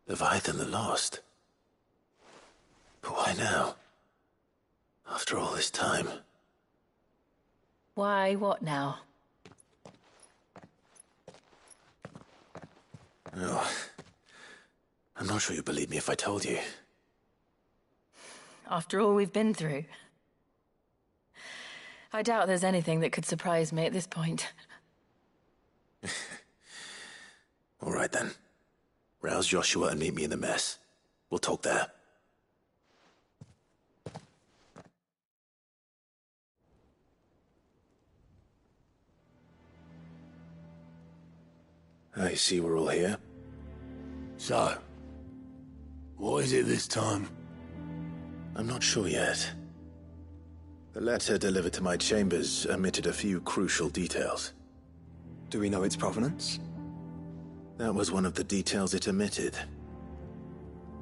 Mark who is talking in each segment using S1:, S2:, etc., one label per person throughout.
S1: Leviathan the Lost. But why now? After all this time.
S2: Why, what now?
S1: Oh, I'm not sure you'd believe me if I told you.
S2: After all we've been through. I doubt there's anything that could surprise me at this point.
S1: All right then. Rouse Joshua and meet me in the mess. We'll talk there. I see we're all here.
S3: So, what is it this time?
S1: I'm not sure yet. The letter delivered to my chambers omitted a few crucial details.
S4: Do we know its provenance?
S1: That was one of the details it omitted.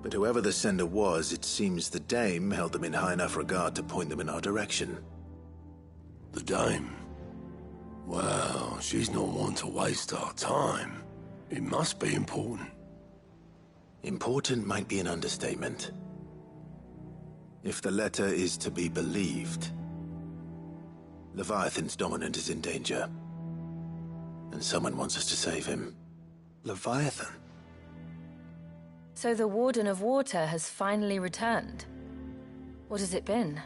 S1: But whoever the sender was, it seems the Dame held them in high enough regard to point them in our direction.
S3: The Dame? Well, she's not one to waste our time. It must be important.
S1: Important might be an understatement. If the letter is to be believed, Leviathan's dominant is in danger. And someone wants us to save him.
S4: Leviathan?
S2: So the Warden of Water has finally returned. What has it been?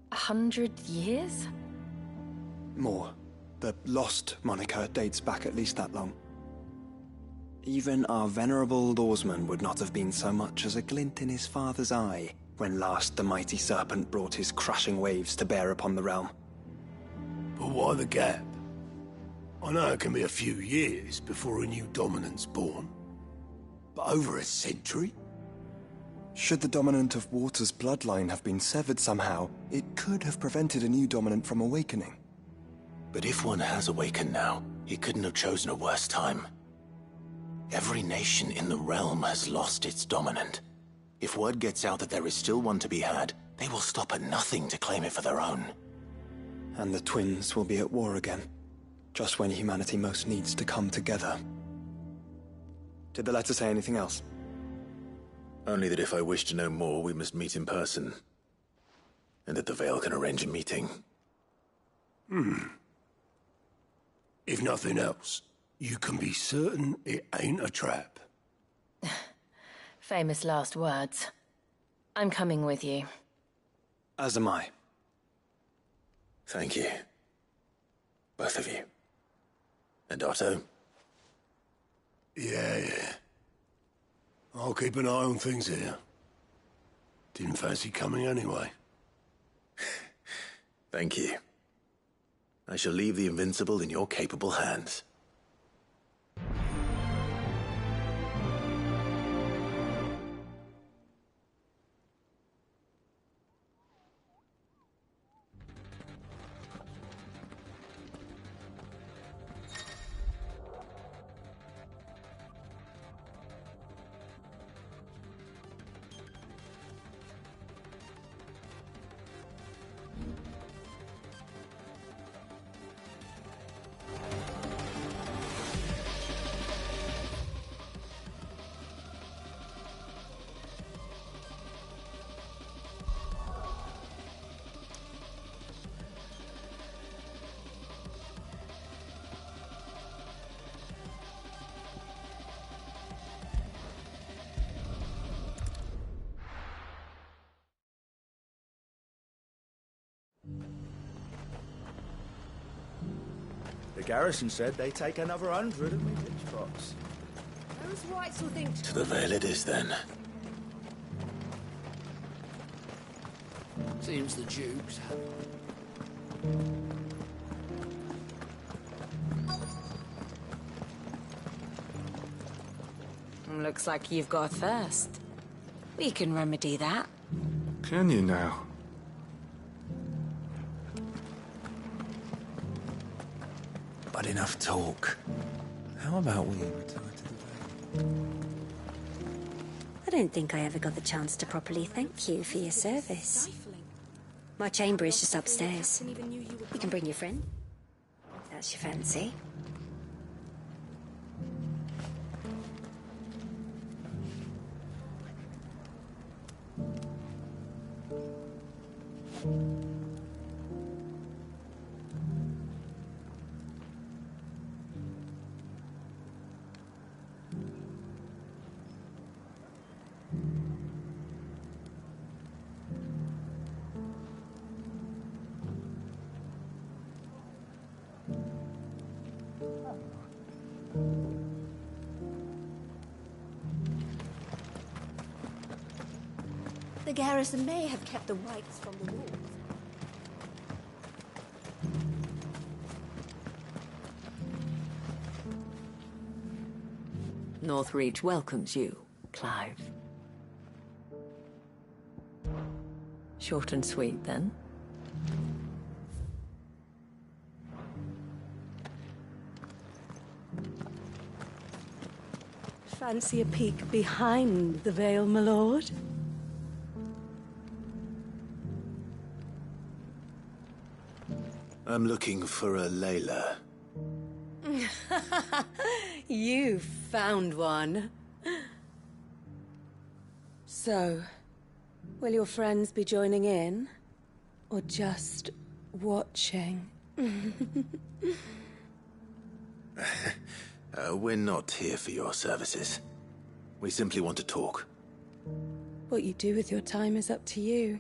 S2: 100 years?
S4: More. The Lost moniker dates back at least that long. Even our venerable lawsman would not have been so much as a glint in his father's eye when last the mighty serpent brought his crashing waves to bear upon the realm.
S3: But why the gap? I know it can be a few years before a new dominant's born. But over a century?
S4: Should the dominant of Water's bloodline have been severed somehow, it could have prevented a new dominant from awakening.
S1: But if one has awakened now, he couldn't have chosen a worse time. Every nation in the realm has lost its dominant. If word gets out that there is still one to be had, they will stop at nothing to claim it for their own.
S4: And the twins will be at war again, just when humanity most needs to come together. Did the letter say anything else?
S1: Only that if I wish to know more, we must meet in person. And that the Veil can arrange a meeting.
S3: If nothing else, you can be certain it ain't a trap.
S2: Famous last words. I'm coming with you.
S4: As am I.
S1: Thank you. Both of you. And Otto?
S3: Yeah. I'll keep an eye on things here. Didn't fancy coming anyway.
S1: Thank you. I shall leave the Invincible in your capable hands.
S5: The garrison said they take another 100 of me pitchforks.
S6: Those whites will think...
S1: To the Veil it is, then.
S6: Seems the Dukes.
S7: Looks like you've got a thirst. We can remedy that.
S8: Can you now?
S1: But enough talk. How about we return to the Veil?
S9: I don't think I ever got the chance to properly thank you for your service. My chamber is just upstairs. You can bring your friend. If that's your fancy. The garrison may have kept the whites from the wolves.
S10: Northreach welcomes you, Clive. Short and sweet, then.
S11: Fancy a peek behind the veil, my lord?
S1: I'm looking for a Layla.
S11: You found one. So, will your friends be joining in? Or just watching?
S1: We're not here for your services. We simply want to talk.
S11: What you do with your time is up to you.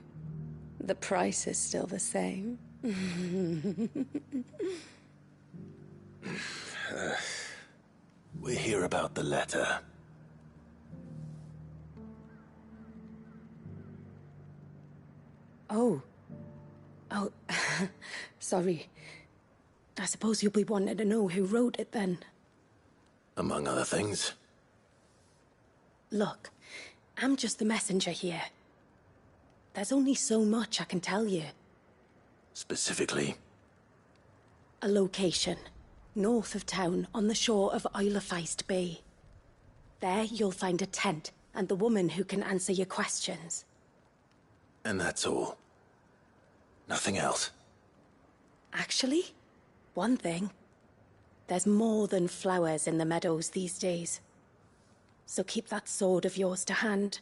S11: The price is still the same.
S1: We're here about the letter.
S11: Oh. Sorry. I suppose you'll be wanting to know who wrote it then.
S1: Among other things.
S11: Look, I'm just the messenger here. There's only so much I can tell you.
S1: Specifically?
S11: A location. North of town, on the shore of Isle of Feist Bay. There you'll find a tent, and the woman who can answer your questions.
S1: And that's all? Nothing else?
S11: Actually, one thing. There's more than flowers in the meadows these days. So keep that sword of yours to hand.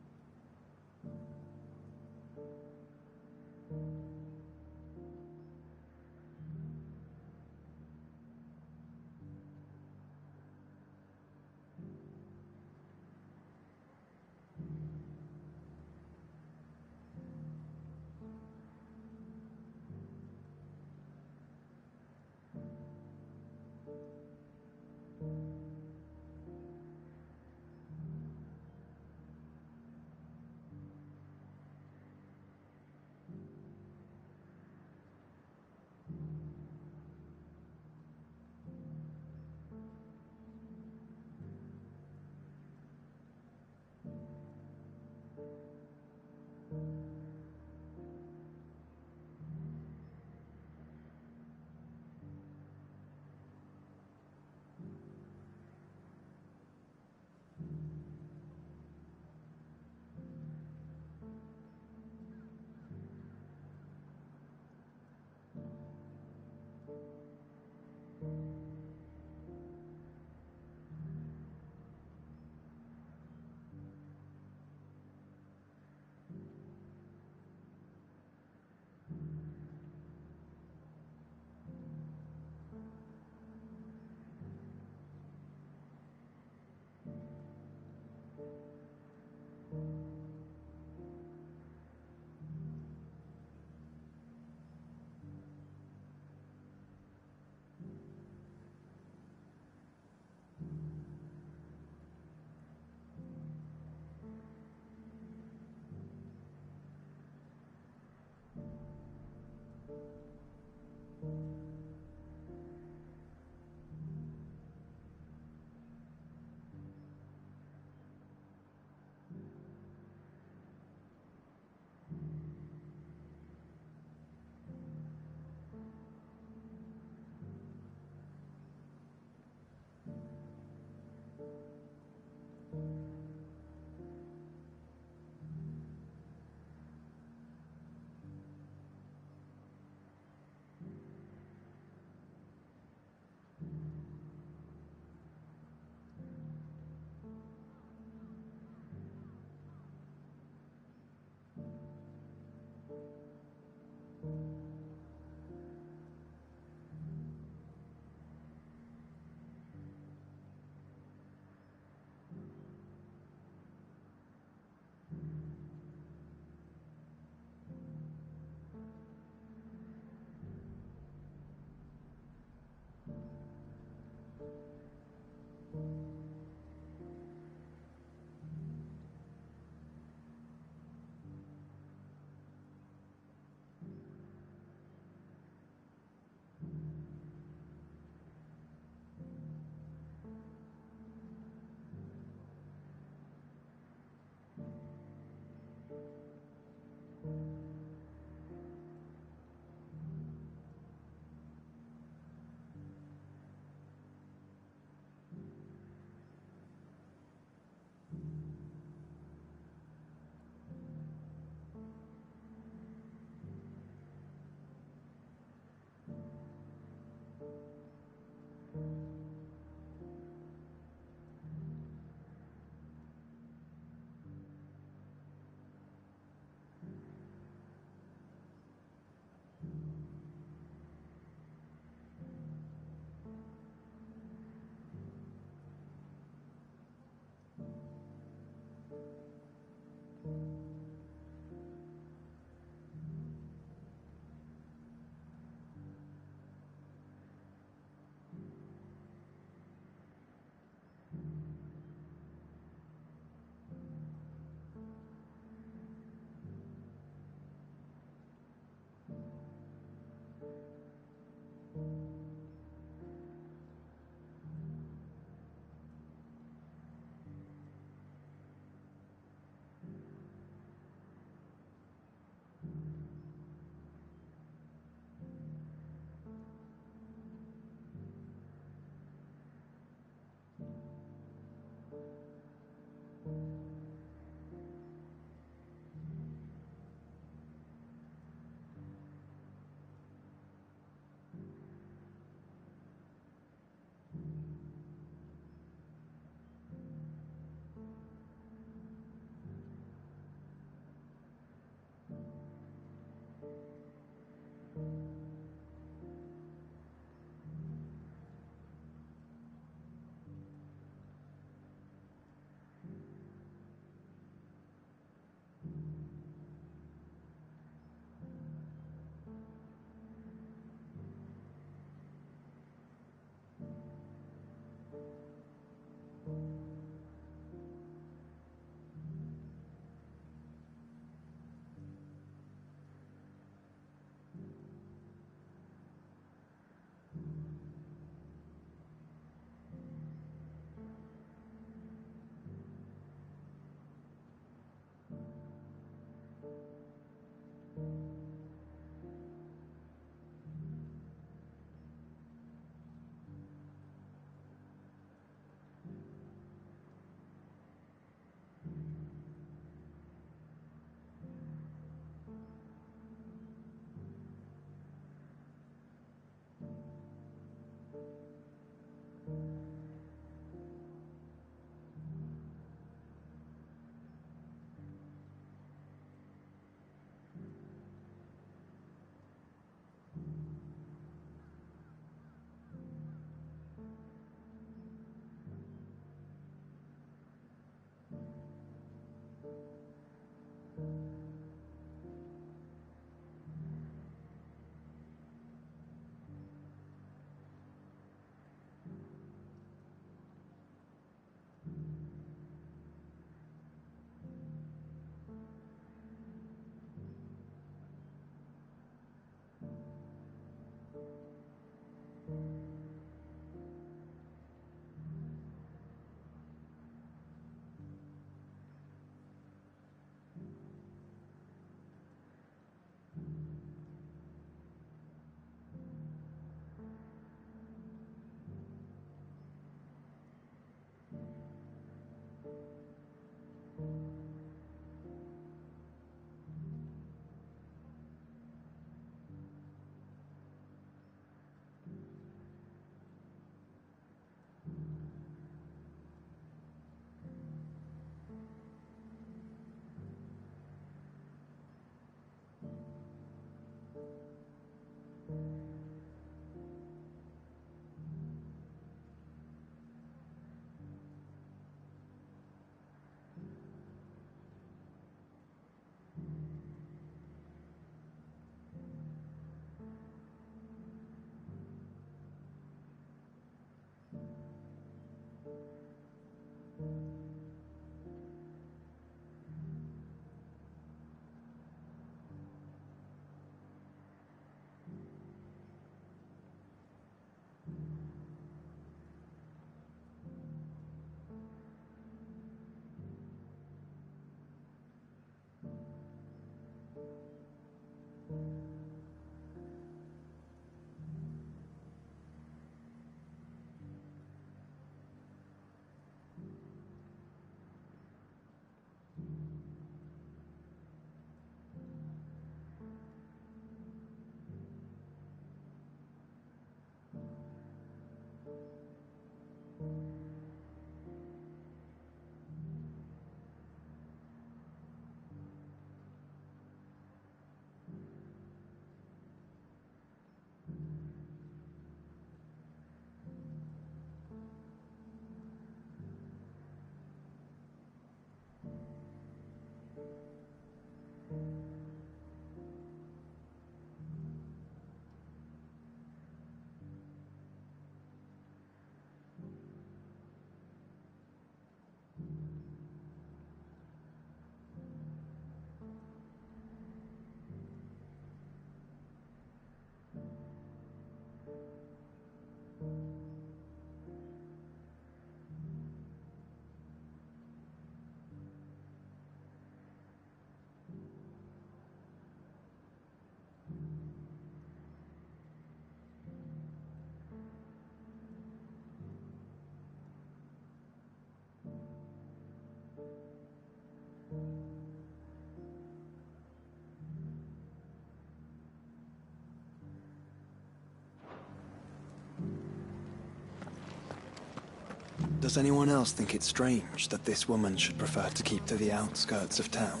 S4: Does anyone else think it's strange that this woman should prefer to keep to the outskirts of town?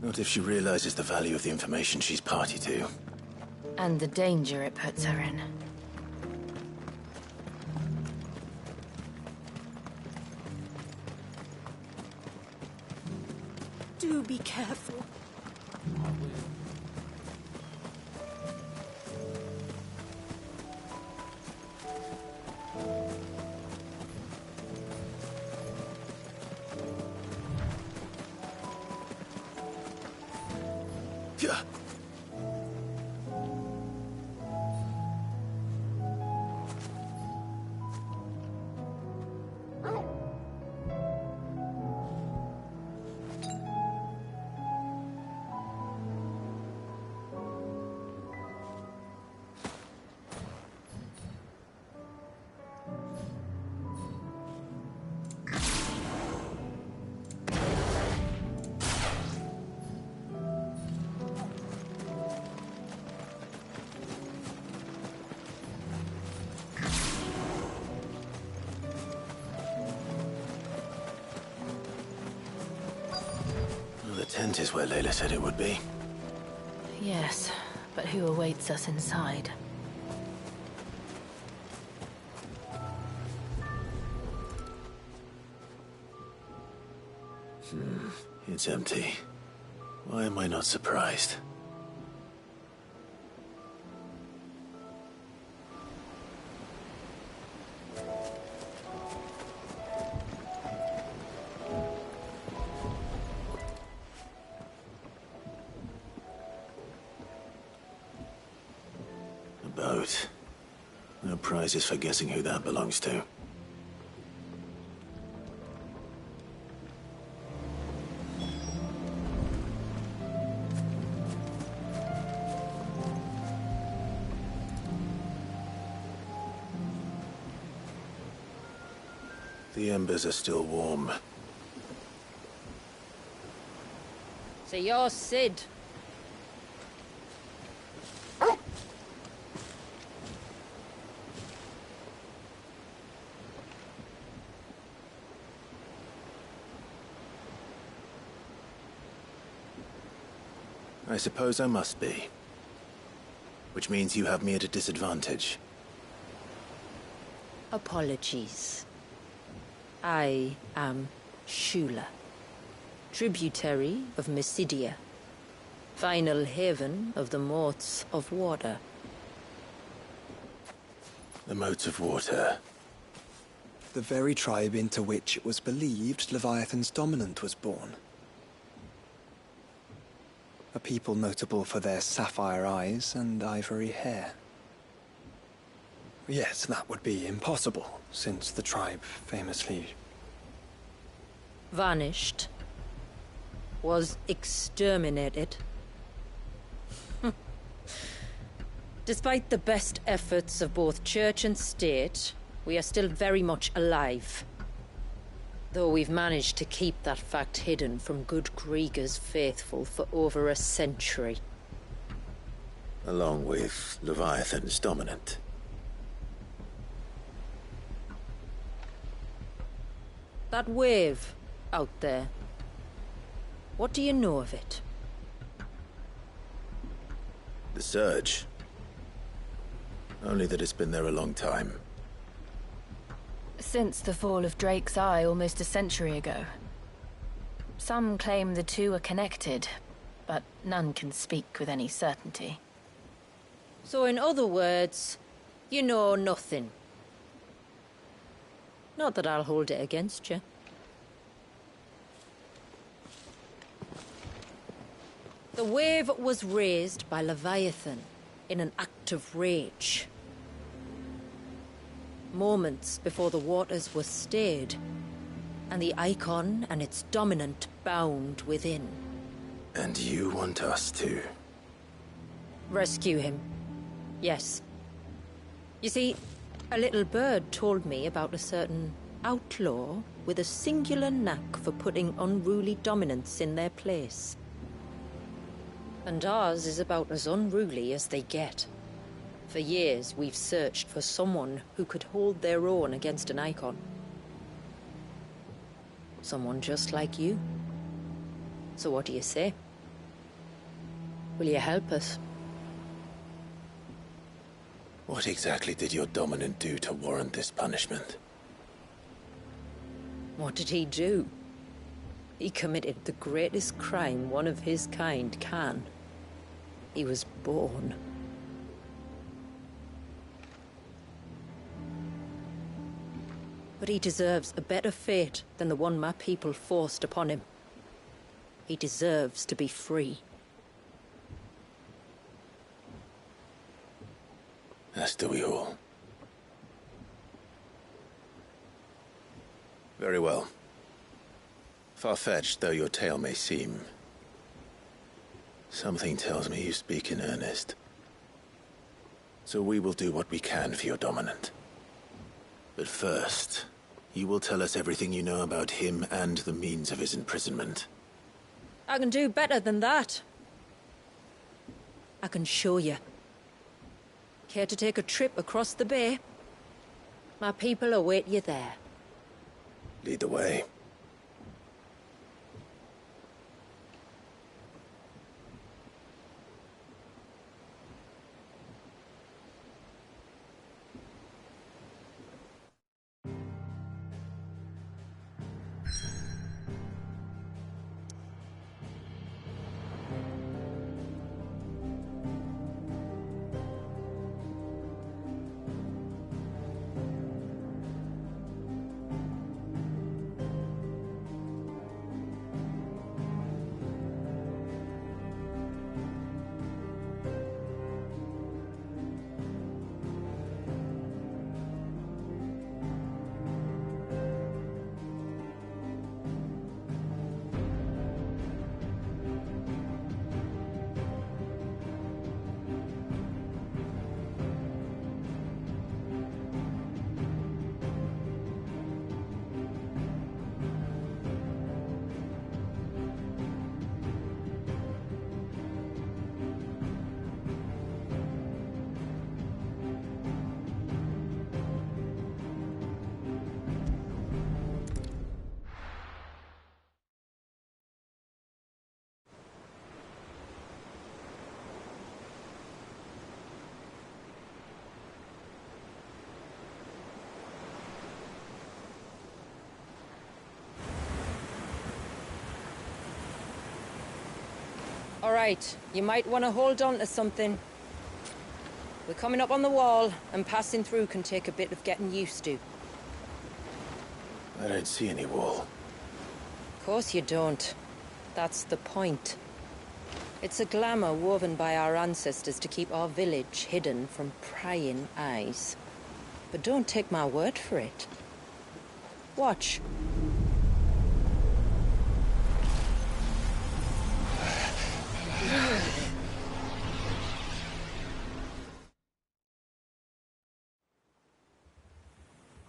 S1: Not if she realizes the value of the information she's party to.
S2: And the danger it puts her in.
S11: Do be careful.
S1: Yeah. The tent is where Layla said it would be.
S2: Yes, but who awaits us inside?
S1: It's empty. Why am I not surprised? A boat. No prizes for guessing who that belongs to. The embers are still warm.
S7: So you're Sid.
S1: I suppose I must be. Which means you have me at a disadvantage.
S10: Apologies. I am Shula, tributary of Mysidia, final haven of the Moats of Water.
S1: The Moats of Water.
S4: The very tribe into which it was believed Leviathan's dominant was born. A people notable for their sapphire eyes and ivory hair. Yes, that would be impossible, since the tribe famously...
S10: vanished. Was exterminated. Despite the best efforts of both church and state, we are still very much alive. Though we've managed to keep that fact hidden from good Grieger's faithful for over a century.
S1: Along with Leviathan's dominant.
S10: That wave out there. What do you know of it?
S1: The Surge. Only that it's been there a long time.
S2: Since the fall of Drake's Eye almost a century ago. Some claim the two are connected, but none can speak with any certainty.
S10: So in other words, you know nothing. Not that I'll hold it against you. The wave was raised by Leviathan in an act of rage. Moments before the waters were stayed, and the icon and its dominant bound within.
S1: And you want us to...
S10: rescue him. Yes. You see, a little bird told me about a certain outlaw with a singular knack for putting unruly dominants in their place. And ours is about as unruly as they get. For years, we've searched for someone who could hold their own against an icon. Someone just like you. So what do you say? Will you help us?
S1: What exactly did your dominant do to warrant this punishment?
S10: What did he do? He committed the greatest crime one of his kind can. He was born. But he deserves a better fate than the one my people forced upon him. He deserves to be free.
S1: As do we all. Very well. Far-fetched though your tale may seem, something tells me you speak in earnest. So we will do what we can for your dominant. But first, you will tell us everything you know about him and the means of his imprisonment.
S10: I can do better than that. I can show you. Care to take a trip across the bay? My people await you there.
S1: Lead the way.
S10: All right, you might want to hold on to something. We're coming up on the wall, and passing through can take a bit of getting used to.
S1: I don't see any wall.
S10: Of course you don't. That's the point. It's a glamour woven by our ancestors to keep our village hidden from prying eyes. But don't take my word for it. Watch.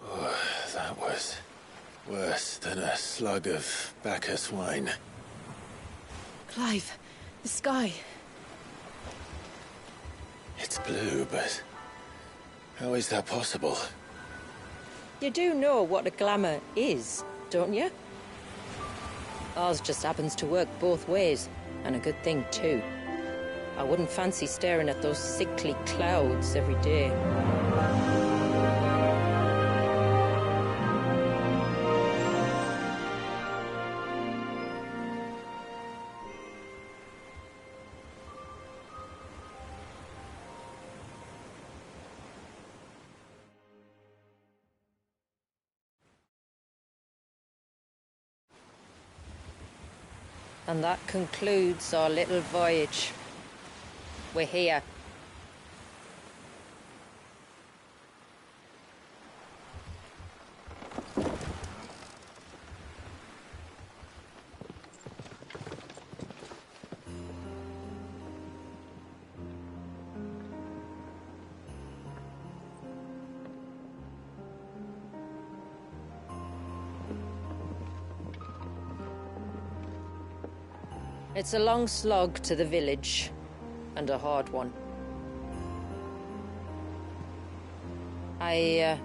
S1: Oh, that was worse than a slug of Bacchus wine.
S11: Clive, the sky.
S1: It's blue, but how is that possible?
S10: You do know what a glamour is, don't you? Ours just happens to work both ways, and a good thing too. I wouldn't fancy staring at those sickly clouds every day. And that concludes our little voyage. We're here. It's a long slog to the village, and a hard one. I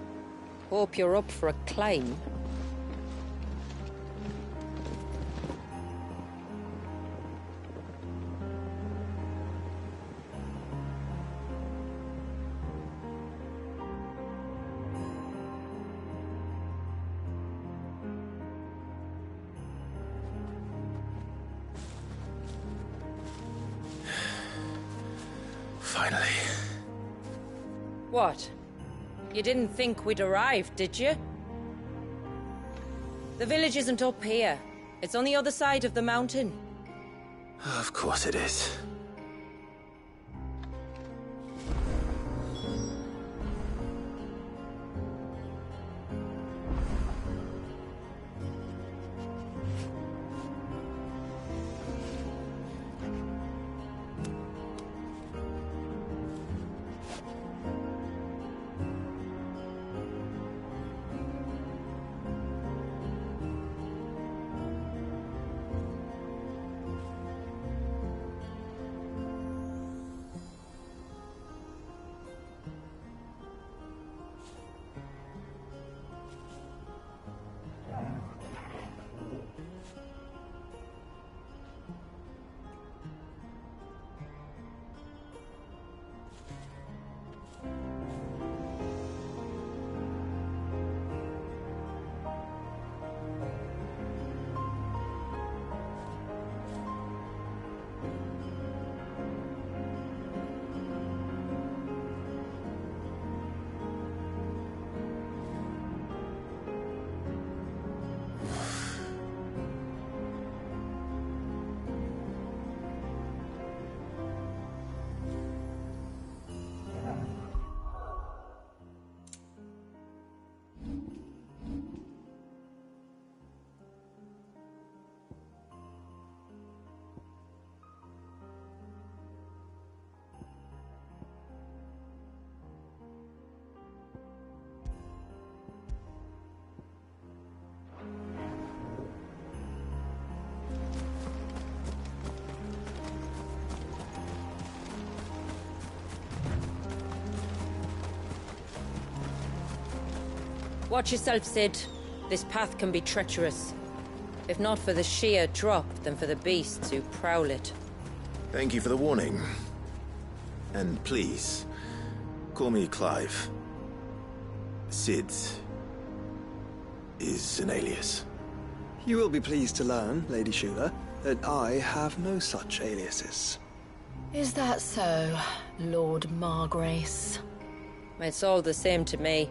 S10: hope you're up for a climb. What? You didn't think we'd arrived, did you? The village isn't up here. It's on the other side of the mountain.
S1: Of course it is.
S10: Watch yourself, Sid. This path can be treacherous. If not for the sheer drop, then for the beasts who prowl it.
S1: Thank you for the warning. And please, call me Clive. Sid is an alias.
S4: You will be pleased to learn, Lady Shula, that I have no such aliases.
S2: Is that so, Lord Margrace?
S10: It's all the same to me.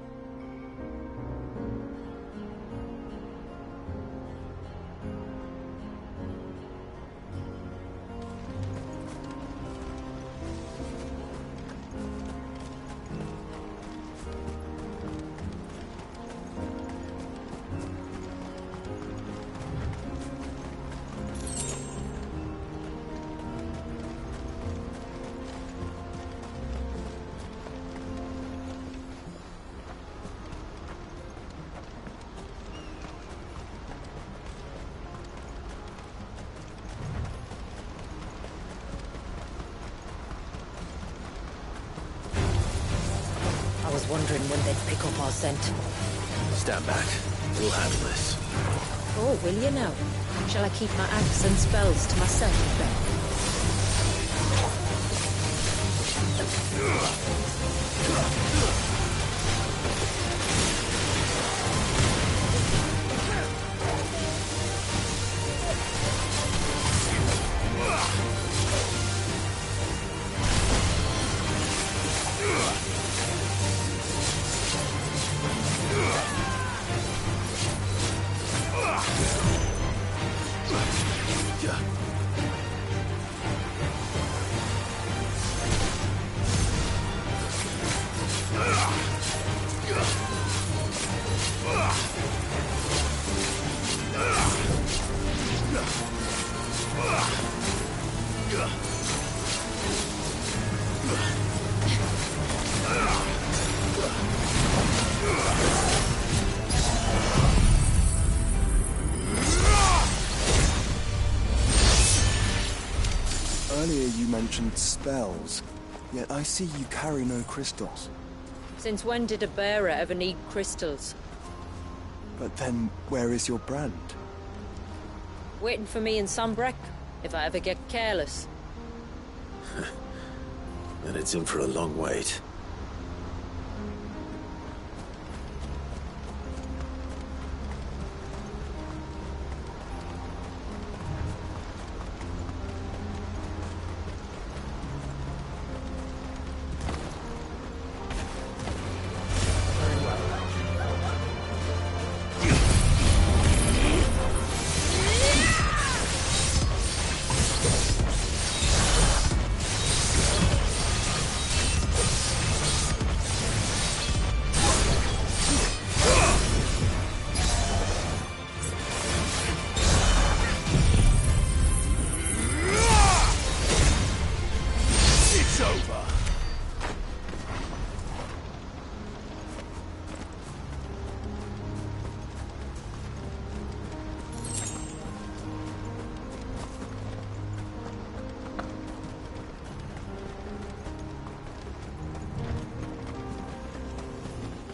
S10: I was wondering when they'd pick up our scent.
S1: Stand back. We'll handle this.
S10: Oh, will you now? Shall I keep my axe and spells to myself then?
S4: Earlier you mentioned spells, yet I see you carry no crystals.
S10: Since when did a bearer ever need crystals?
S4: But then, where is your brand?
S10: Waiting for me in Sombrek, if I ever get careless.
S1: And it's in for a long wait.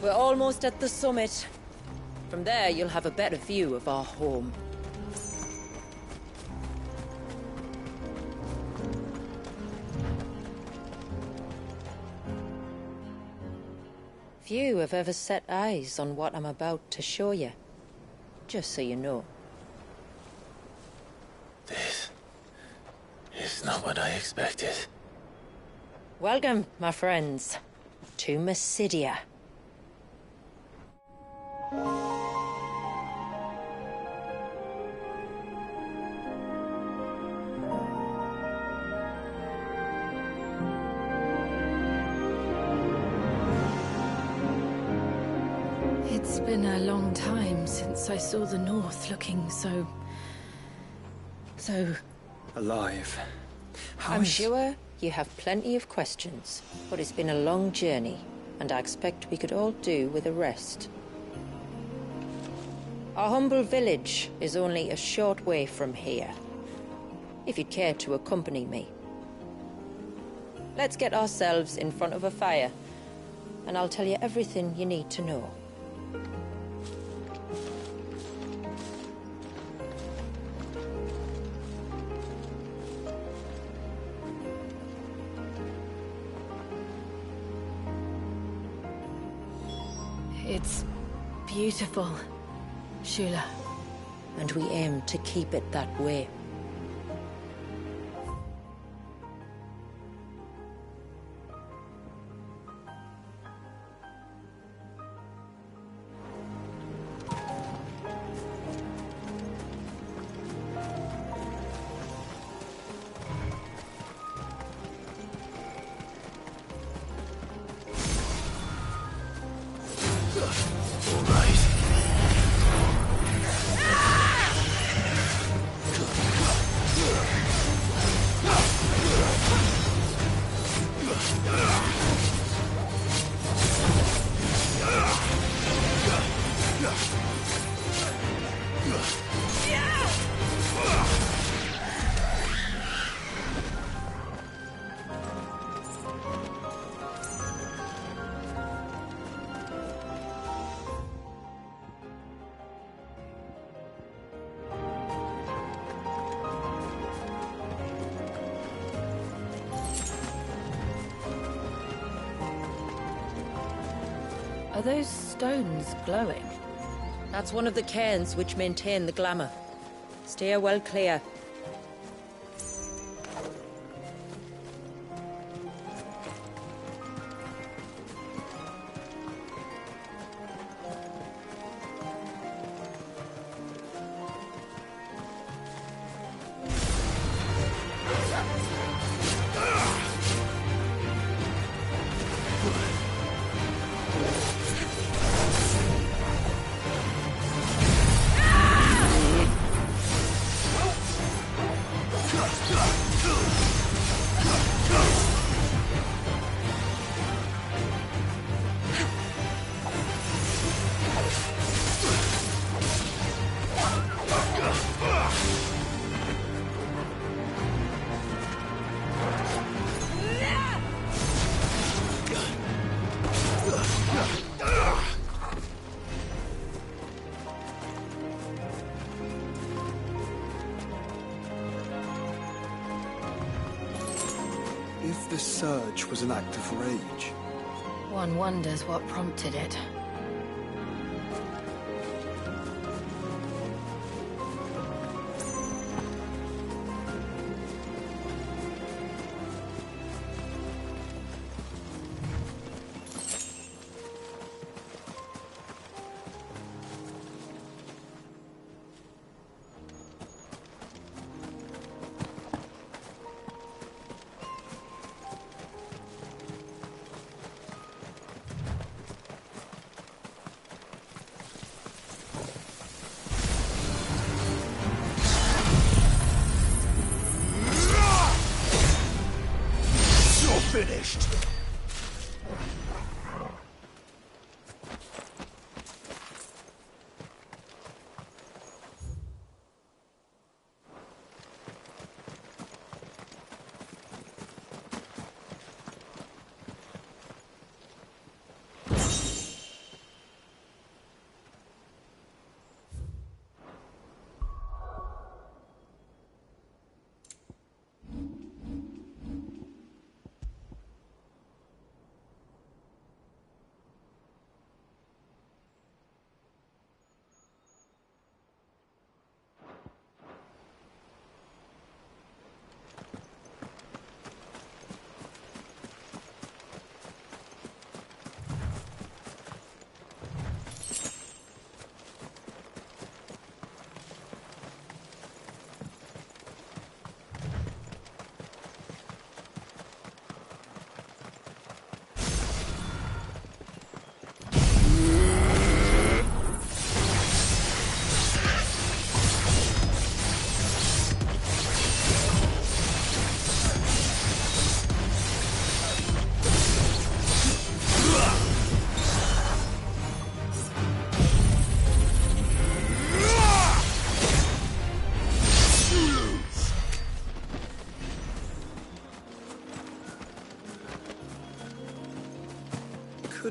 S10: We're almost at the summit. From there, you'll have a better view of our home. Few have ever set eyes on what I'm about to show you. Just so you know.
S1: This is not what I expected.
S10: Welcome, my friends, to Mysidia.
S11: It's been a long time since I saw the North looking so...
S4: Alive.
S10: I'm sure you have plenty of questions, but it's been a long journey, and I expect we could all do with a rest. Our humble village is only a short way from here, if you'd care to accompany me. Let's get ourselves in front of a fire, and I'll tell you everything you need to know.
S11: It's beautiful, Shula.
S10: And we aim to keep it that way.
S2: Are those stones glowing?
S10: That's one of the cairns which maintain the glamour. Steer well clear.
S4: If the surge was an act of rage,
S2: One wonders what prompted it.
S3: Finished.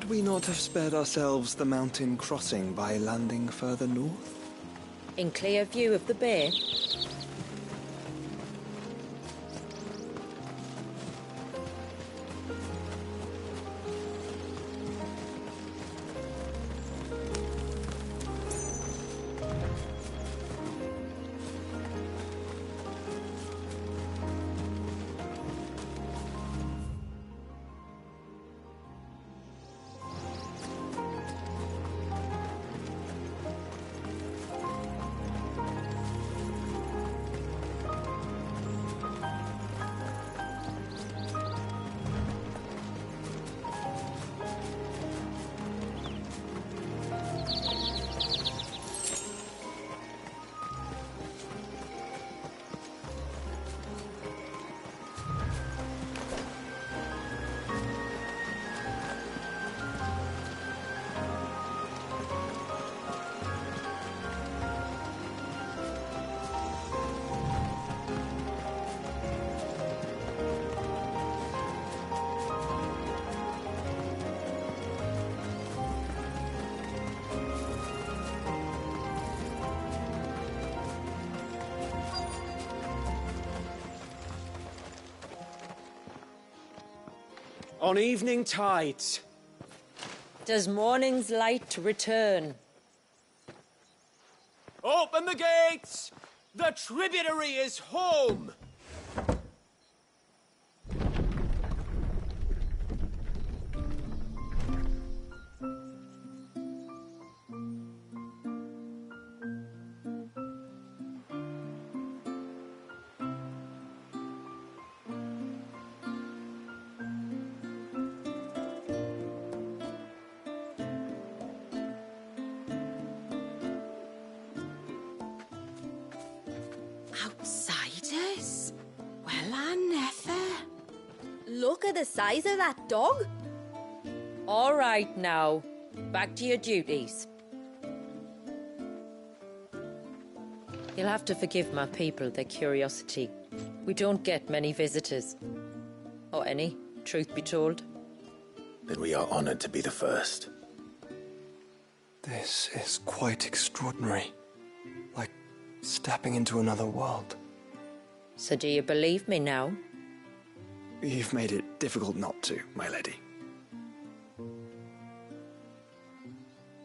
S4: we not have spared ourselves the mountain crossing by landing further north?
S10: In clear view of the bay?
S12: On evening tides.
S10: Does morning's light return?
S12: Open the gates! The tributary is home!
S11: Outsiders? Well, I never. Look at the size of that dog.
S10: All right now, back to your duties. You'll have to forgive my people their curiosity. We don't get many visitors. Or any, truth be told.
S1: Then we are honored to be the first.
S4: This is quite extraordinary. Like stepping into another world.
S10: So do you believe me now?
S4: You've made it difficult not to, my lady.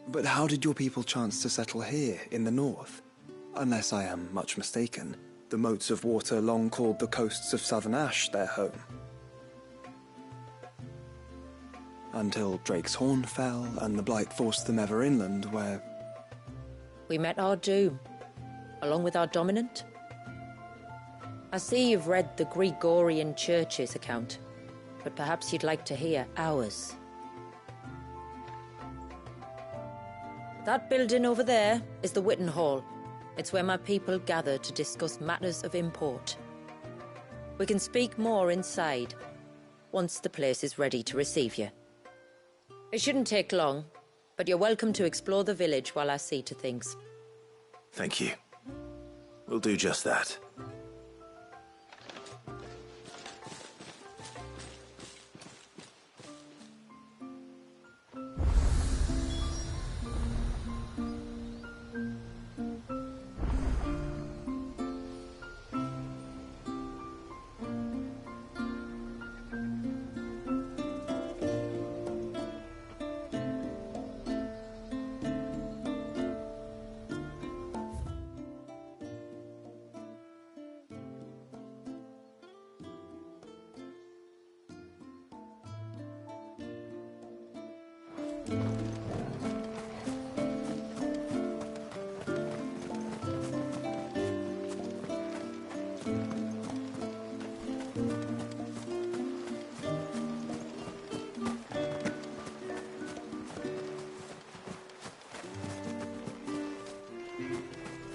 S4: But how did your people chance to settle here in the north? Unless I am much mistaken, the moats of water long called the coasts of Southern Ash their home. Until Drake's Horn fell and the Blight forced them ever inland, where...
S10: We met our doom, along with our dominant. I see you've read the Gregorian Church's account, but perhaps you'd like to hear ours. That building over there is the Witten Hall. It's where my people gather to discuss matters of import. We can speak more inside, once the place is ready to receive you. It shouldn't take long, but you're welcome to explore the village while I see to things.
S1: Thank you. We'll do just that.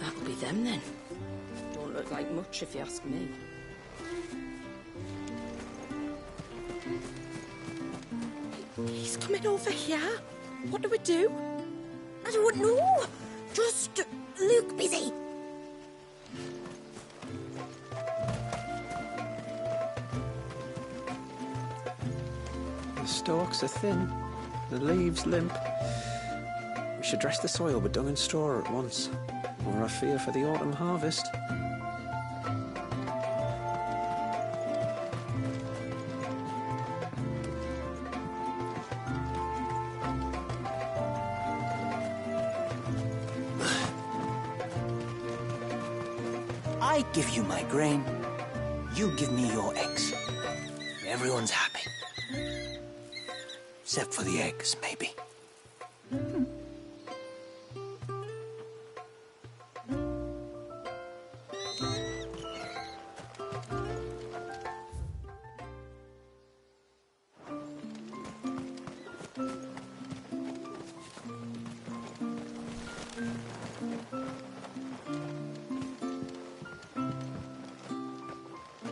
S11: That'll be them then. Don't look like much if you ask me. He's coming over here. What do we do?
S9: I don't know. Just look busy.
S4: The stalks are thin. the leaves limp. We should dress the soil with dung and straw at once, or I fear for the autumn harvest.
S13: I give you my grain, you give me your eggs. Everyone's happy. Except for the eggs, maybe.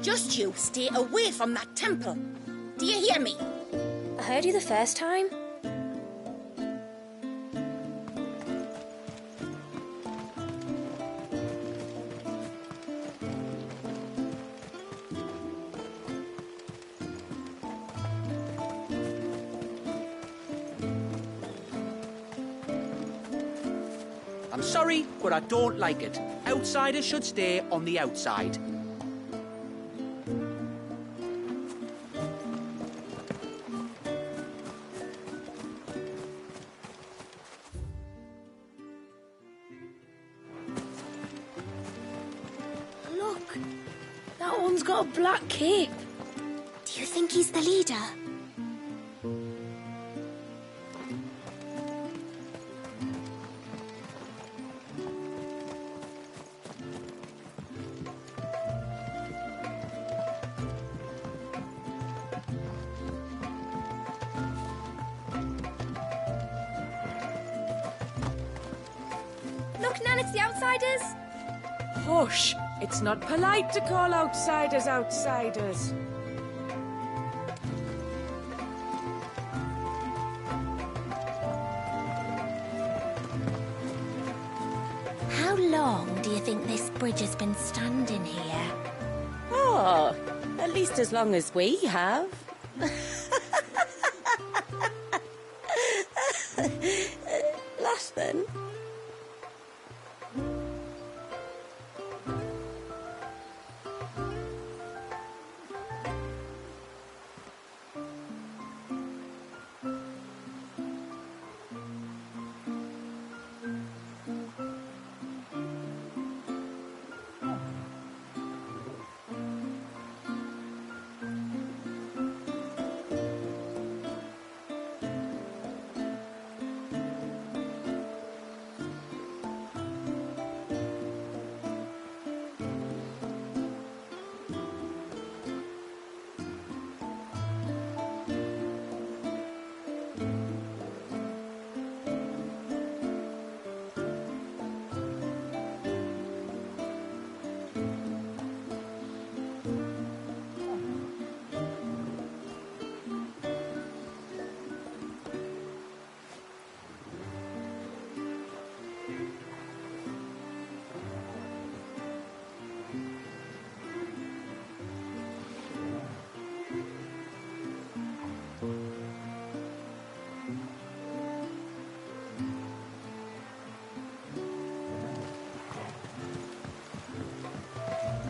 S6: Just you stay away from that temple. Do you hear me?
S9: I heard you the first time.
S12: I'm sorry, but I don't like it. Outsiders should stay on the outside.
S11: Look, that one's got a black cape.
S9: Do you think he's the leader?
S6: Look, Nan, it's the outsiders.
S10: Hush! It's not polite to call outsiders outsiders.
S9: How long do you think this bridge has been standing here?
S7: Oh, at least as long as we have. Last then.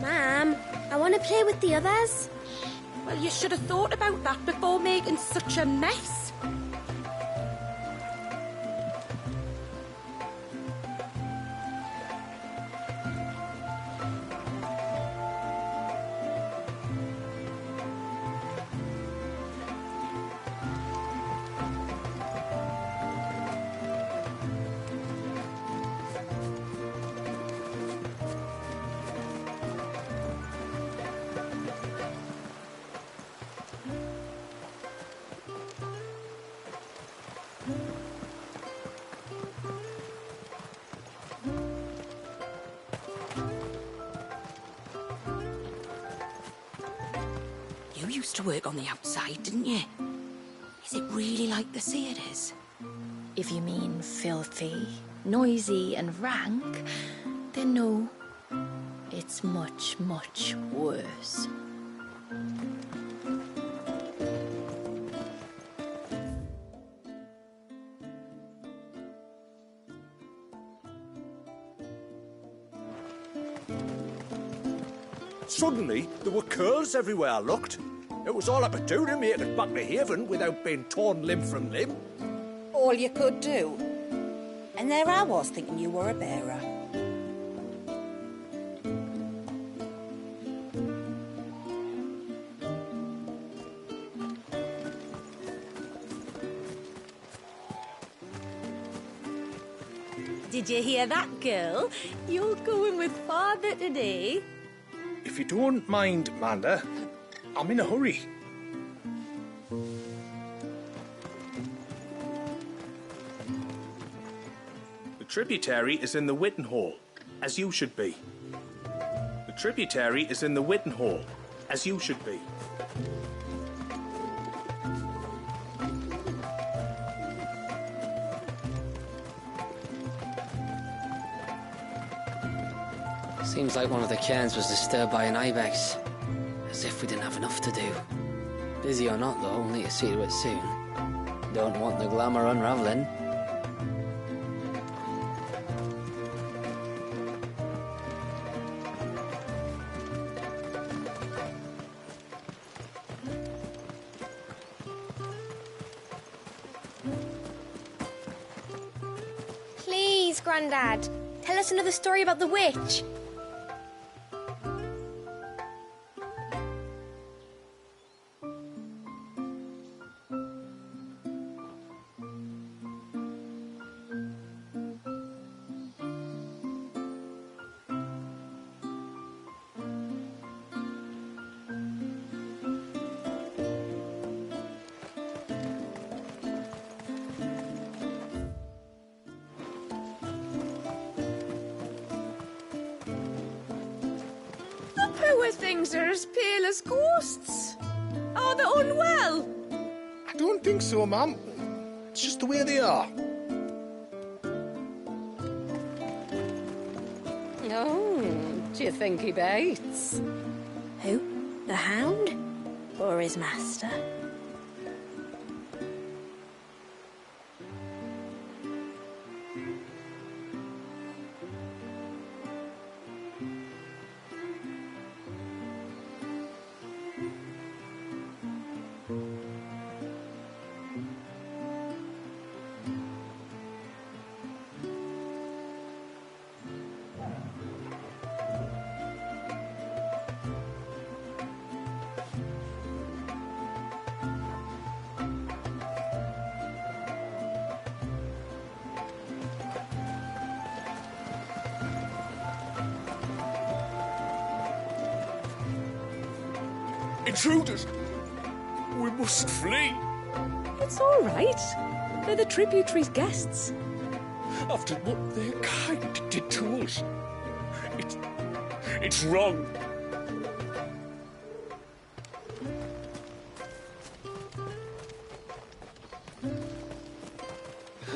S9: Ma'am, I want to play with the others.
S6: Well, you should have thought about that before making such a mess. You used to work on the outside, didn't you? Is it really like they say it is?
S2: If you mean filthy, noisy, and rank, then no. It's much, much worse.
S5: Suddenly, there were curls everywhere I looked. It was all I could do to make it back to Haven without being torn limb from limb.
S6: All you could do. And there I was thinking you were a bearer.
S10: Did you hear that, girl? You're going with father today.
S5: If you don't mind, Amanda, I'm in a hurry. The tributary is in the Witten Hall, as you should be. The tributary is in the Witten Hall, as you should be.
S14: Seems like one of the cairns was disturbed by an ibex. As if we didn't have enough to do. Busy or not, though, we'll need to see to it soon. Don't want the glamour unraveling.
S15: Please, Grandad, tell us another story about the witch.
S16: Poor things are as pale as ghosts. Are they unwell?
S5: I don't think so, Mum. It's just the way they are.
S10: Oh, do you think he bites?
S9: Who? The Hound? Or his master?
S3: Intruders! We must flee!
S16: It's all right. They're the tributary's guests.
S3: After what their kind did to us. It's wrong.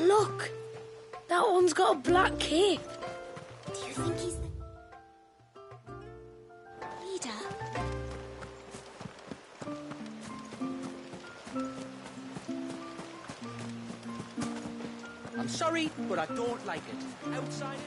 S11: Look! That one's got a black cape.
S15: Do you think he's the leader?
S12: I'm sorry, but I don't like it. Outsiders...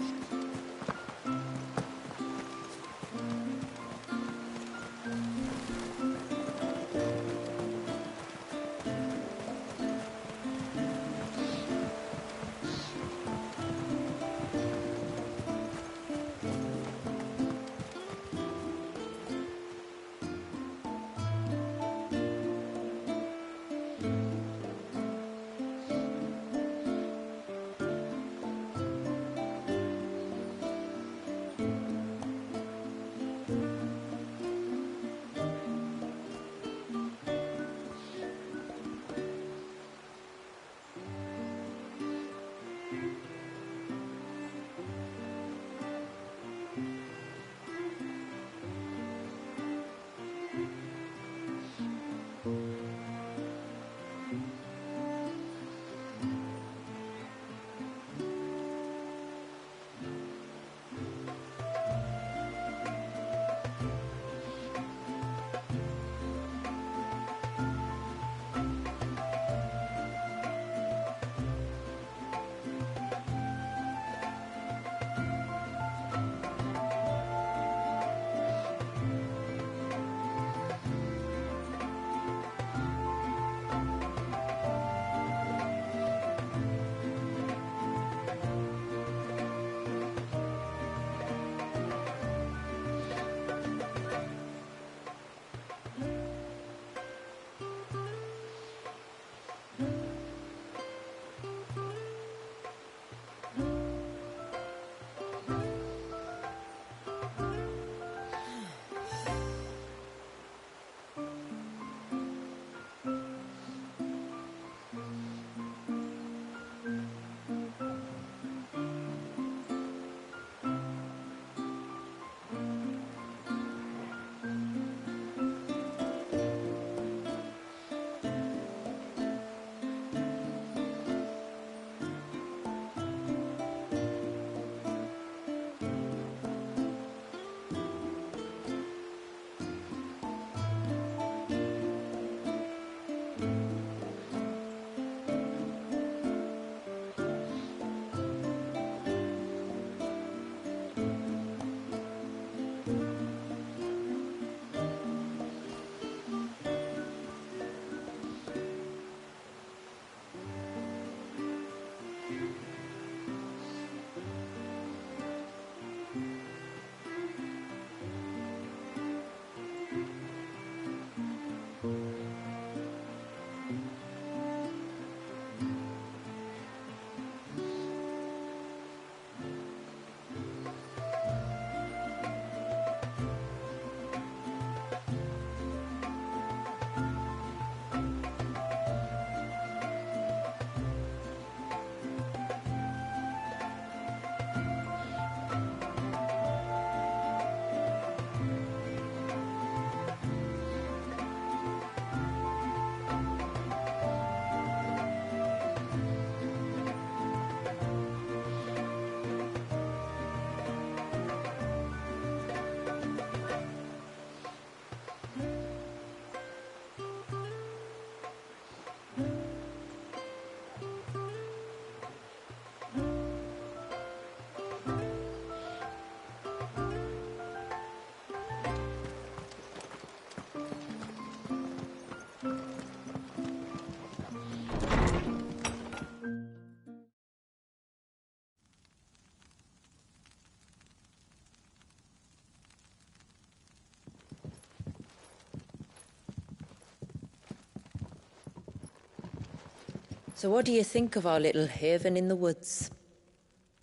S10: So what do you think of our little haven in the woods?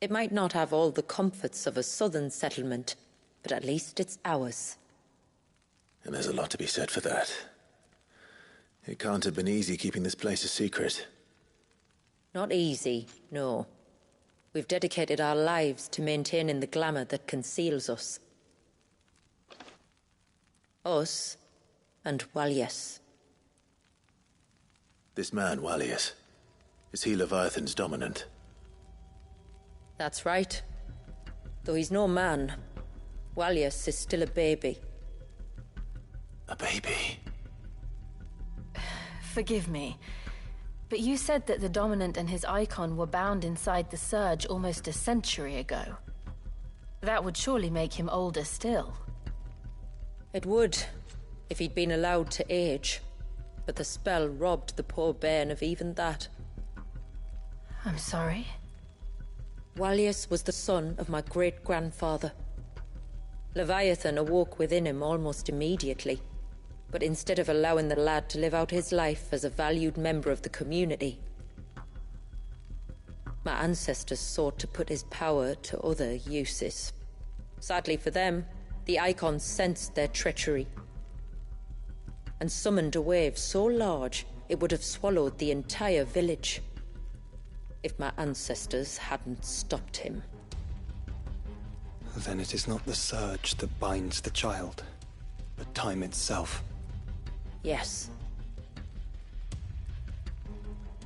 S10: It might not have all the comforts of a southern settlement, but at least it's ours.
S1: And there's a lot to be said for that. It can't have been easy keeping this place a secret.
S10: Not easy, no. We've dedicated our lives to maintaining the glamour that conceals us. Us and Walyas.
S1: This man, Walyas, is he Leviathan's dominant?
S10: That's right. Though he's no man, Walyas is still a baby.
S1: A baby?
S2: Forgive me, but you said that the Dominant and his icon were bound inside the Surge almost a century ago. That would surely make him older still.
S10: It would, if he'd been allowed to age. But the spell robbed the poor bairn of even that.
S2: I'm sorry?
S10: Walyas was the son of my great-grandfather. Leviathan awoke within him almost immediately. But instead of allowing the lad to live out his life as a valued member of the community, my ancestors sought to put his power to other uses. Sadly for them, the Icon sensed their treachery and summoned a wave so large it would have swallowed the entire village if my ancestors hadn't stopped him.
S4: Then it is not the Surge that binds the child, but time itself.
S10: Yes.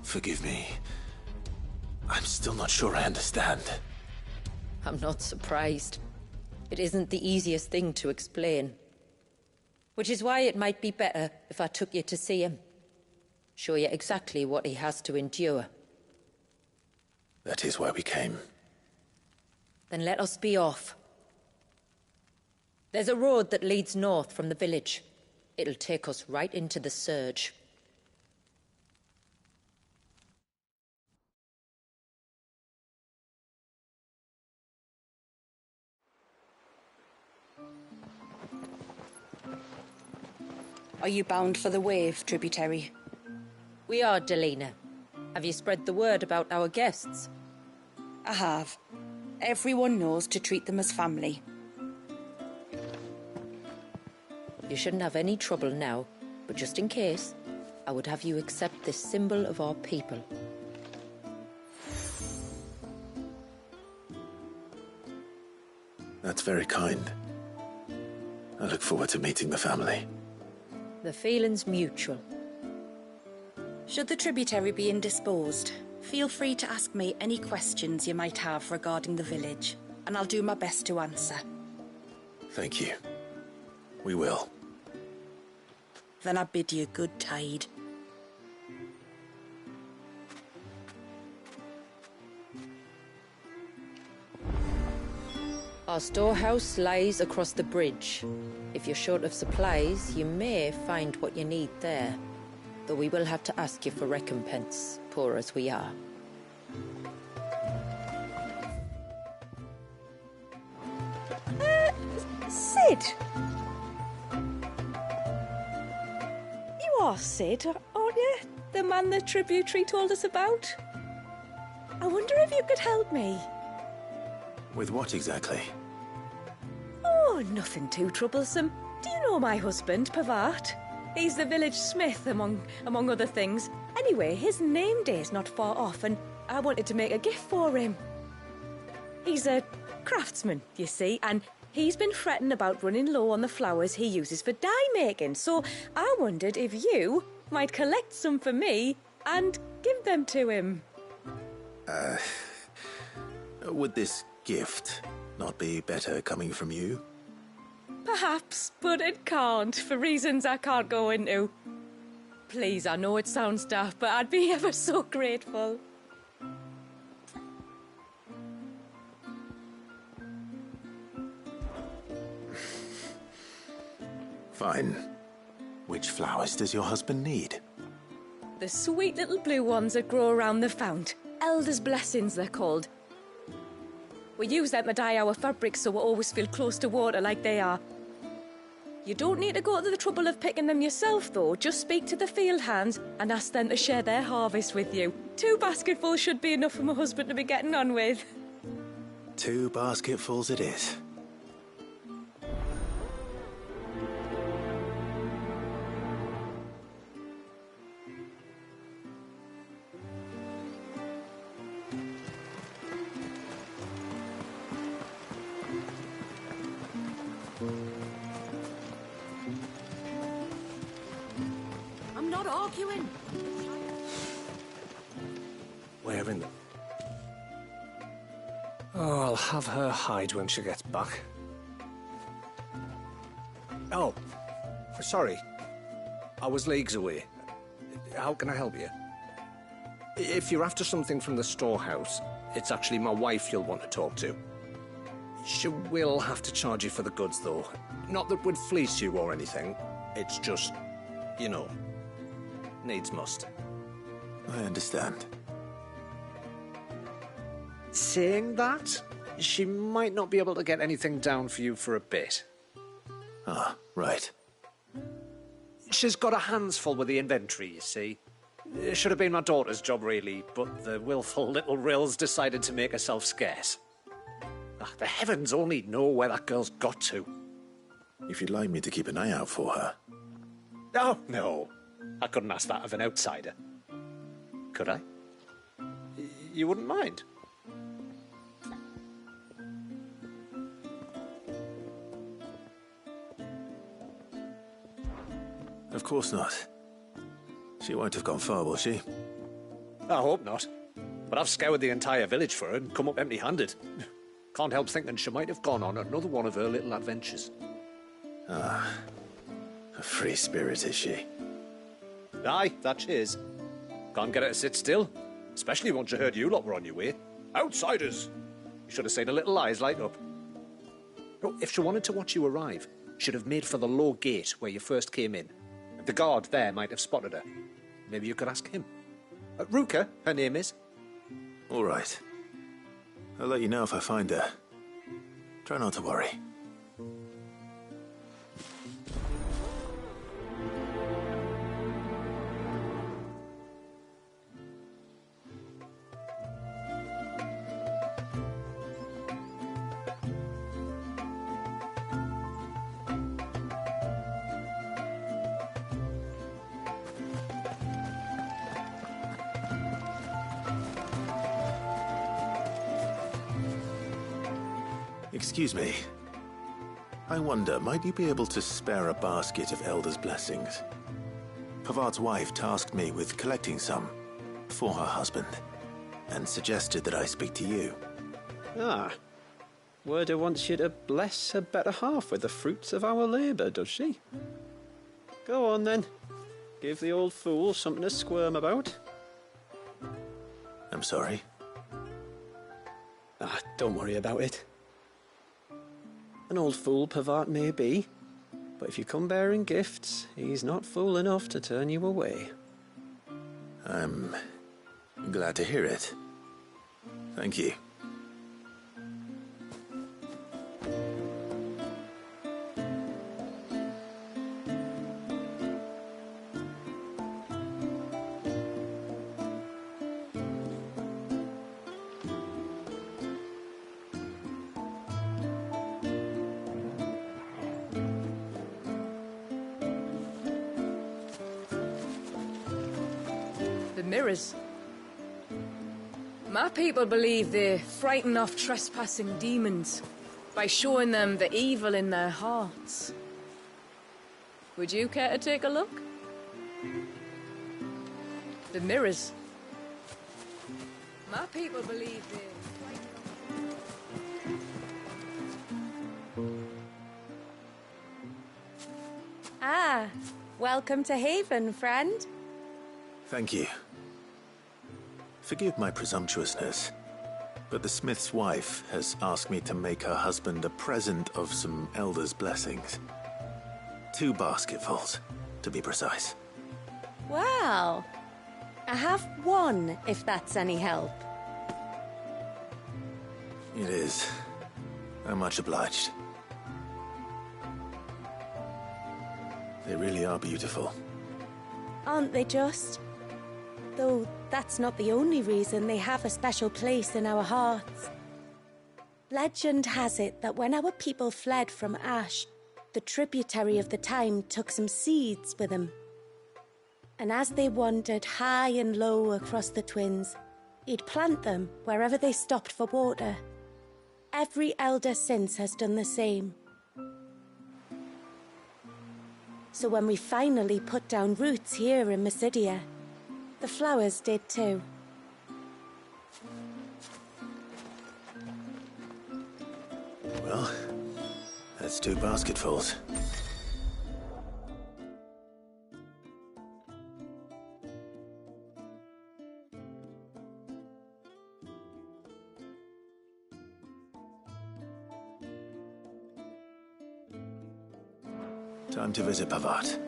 S1: Forgive me. I'm still not sure I understand.
S10: I'm not surprised. It isn't the easiest thing to explain. Which is why it might be better if I took you to see him. Show you exactly what he has to endure.
S1: That is why we came.
S10: Then let us be off. There's a road that leads north from the village. It'll take us right into the Surge.
S6: Are you bound for the Wave, Tributary?
S10: We are, Delina. Have you spread the word about our guests?
S6: I have. Everyone knows to treat them as family.
S10: You shouldn't have any trouble now, but just in case, I would have you accept this symbol of our people.
S1: That's very kind. I look forward to meeting the family.
S10: The feeling's mutual.
S6: Should the Tributary be indisposed, feel free to ask me any questions you might have regarding the village, and I'll do my best to answer.
S1: Thank you. We will.
S6: Then I bid you good tide.
S10: Our storehouse lies across the bridge. If you're short of supplies, you may find what you need there. Though we will have to ask you for recompense, poor as we are.
S16: Sid! You are Sid, aren't you? The man the Tributary told us about? I wonder if you could help me.
S1: With what exactly?
S16: Oh, nothing too troublesome. Do you know my husband, Pavat? He's the village smith, among other things. Anyway, his name day's not far off, and I wanted to make a gift for him. He's a craftsman, you see, and he's been fretting about running low on the flowers he uses for dye making, so I wondered if you might collect some for me and give them to him.
S1: Would this gift not be better coming from you?
S16: Perhaps, but it can't, for reasons I can't go into. Please, I know it sounds daft, but I'd be ever so grateful.
S1: Fine. Which flowers does your husband need?
S16: The sweet little blue ones that grow around the fount. Elder's blessings, they're called. We use them to dye our fabrics so we always feel close to water like they are. You don't need to go to the trouble of picking them yourself, though. Just speak to the field hands and ask them to share their harvest with you. 2 basketfuls should be enough for my husband to be getting on with.
S1: 2 basketfuls it is.
S16: I'm not arguing.
S17: Where in the... Oh, I'll have her hide when she gets back. Oh, sorry. I was leagues away. How can I help you? If you're after something from the storehouse, it's actually my wife you'll want to talk to. She will have to charge you for the goods, though. Not that we'd fleece you or anything. It's just, you know, needs must.
S1: I understand.
S17: Saying that, she might not be able to get anything down for you for a bit.
S1: Ah, right.
S17: She's got her hands full with the inventory, you see. It should have been my daughter's job, really, but the willful little Rills decided to make herself scarce. The heavens only know where that girl's got to.
S1: If you'd like me to keep an eye out for her.
S17: Oh, no. I couldn't ask that of an outsider. Could I? You wouldn't mind?
S1: Of course not. She won't have gone far, will she?
S17: I hope not. But I've scoured the entire village for her and come up empty-handed. Can't help thinking she might have gone on another one of her little adventures.
S1: Ah, a free spirit is she?
S17: Aye, that she is. Can't get her to sit still, especially once you heard you lot were on your way. Outsiders! You should have seen her little eyes light up. Oh, if she wanted to watch you arrive, she'd have made for the low gate where you first came in. The guard there might have spotted her. Maybe you could ask him. Ruka, her name is.
S1: All right. I'll let you know if I find her. Try not to worry. Excuse me. I wonder, might you be able to spare a basket of Elder's blessings? Pavard's wife tasked me with collecting some for her husband, and suggested that I speak to you.
S4: Ah. Werda wants you to bless her better half with the fruits of our labour, does she? Go on, then. Give the old fool something to squirm about.
S1: I'm sorry?
S4: Ah, don't worry about it. An old fool Pavard may be, but if you come bearing gifts, he's not fool enough to turn you away.
S1: I'm glad to hear it. Thank you.
S16: Mirrors. My people believe they frighten off trespassing demons by showing them the evil in their hearts. Would you care to take a look? The mirrors. My people believe they
S11: Ah, welcome to Haven, friend.
S1: Thank you. Forgive my presumptuousness, but the smith's wife has asked me to make her husband a present of some Elder's blessings. 2 basketfuls, to be precise.
S11: Wow. I have one, if that's any help.
S1: It is. I'm much obliged. They really are beautiful.
S11: Aren't they just? Though that's not the only reason they have a special place in our hearts. Legend has it that when our people fled from Ash, the tributary of the time took some seeds with them. And as they wandered high and low across the Twins, he'd plant them wherever they stopped for water. Every elder since has done the same. So when we finally put down roots here in Mysidia, the flowers did too.
S1: Well, that's 2 basketfuls. Time to visit Pavat.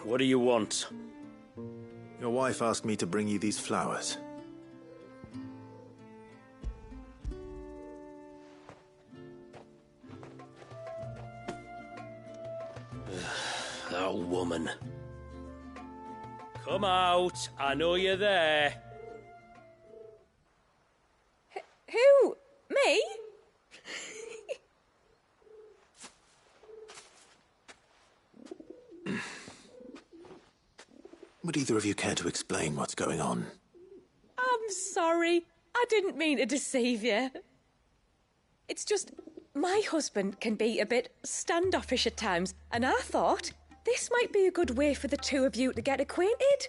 S18: What do you want?
S1: Your wife asked me to bring you these flowers.
S18: That woman. Come out. I know you're there.
S16: Who? Me?
S1: Would either of you care to explain what's going on?
S16: I'm sorry. I didn't mean to deceive you. It's just, my husband can be a bit standoffish at times, and I thought this might be a good way for the 2 of you to get acquainted.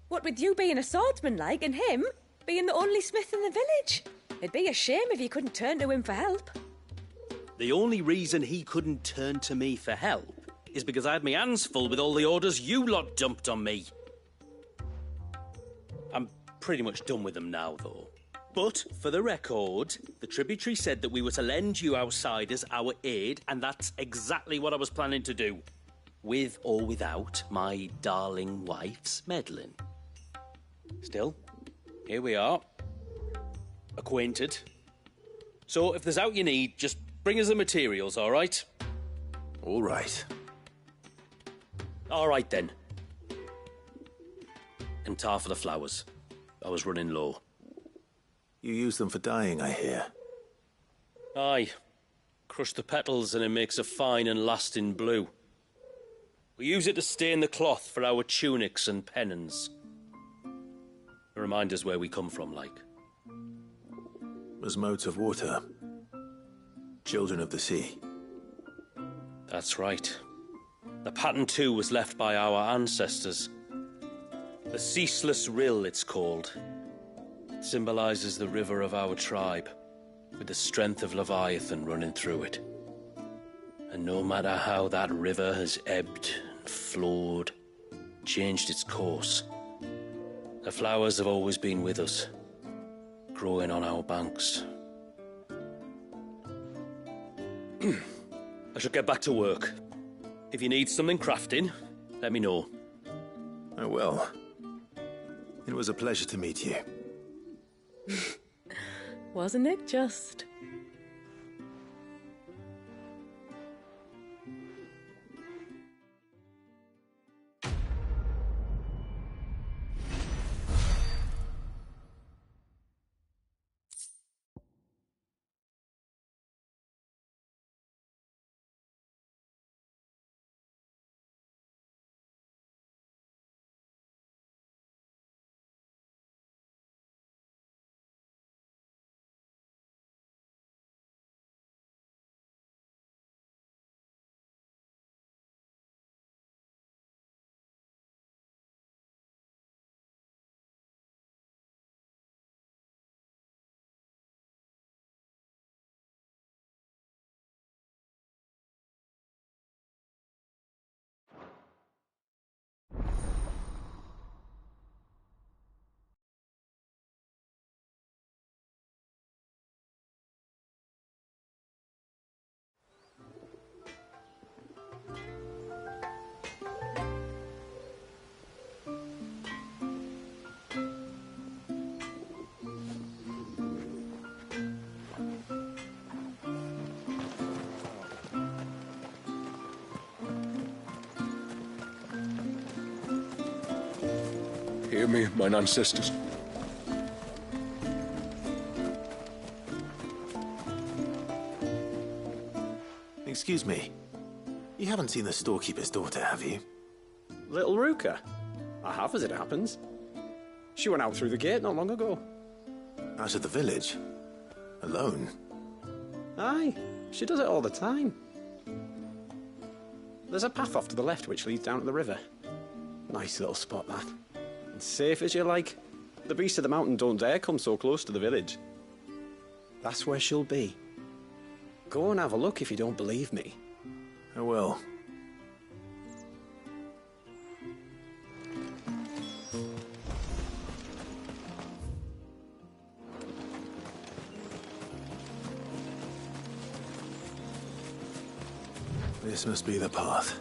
S16: What with you being a swordsman like, and him being the only smith in the village. It'd be a shame if you couldn't turn to him for help.
S18: The only reason he couldn't turn to me for help is because I had my hands full with all the orders you lot dumped on me. I'm pretty much done with them now, though. But, for the record, the tributary said that we were to lend you outsiders our aid, and that's exactly what I was planning to do. With or without my darling wife's meddling. Still, here we are. Acquainted. So, if there's out you need, just bring us the materials, all right?
S1: All right.
S18: All right, then. And tar for the flowers. I was running low.
S1: You use them for dyeing, I hear.
S18: Aye. Crush the petals and it makes a fine and lasting blue. We use it to stain the cloth for our tunics and pennons. To remind us where we come from, like.
S1: As modes of water. Children of the sea.
S18: That's right. The pattern too was left by our ancestors. The Ceaseless Rill, it's called. It symbolizes the river of our tribe, with the strength of Leviathan running through it. And no matter how that river has ebbed and flowed, changed its course, the flowers have always been with us, growing on our banks. I should get back to work. If you need something crafting, let me know.
S1: I will. It was a pleasure to meet you.
S16: Wasn't it just?
S8: Hear me, mine ancestors.
S1: Excuse me. You haven't seen the storekeeper's daughter, have you?
S19: Little Ruka? I have, as it happens. She went out through the gate not long ago.
S1: Out of the village? Alone?
S19: Aye, she does it all the time. There's a path off to the left which leads down to the river. Nice little spot, that. And safe as you like. The beasts of the mountain don't dare come so close to the village. That's where she'll be. Go and have a look if you don't believe me.
S1: I will. This must be the path.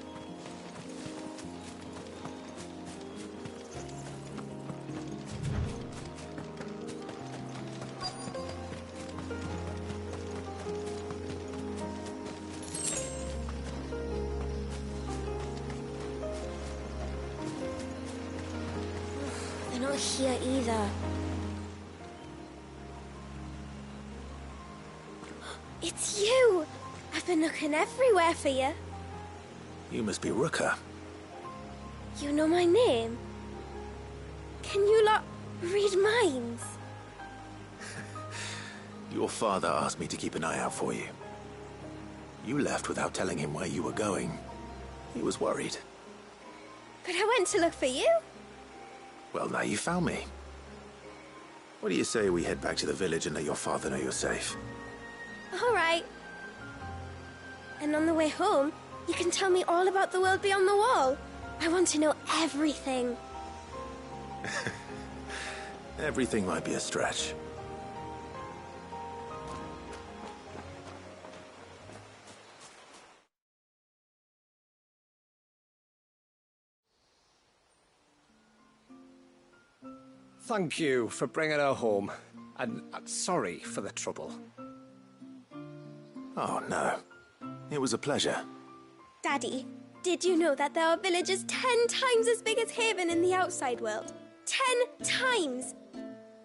S15: They're not here either. It's you! I've been looking everywhere for you.
S1: You must be Ruka.
S15: You know my name? Can you lot read minds?
S1: Your father asked me to keep an eye out for you. You left without telling him where you were going. He was worried.
S15: But I went to look for you.
S1: Well, now you found me. What do you say we head back to the village and let your father know you're safe?
S15: All right. And on the way home, you can tell me all about the world beyond the wall. I want to know everything.
S1: Everything might be a stretch.
S17: Thank you for bringing her home. And sorry for the trouble.
S1: Oh, no. It was a pleasure.
S15: Daddy, did you know that there are villages 10 times as big as Haven in the outside world? 10 times!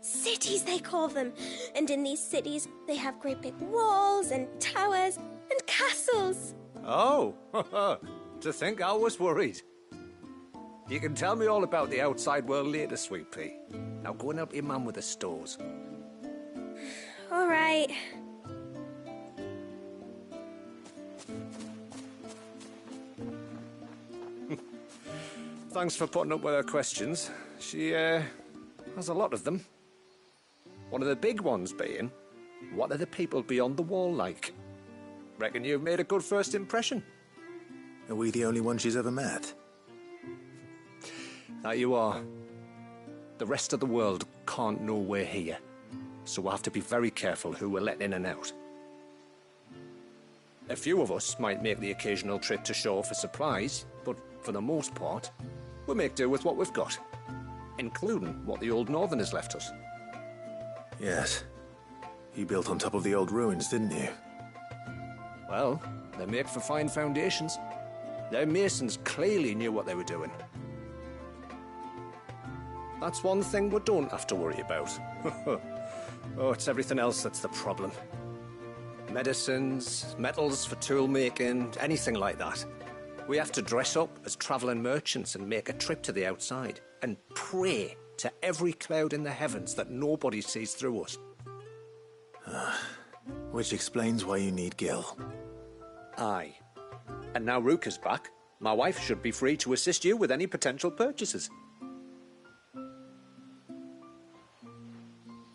S15: Cities, they call them. And in these cities, they have great big walls and towers and castles.
S17: Oh, to think I was worried. You can tell me all about the outside world later, Sweet Pea. Now go and help your mum with the stores.
S15: All right.
S17: Thanks for putting up with her questions. She, has a lot of them. One of the big ones being, what are the people beyond the wall like? Reckon you've made a good first impression.
S1: Are we the only ones she's ever met?
S17: That you are. The rest of the world can't know we're here, so we'll have to be very careful who we're letting in and out. A few of us might make the occasional trip to shore for supplies, but for the most part, we'll make do with what we've got, including what the old Northerners left us.
S1: Yes. You built on top of the old ruins, didn't you?
S17: Well, they make for fine foundations. Their masons clearly knew what they were doing. That's one thing we don't have to worry about. Oh, it's everything else that's the problem. Medicines, metals for tool making, anything like that. We have to dress up as travelling merchants and make a trip to the outside and pray to every cloud in the heavens that nobody sees through us.
S1: Which explains why you need Gil.
S19: Aye. And now Ruka's back, my wife should be free to assist you with any potential purchases.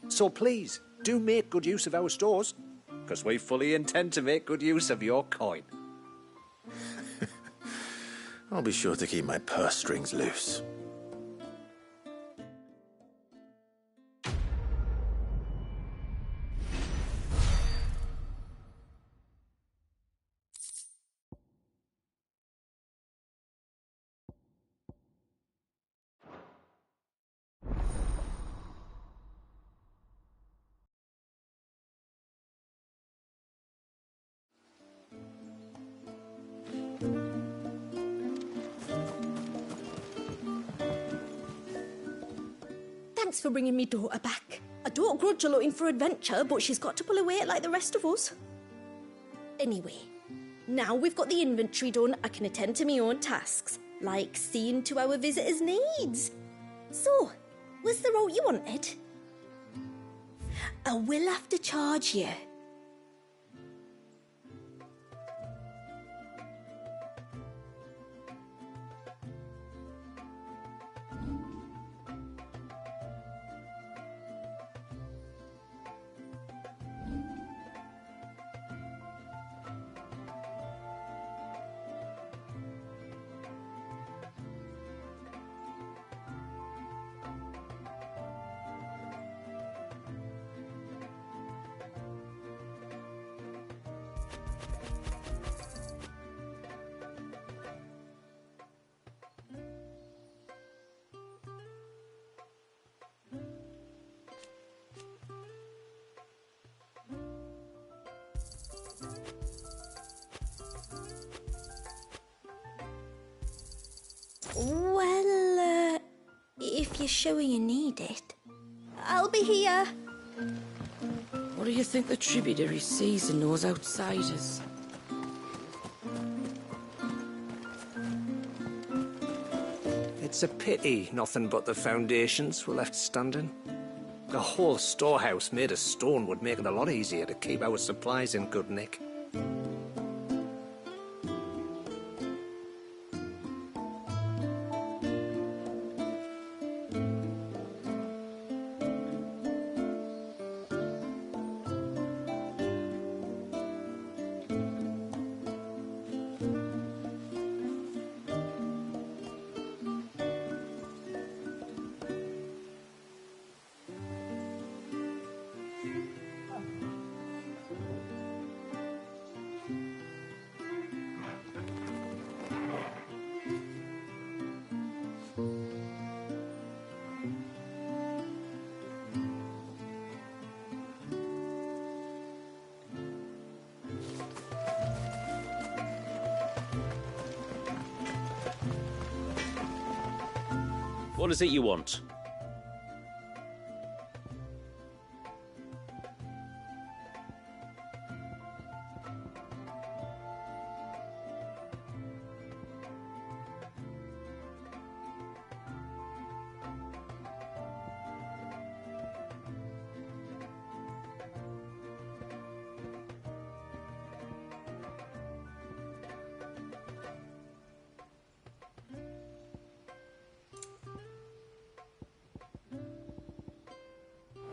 S19: So please, do make good use of our stores, because we fully intend to make good use of your coin.
S1: I'll be sure to keep my purse strings loose.
S15: Thanks for bringing me daughter back. I don't grudge her looking for adventure, but she's got to pull her weight like the rest of us. Anyway, now we've got the inventory done, I can attend to my own tasks, like seeing to our visitors' needs. So, was the route you wanted? I will have to charge you. Well, if you're sure you need it. I'll be here.
S20: What do you think the tributary sees in those outsiders?
S17: It's a pity nothing but the foundations were left standing. The whole storehouse made of stone would make it a lot easier to keep our supplies in good nick.
S18: What is it you want?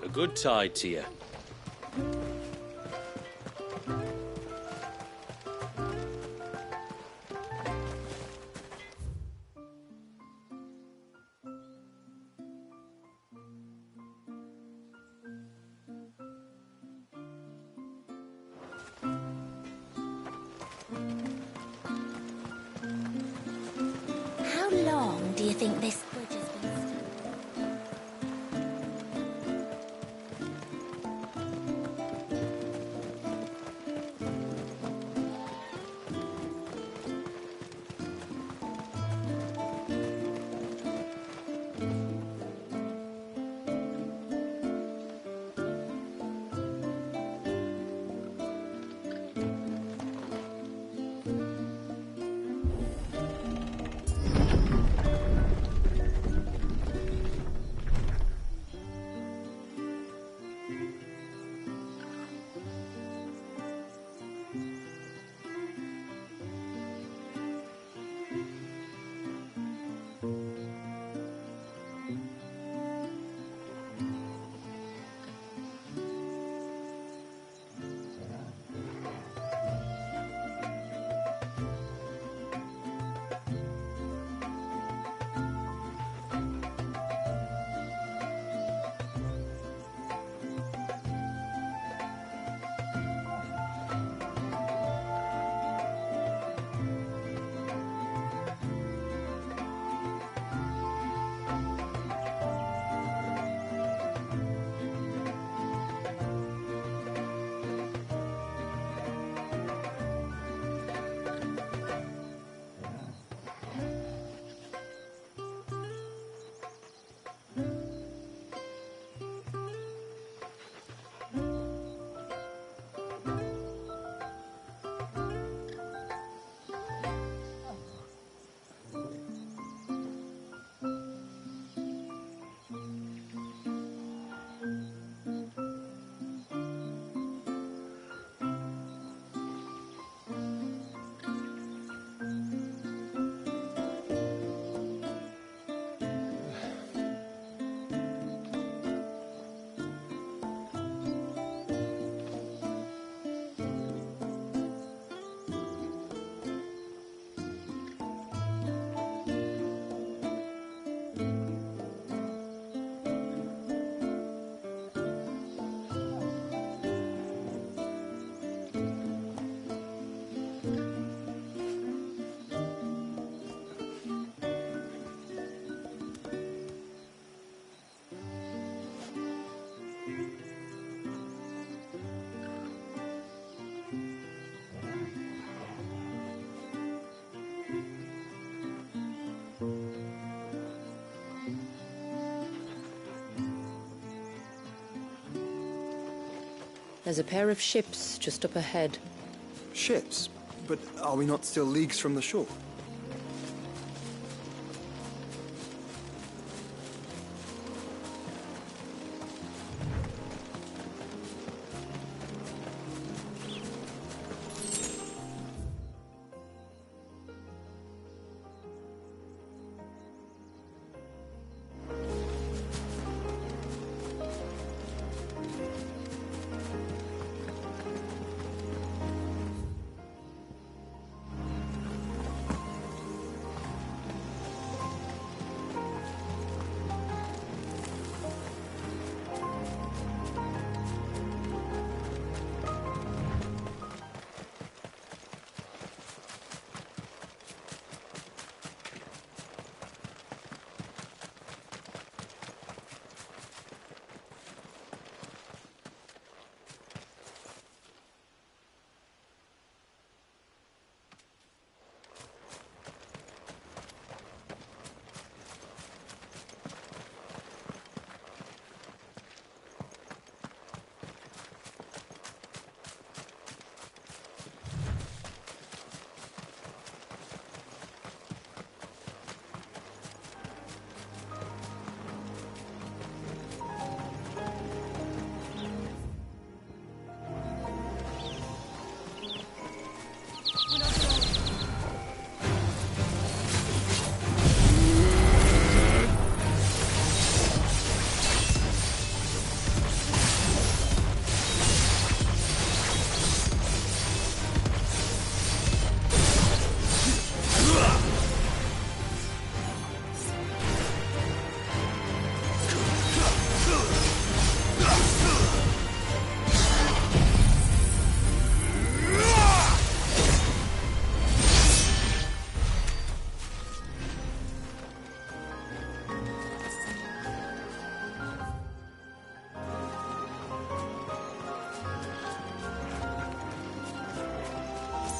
S18: A good tide to you.
S15: How long do you think this bridge has been stood?
S10: There's a pair of ships just up ahead.
S4: Ships? But are we not still leagues from the shore?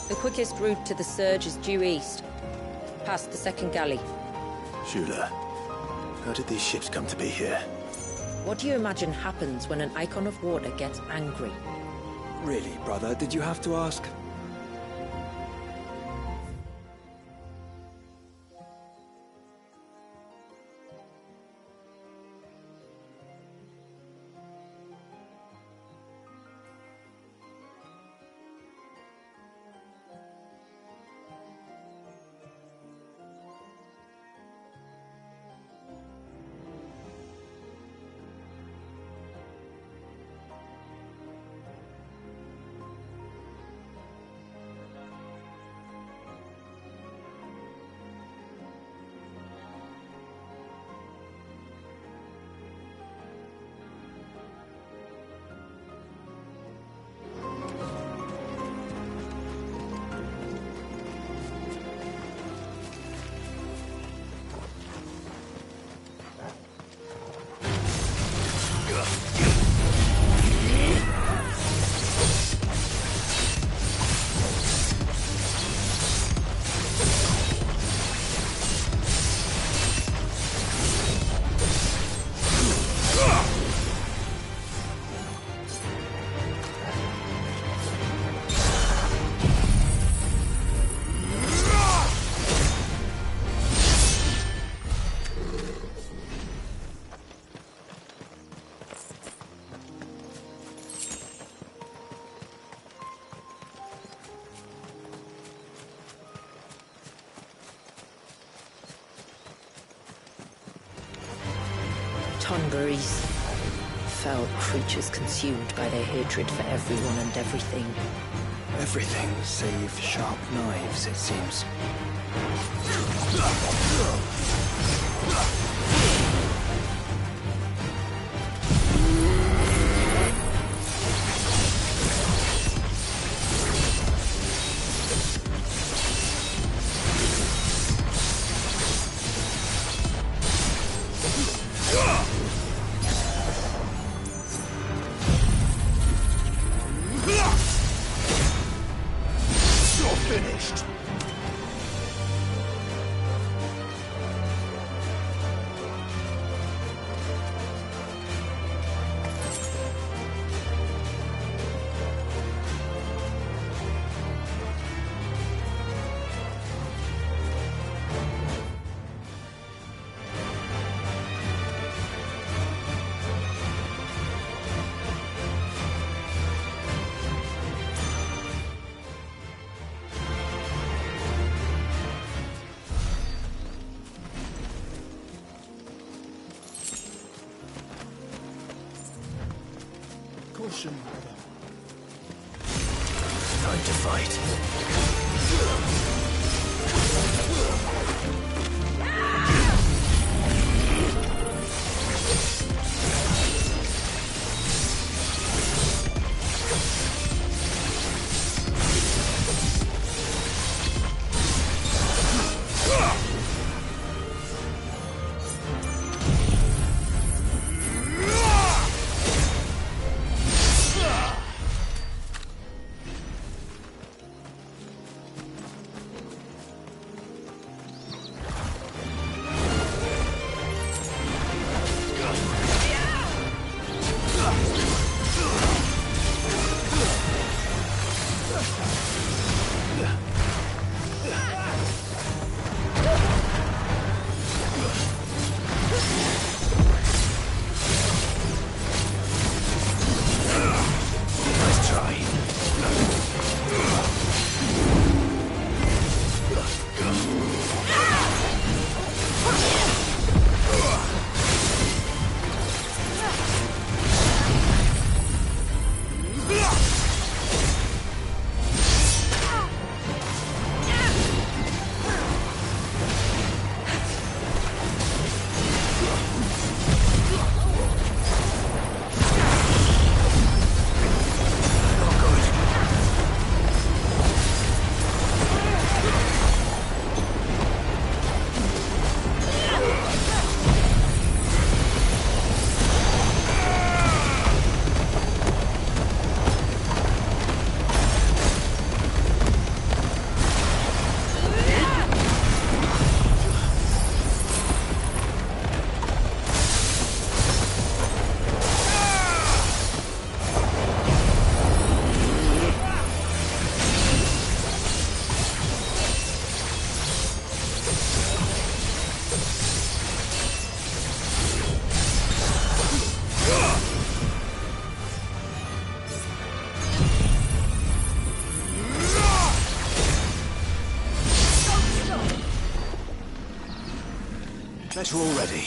S10: The quickest route to the surge is due east, past the second galley.
S1: Shula, how did these ships come to be here?
S10: What do you imagine happens when an Icon of Water gets angry?
S4: Really, brother, did you have to ask?
S10: Tonberries. Foul creatures consumed by their hatred for everyone and everything.
S4: Everything save sharp knives, it seems.
S3: Listen, brother.
S1: Time to fight. Better already.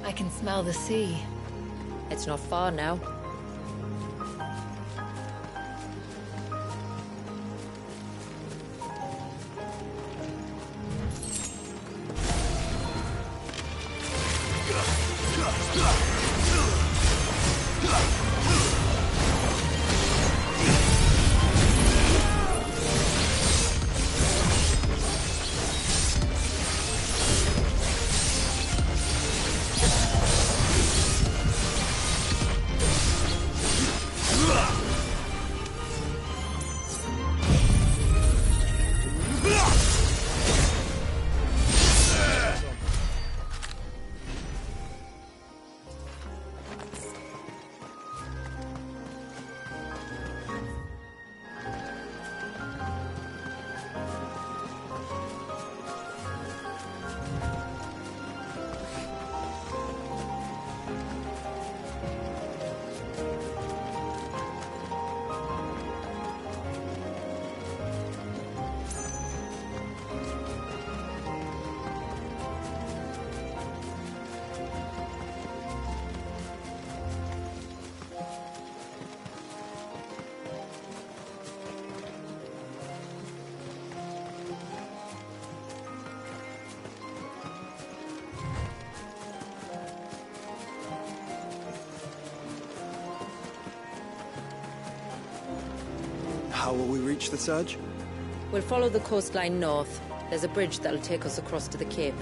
S2: I can smell the sea.
S10: It's not far now.
S4: How will we reach the surge?
S10: We'll follow the coastline north. There's a bridge that'll take us across to the cape.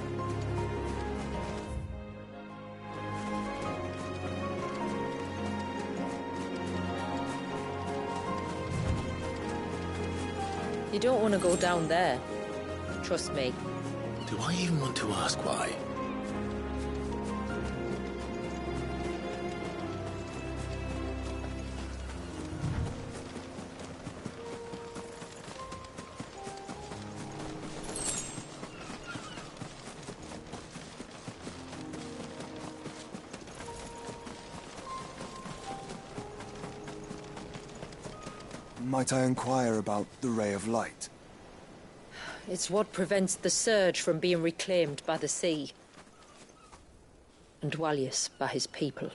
S10: You don't want to go down there. Trust me.
S1: Do I even want to ask why?
S4: Might I inquire about the Ray of Light?
S10: It's what prevents the Surge from being reclaimed by the sea. And Dwalius by his people.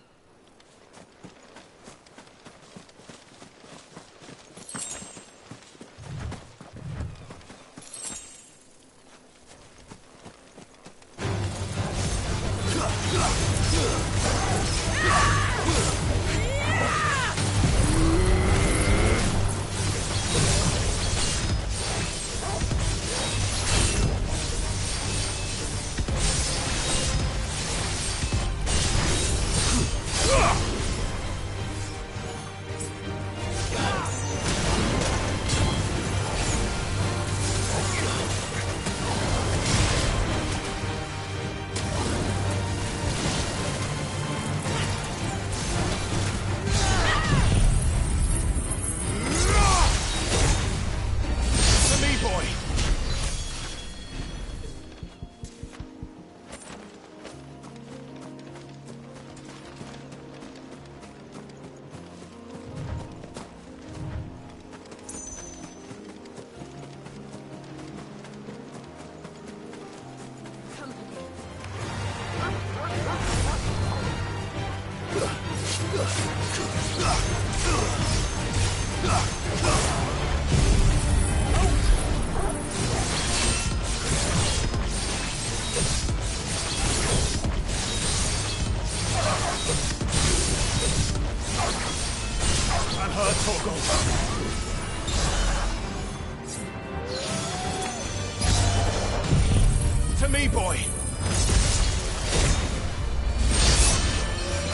S3: To me, boy!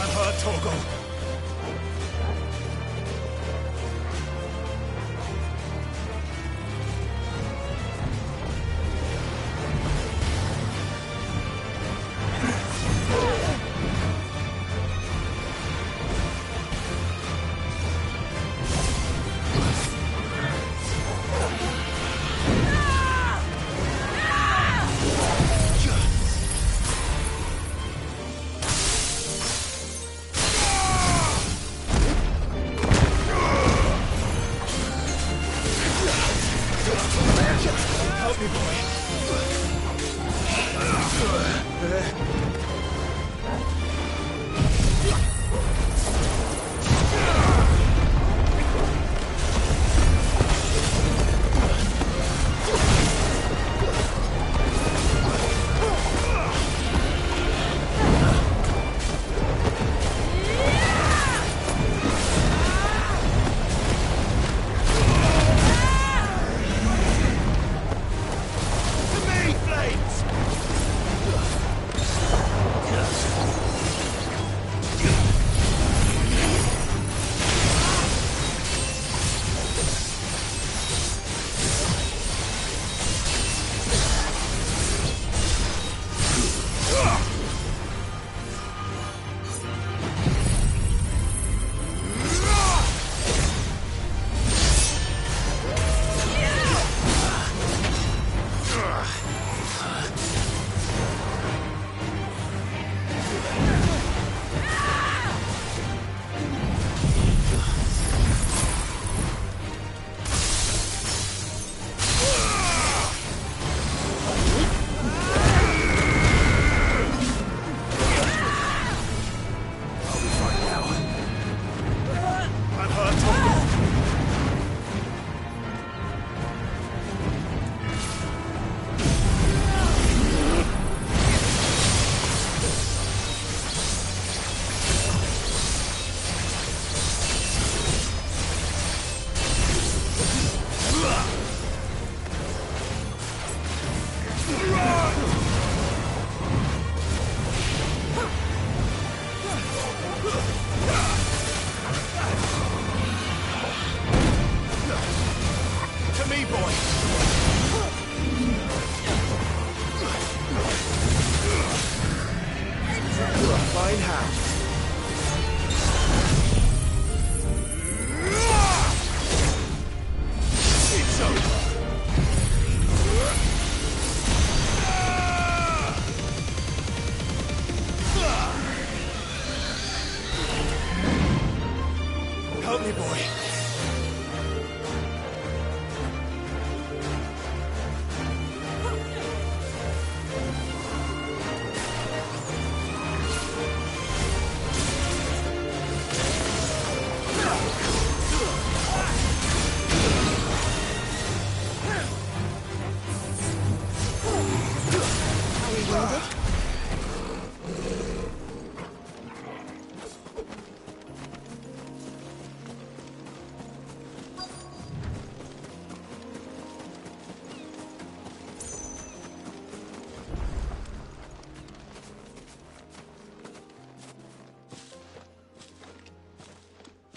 S3: And her, Torgal. Help me, boy. To me, Blades!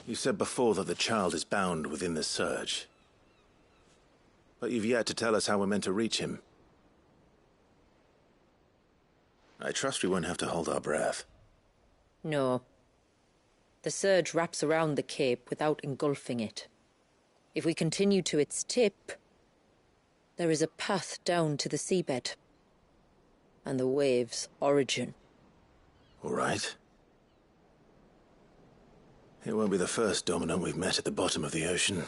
S1: You said before that the child is bound within the surge. But you've yet to tell us how we're meant to reach him. I trust we won't have to hold our breath.
S10: No. The surge wraps around the cape without engulfing it. If we continue to its tip, there is a path down to the seabed. And the wave's origin.
S1: All right. It won't be the first dominant we've met at the bottom of the ocean.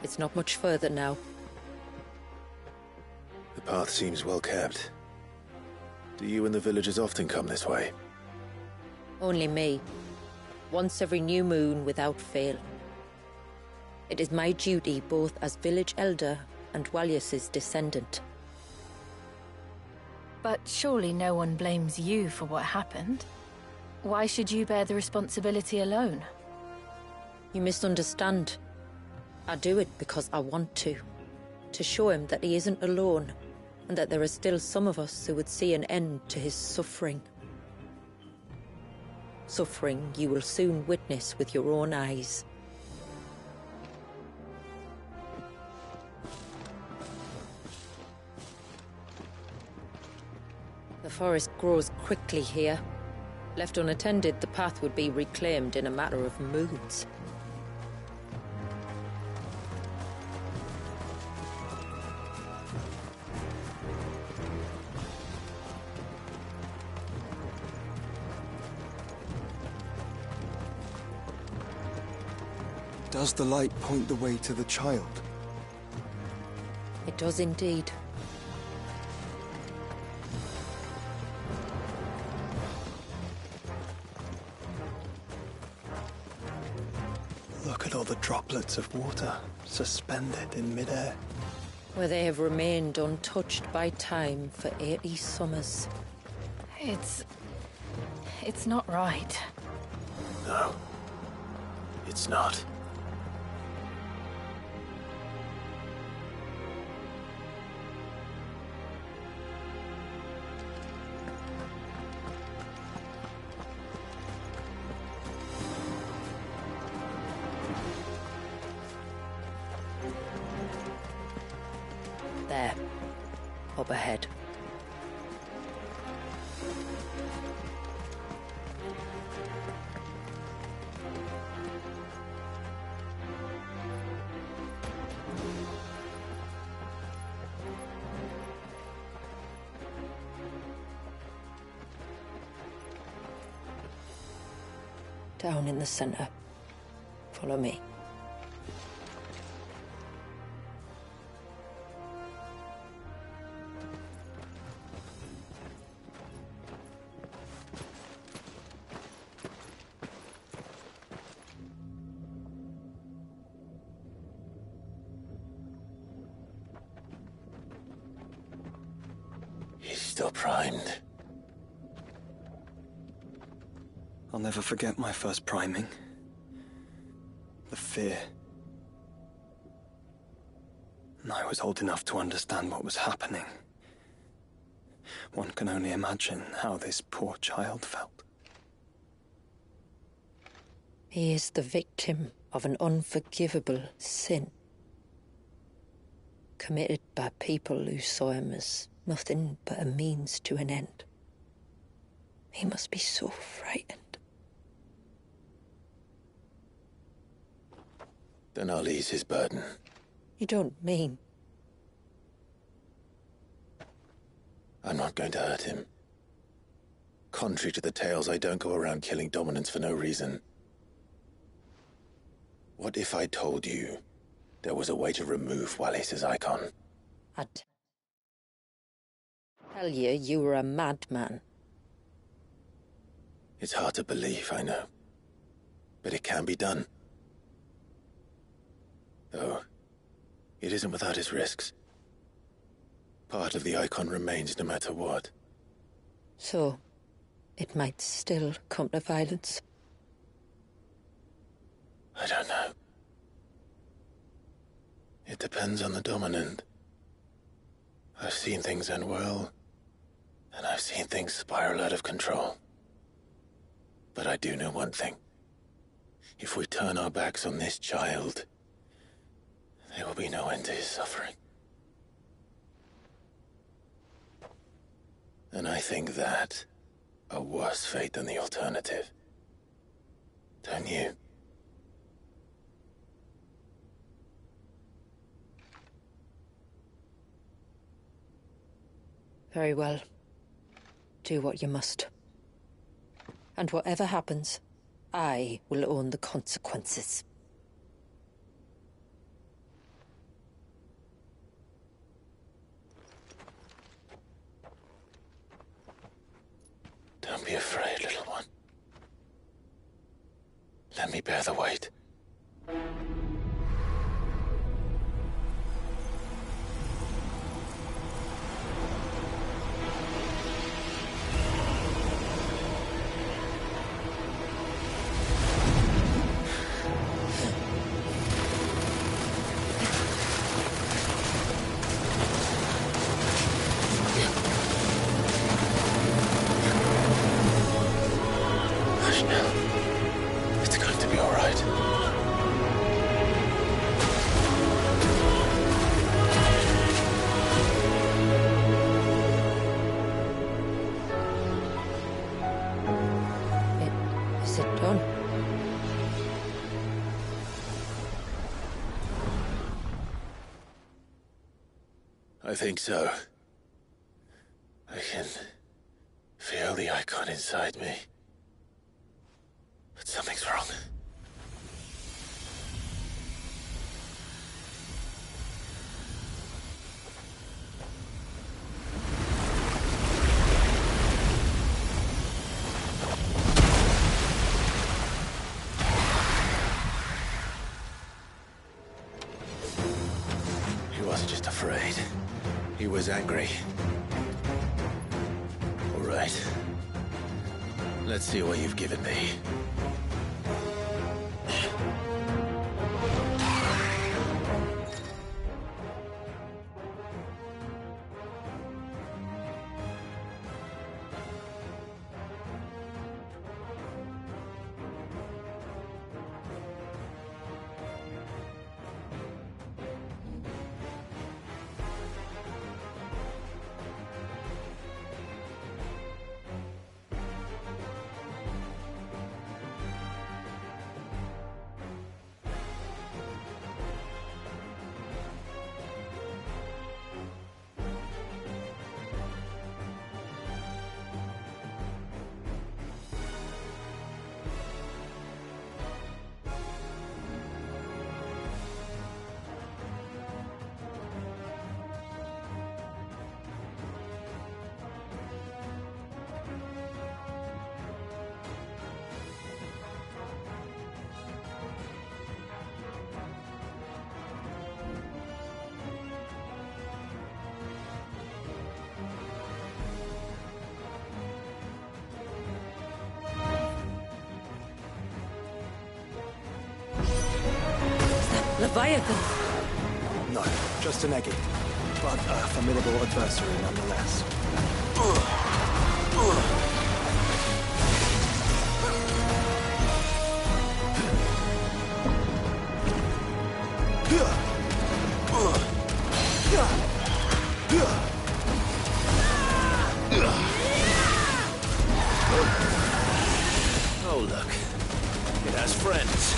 S10: It's not much further now.
S1: The path seems well kept. Do you and the villagers often come this way?
S10: Only me. Once every new moon without fail. It is my duty both as village elder and Walyus's descendant.
S2: But surely no one blames you for what happened. Why should you bear the responsibility alone?
S10: You misunderstand. I do it because I want to show him that he isn't alone, and that there are still some of us who would see an end to his suffering. Suffering you will soon witness with your own eyes. The forest grows quickly here. Left unattended, the path would be reclaimed in a matter of moons.
S4: Does the light point the way to the child?
S10: It does indeed.
S4: Look at all the droplets of water suspended in midair.
S10: Where they have remained untouched by time for 80 summers.
S2: It's not right.
S1: No. It's not.
S10: There. Up ahead. Down in the center. Follow me.
S1: He's still primed.
S4: I'll never forget my first priming. The fear. And I was old enough to understand what was happening. One can only imagine how this poor child felt.
S10: He is the victim of an unforgivable sin. Committed by people who saw him as nothing but a means to an end. He must be so frightened.
S1: Then I'll ease his burden.
S10: You don't mean
S1: I'm not going to hurt him. Contrary to the tales, I don't go around killing dominants for no reason. What if I told you there was a way to remove Wallis' icon?
S10: I'd tell you you were a madman.
S1: It's hard to believe, I know. But it can be done. Though, it isn't without its risks. Part of the icon remains no matter what.
S10: So, it might still come to violence.
S1: I don't know. It depends on the dominant. I've seen things end well, and I've seen things spiral out of control. But I do know one thing. If we turn our backs on this child, there will be no end to his suffering. And I think that a worse fate than the alternative. Don't you?
S10: Very well. Do what you must. And whatever happens, I will own the consequences.
S1: Don't be afraid, little one. Let me bear the weight. I think so. I can feel the icon inside me. But something's wrong. He wasn't just afraid. He was angry. All right. Let's see what you've given me.
S10: Leviathan?
S4: No, just an Eggy. But a formidable adversary nonetheless.
S1: Oh, look. It has friends.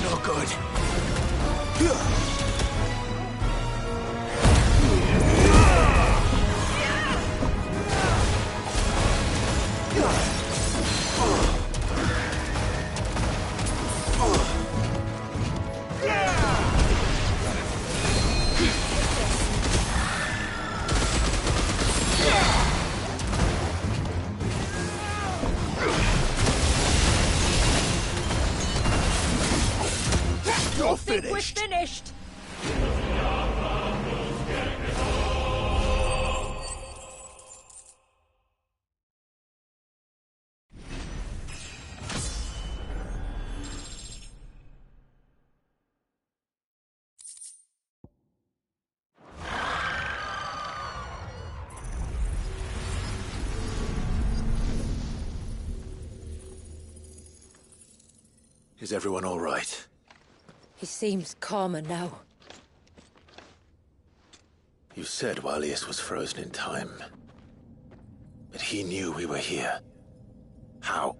S1: No good. You're finished.
S10: We're finished.
S1: Is everyone all right?
S10: He seems calmer now.
S1: You said Walius was frozen in time. But he knew we were here. How?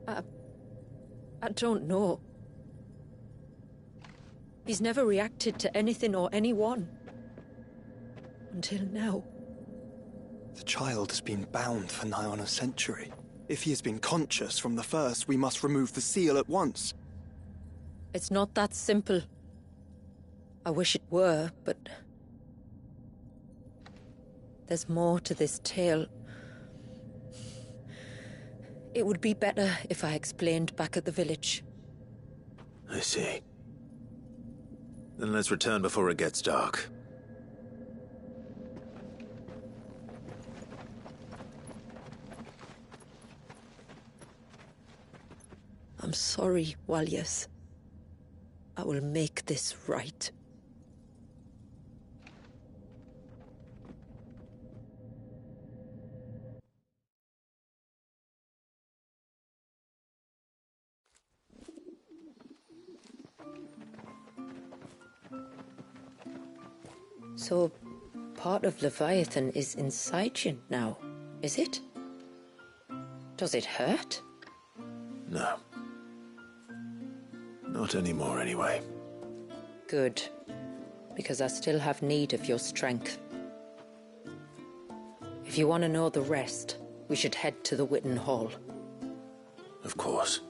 S10: I don't know. He's never reacted to anything or anyone. Until now.
S4: The child has been bound for nigh on a century. If he has been conscious from the first, we must remove the seal at once.
S10: It's not that simple. I wish it were, but... there's more to this tale. It would be better if I explained back at the village.
S1: I see. Then let's return before it gets dark.
S10: I'm sorry, Walius. I will make this right. So, part of Leviathan is inside you now, is it? Does it hurt?
S1: No. Not anymore, anyway.
S10: Good. Because I still have need of your strength. If you want to know the rest, we should head to the Witten Hall.
S1: Of course.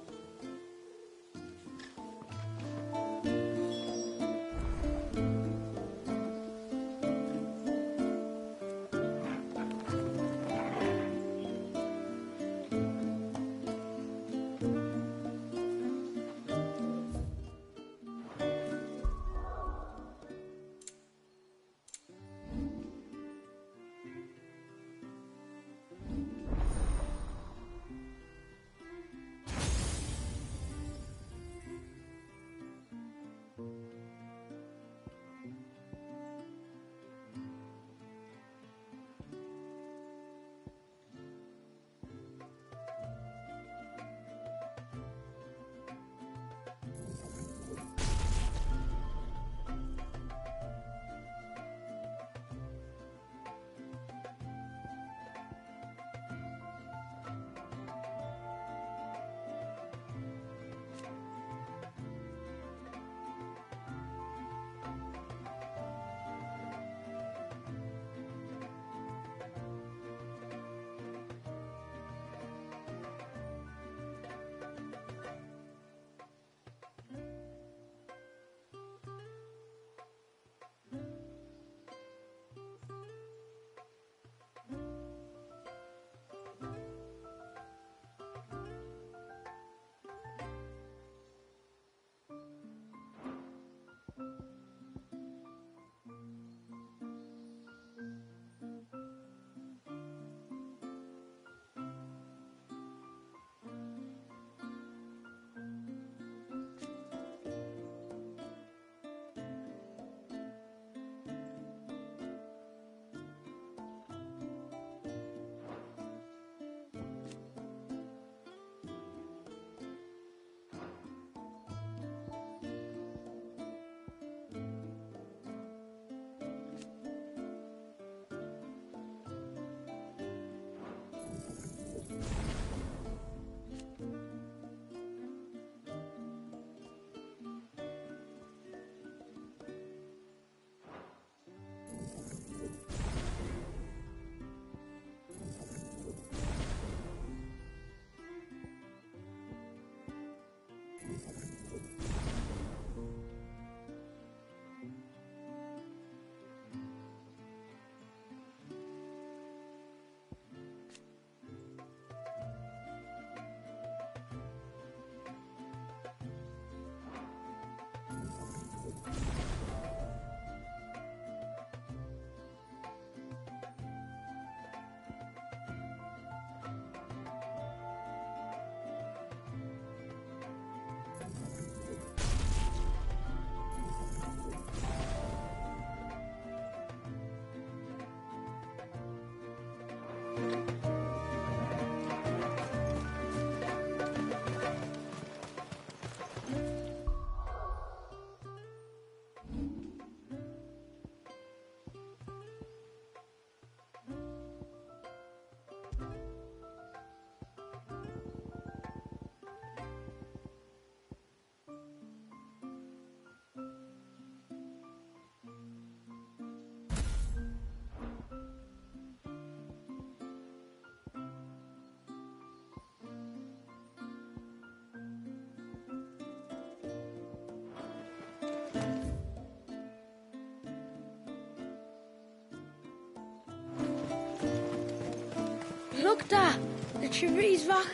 S20: Look, Dad. The Trinity's back.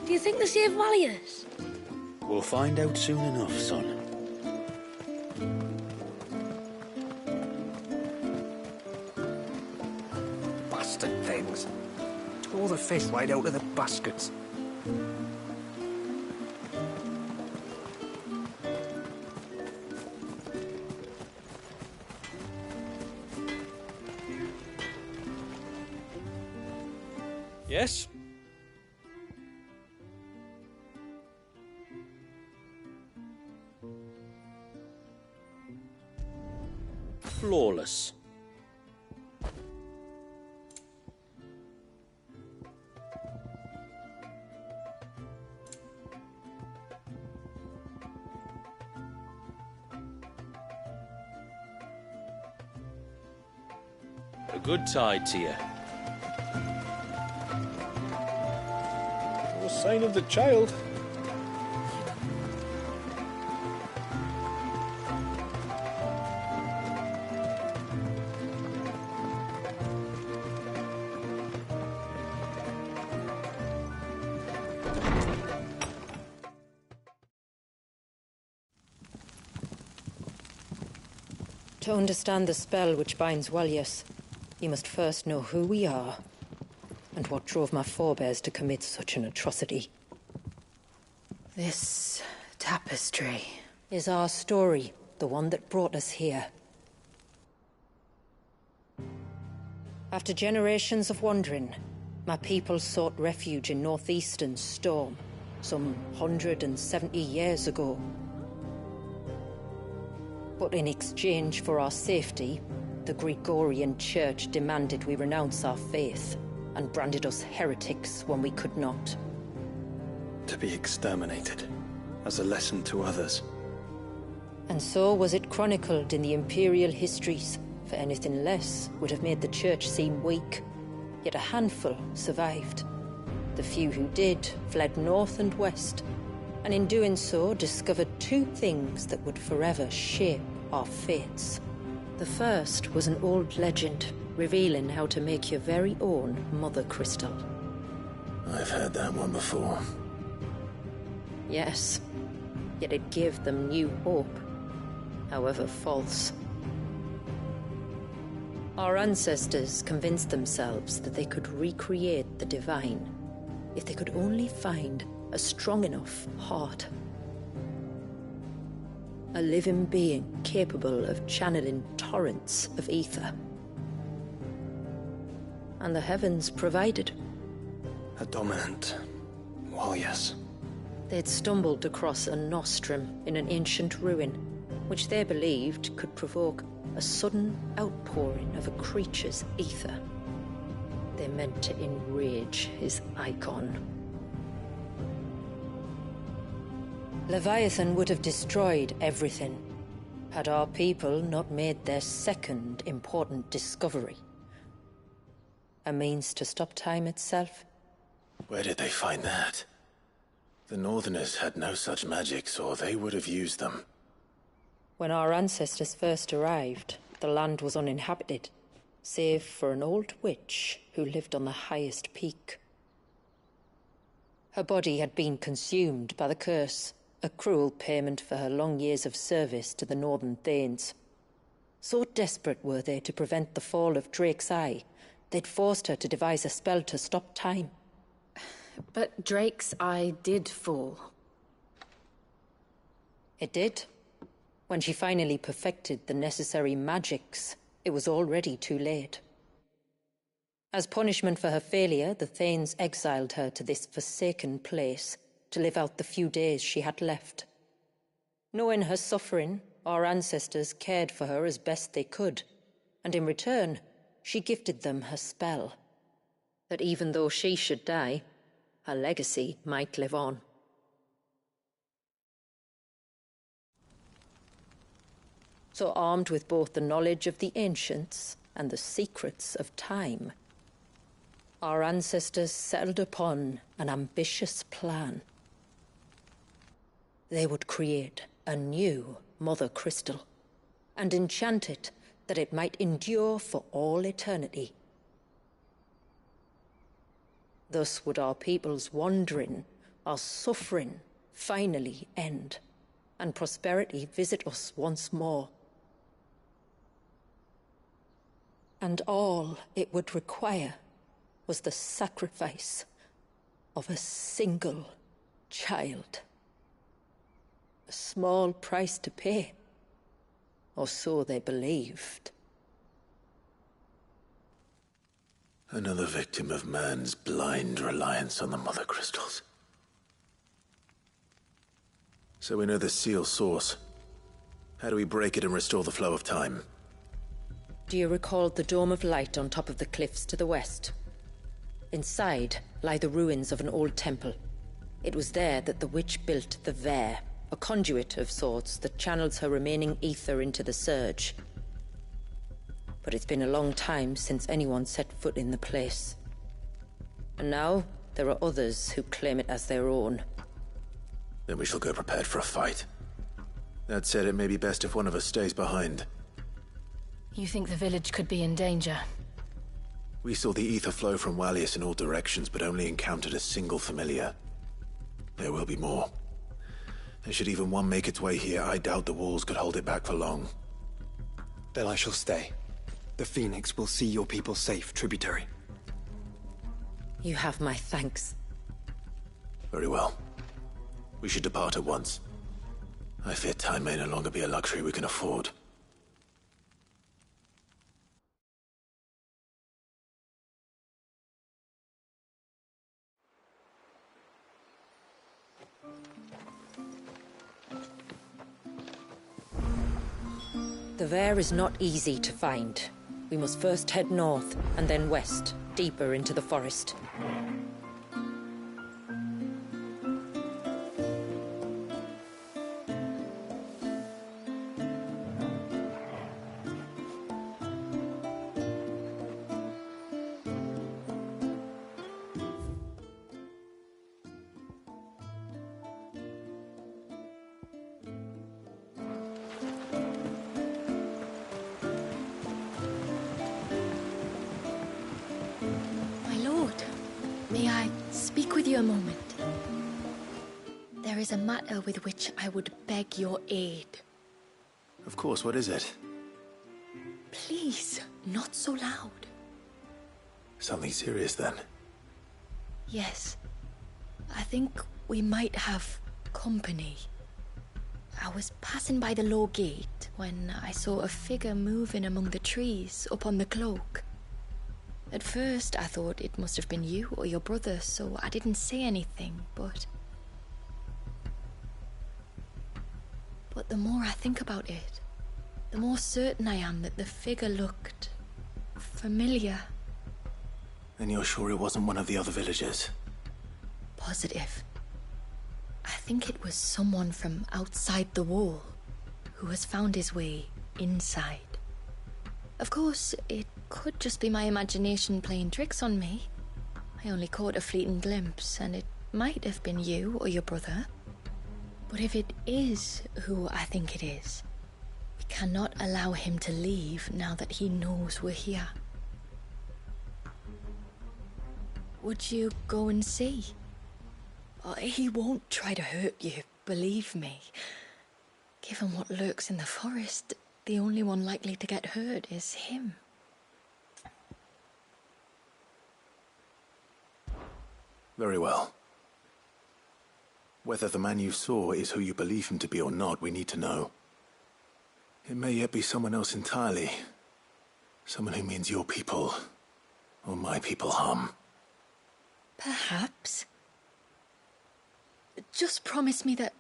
S20: Do you think they saved Malleus?
S21: We'll find out soon enough, son.
S17: Bastard things. Tore the fish right out of the baskets.
S18: Yes? Flawless. A good tide to you.
S8: No sign of the child.
S10: To understand the spell which binds Wallius, you must first know who we are, and what drove my forebears to commit such an atrocity. This tapestry is our story, the one that brought us here. After generations of wandering, my people sought refuge in northeastern Storm, some 170 years ago. But in exchange for our safety, the Gregorian Church demanded we renounce our faith and branded us heretics when we could not.
S4: To be exterminated, as a lesson to others.
S10: And so was it chronicled in the imperial histories, for anything less would have made the Church seem weak. Yet a handful survived. The few who did fled north and west, and in doing so discovered two things that would forever shape our fates. The first was an old legend, revealing how to make your very own Mother Crystal.
S1: I've heard that one before.
S10: Yes, yet it gave them new hope. however false. Our ancestors convinced themselves that they could recreate the divine if they could only find a strong enough heart. A living being capable of channeling torrents of ether. And the heavens provided.
S4: A dominant. Well, yes.
S10: They'd stumbled across a nostrum in an ancient ruin, which they believed could provoke a sudden outpouring of a creature's ether. They meant to enrage his icon. Leviathan would have destroyed everything, had our people not made their second important discovery. A means to stop time itself.
S1: Where did they find that? The Northerners had no such magics, or they would have used them.
S10: When our ancestors first arrived, the land was uninhabited, save for an old witch who lived on the highest peak. Her body had been consumed by the curse, a cruel payment for her long years of service to the Northern Thanes. So desperate were they to prevent the fall of Drake's Eye, they'd forced her to devise a spell to stop time.
S2: But Drake's Eye did fall.
S10: It did. When she finally perfected the necessary magics, it was already too late. As punishment for her failure, the Thanes exiled her to this forsaken place to live out the few days she had left. Knowing her suffering, our ancestors cared for her as best they could, and in return, she gifted them her spell. That even though she should die, her legacy might live on. So armed with both the knowledge of the ancients and the secrets of time, our ancestors settled upon an ambitious plan. They would create a new Mother Crystal and enchant it that it might endure for all eternity. Thus would our people's wandering, our suffering, finally end, and prosperity visit us once more. And all it would require was the sacrifice of a single child. A small price to pay, or so they believed.
S1: Another victim of man's blind reliance on the Mother Crystals. So we know the seal source. How do we break it and restore the flow of time?
S10: Do you recall the dome of light on top of the cliffs to the west? Inside lie the ruins of an old temple. It was there that the witch built the Vare, a conduit of sorts that channels her remaining ether into the Surge. But it's been a long time since anyone set foot in the place. And now, there are others who claim it as their own.
S1: Then we shall go prepared for a fight. That said, it may be best if one of us stays behind.
S2: You think the village could be in danger?
S1: We saw the ether flow from Wallius in all directions, but only encountered a single familiar. There will be more. And should even one make its way here, I doubt the walls could hold it back for long.
S4: Then I shall stay. The Phoenix will see your people safe, Tributary.
S10: You have my thanks.
S1: Very well. We should depart at once. I fear time may no longer be a luxury we can afford.
S10: The Vare is not easy to find. We must first head north, and then west, deeper into the forest.
S13: May I speak with you a moment? There is a matter with which I would beg your aid.
S1: Of course, what is it?
S13: Please, not so loud.
S1: Something serious, then?
S13: Yes. I think we might have company. I was passing by the low gate when I saw a figure moving among the trees up on the cloak. At first, I thought it must have been you or your brother, so I didn't say anything, but the more I think about it, the more certain I am that the figure looked familiar.
S1: And you're sure it wasn't one of the other villagers?
S13: Positive. I think it was someone from outside the wall who has found his way inside. Of course, it could just be my imagination playing tricks on me. I only caught a fleeting glimpse, and it might have been you or your brother. But if it is who I think it is, we cannot allow him to leave now that he knows we're here. Would you go and see? He won't try to hurt you, believe me. Given what lurks in the forest, the only one likely to get hurt is him.
S1: Very well. Whether the man you saw is who you believe him to be or not, we need to know. It may yet be someone else entirely. Someone who means your people, or my people, harm.
S13: Perhaps. Just promise me that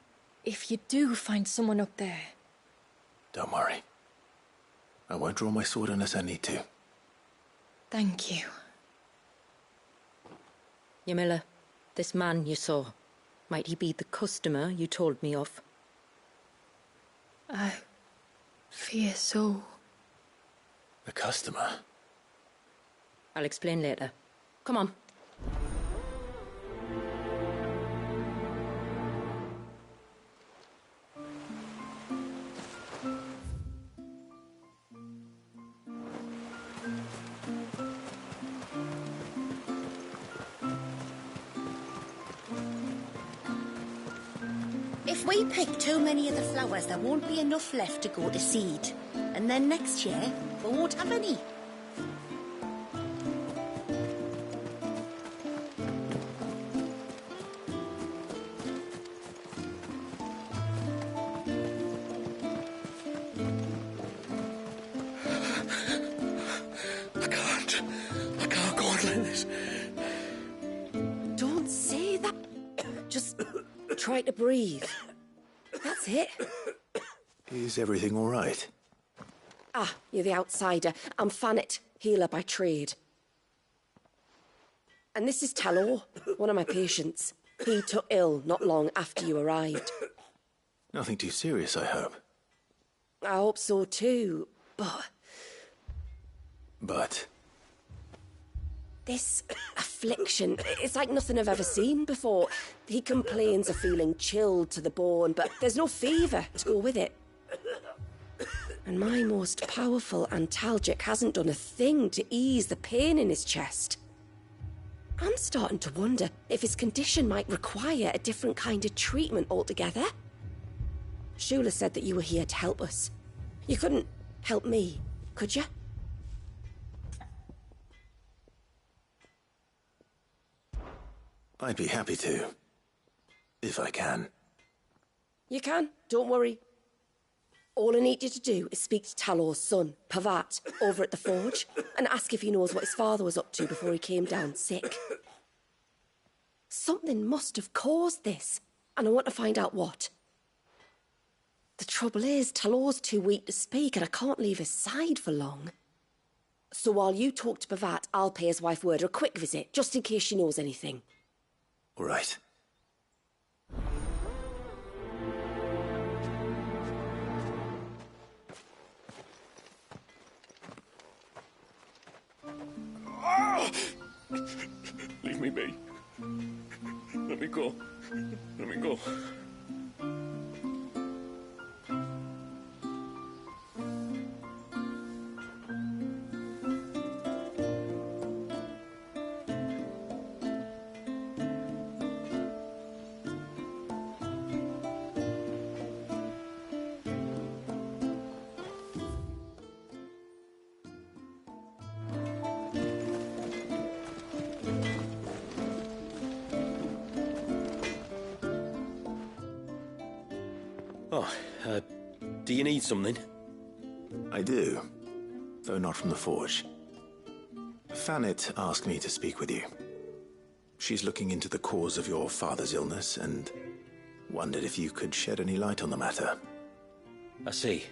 S13: if you do find someone up there...
S1: Don't worry. I won't draw my sword unless I need to.
S13: Thank you.
S10: Ymilla, this man you saw, might he be the customer you told me of?
S13: I fear so.
S1: The customer?
S10: I'll explain later. Come on.
S6: If we pick too many of the flowers, there won't be enough left to go to seed. And then next year, we won't have any.
S3: I can't go on like this.
S20: Don't say that. Just try to breathe. That's it.
S1: Is everything all right?
S20: Ah, you're the outsider. I'm Fannet, healer by trade. And this is Talor, one of my patients. He took ill not long after you arrived.
S1: Nothing too serious, I hope.
S20: I hope so too, but...
S1: But?
S20: This affliction, it's like nothing I've ever seen before. He complains of feeling chilled to the bone, but there's no fever to go with it. And my most powerful antalgic hasn't done a thing to ease the pain in his chest. I'm starting to wonder if his condition might require a different kind of treatment altogether. Shula said that you were here to help us. You couldn't help me, could you?
S1: I'd be happy to. If I can.
S20: You can, don't worry. All I need you to do is speak to Talor's son, Pavat, over at the forge, and ask if he knows what his father was up to before he came down sick. Something must have caused this, and I want to find out what. The trouble is, Talor's too weak to speak, and I can't leave his side for long. So while you talk to Pavat, I'll pay his wife word a quick visit, just in case she knows anything.
S1: All right.
S8: Leave me be. Let me go. Let me go.
S18: Oh, do you need something?
S1: I do, though not from the Forge. Fanit asked me to speak with you. She's looking into the cause of your father's illness and wondered if you could shed any light on the matter.
S18: I see.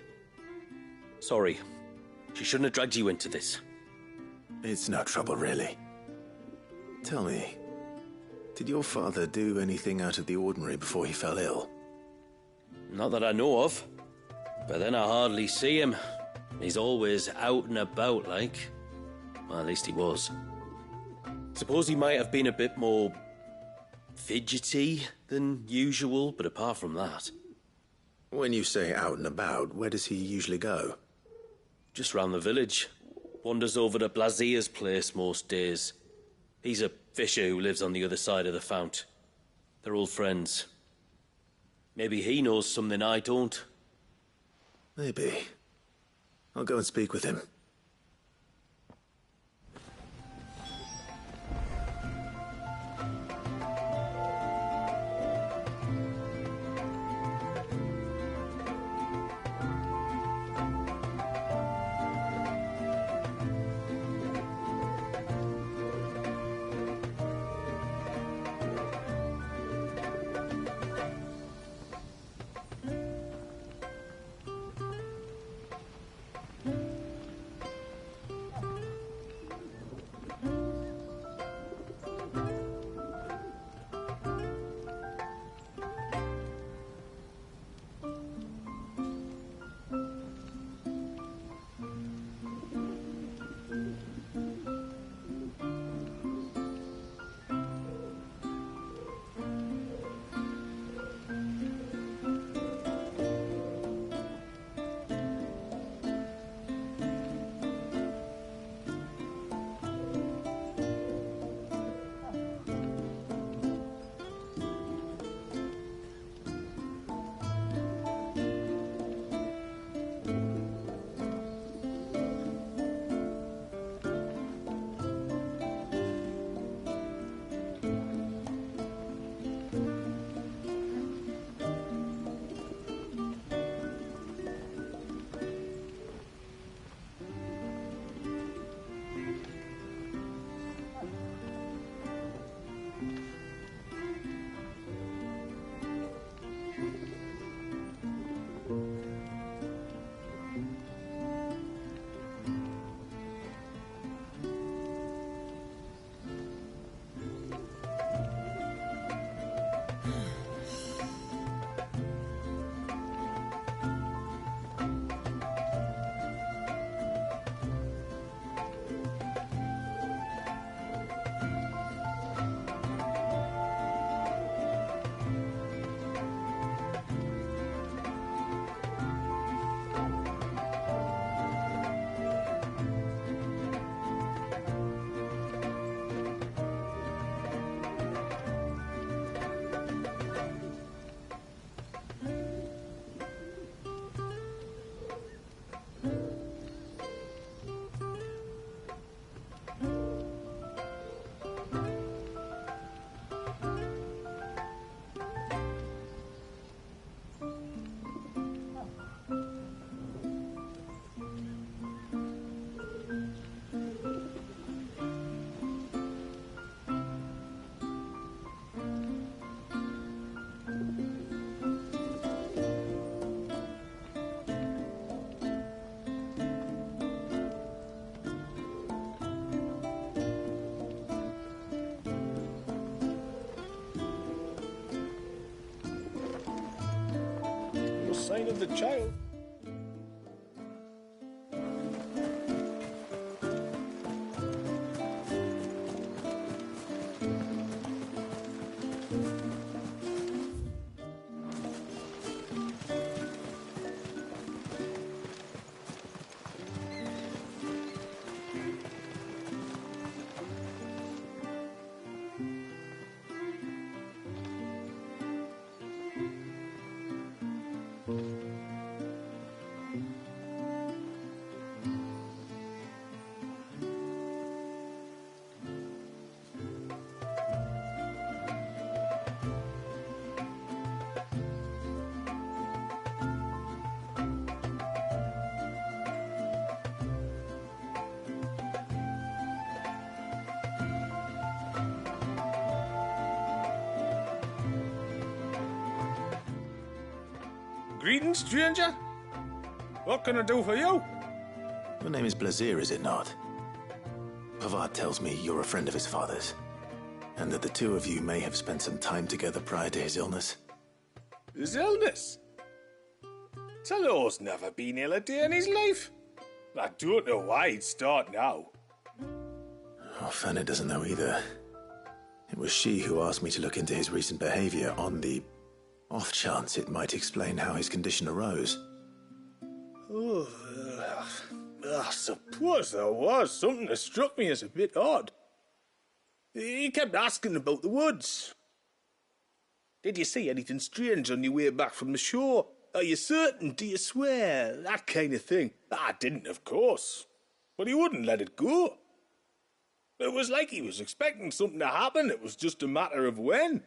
S18: Sorry. She shouldn't have dragged you into this.
S1: It's no trouble, really. Tell me, did your father do anything out of the ordinary before he fell ill?
S18: Not that I know of. But then I hardly see him. He's always out and about, like. Well, at least he was. Suppose he might have been a bit more fidgety than usual, but apart from that...
S1: When you say out and about, where does he usually go?
S18: Just round the village. Wanders over to Blazier's place most days. He's a fisher who lives on the other side of the fount. They're old friends. Maybe he knows something I don't.
S1: Maybe. I'll go and speak with him.
S8: Sign of the child.
S5: Greetings, stranger. What can I do for you?
S1: Your name is Blazir, is it not? Pavad tells me you're a friend of his father's, and that the two of you may have spent some time together prior to his illness.
S5: His illness? Talor's never been ill a day in his life. I don't know why he'd start now.
S1: Oh, Fana doesn't know either. It was she who asked me to look into his recent behavior on the off chance it might explain how his condition arose.
S5: Oh, I suppose there was something that struck me as a bit odd. He kept asking about the woods. Did you see anything strange on your way back from the shore? Are you certain? Do you swear? That kind of thing. I didn't, of course. But he wouldn't let it go. It was like he was expecting something to happen. It was just a matter of when.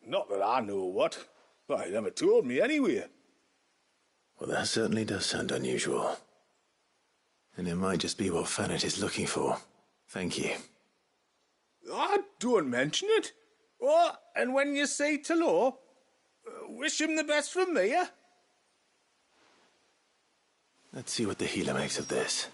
S5: Not that I know what. But he never told me anyway.
S1: Well, that certainly does sound unusual. And it might just be what Fanet is looking for. Thank you.
S5: Don't mention it. Oh, and when you say Talor, wish him the best from me, eh?
S1: Let's see what the healer makes of this.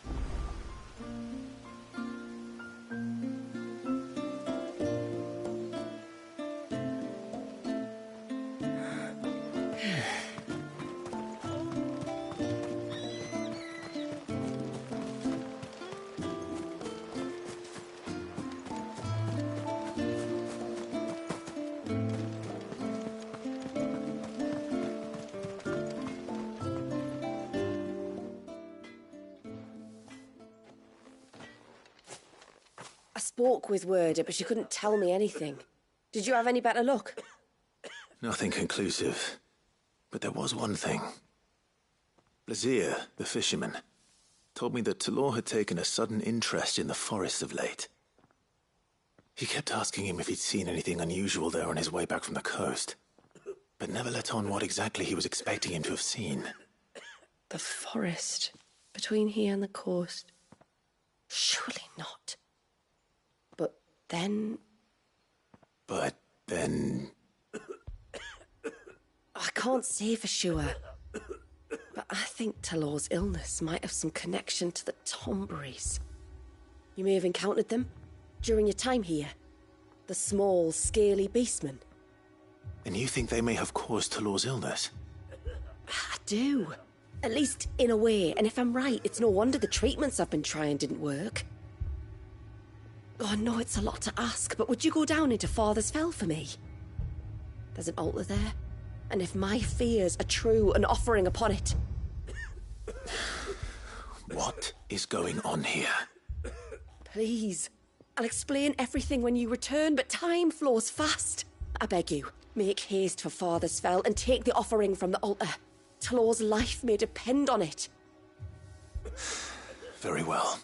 S20: I spoke with Werder, but she couldn't tell me anything. Did you have any better luck?
S1: Nothing conclusive. But there was one thing. Blazir, the fisherman, told me that Talor had taken a sudden interest in the forest of late. He kept asking him if he'd seen anything unusual there on his way back from the coast, but never let on what exactly he was expecting him to have seen.
S20: The forest between here and the coast. Surely not. But then... I can't say for sure. But I think Talor's illness might have some connection to the Tomberries. You may have encountered them during your time here. The small, scaly beastmen.
S1: And you think they may have caused Talor's illness?
S20: I do. At least in a way. And if I'm right, it's no wonder the treatments I've been trying didn't work. Oh, I know it's a lot to ask, but would you go down into Father's Fell for me? There's an altar there, and if my fears are true, an offering upon it.
S1: What is going on here?
S20: Please. I'll explain everything when you return, but time flows fast. I beg you, make haste for Father's Fell and take the offering from the altar. Talor's life may depend on it.
S1: Very well.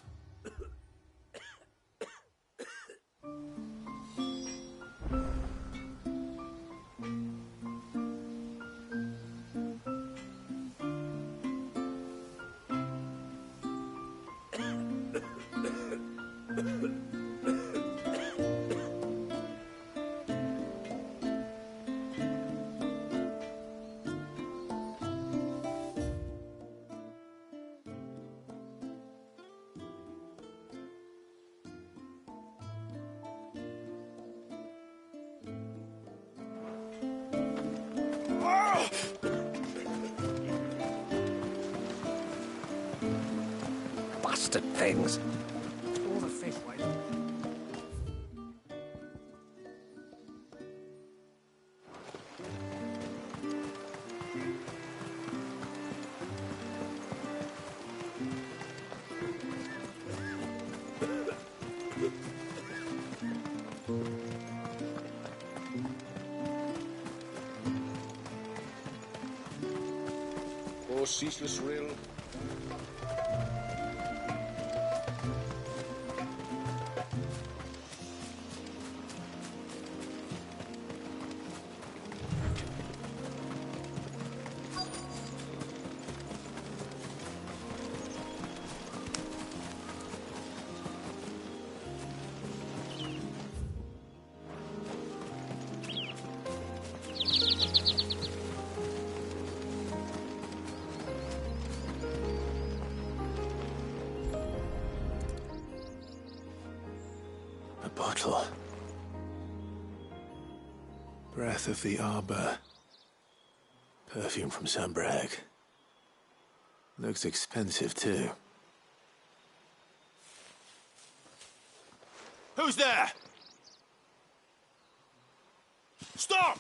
S17: Bastard things. All the fish went.
S5: Oh, ceaseless rill.
S1: bottle. Breath of the Arbor. Perfume from Sambrag. Looks expensive, too. Who's there? Stop!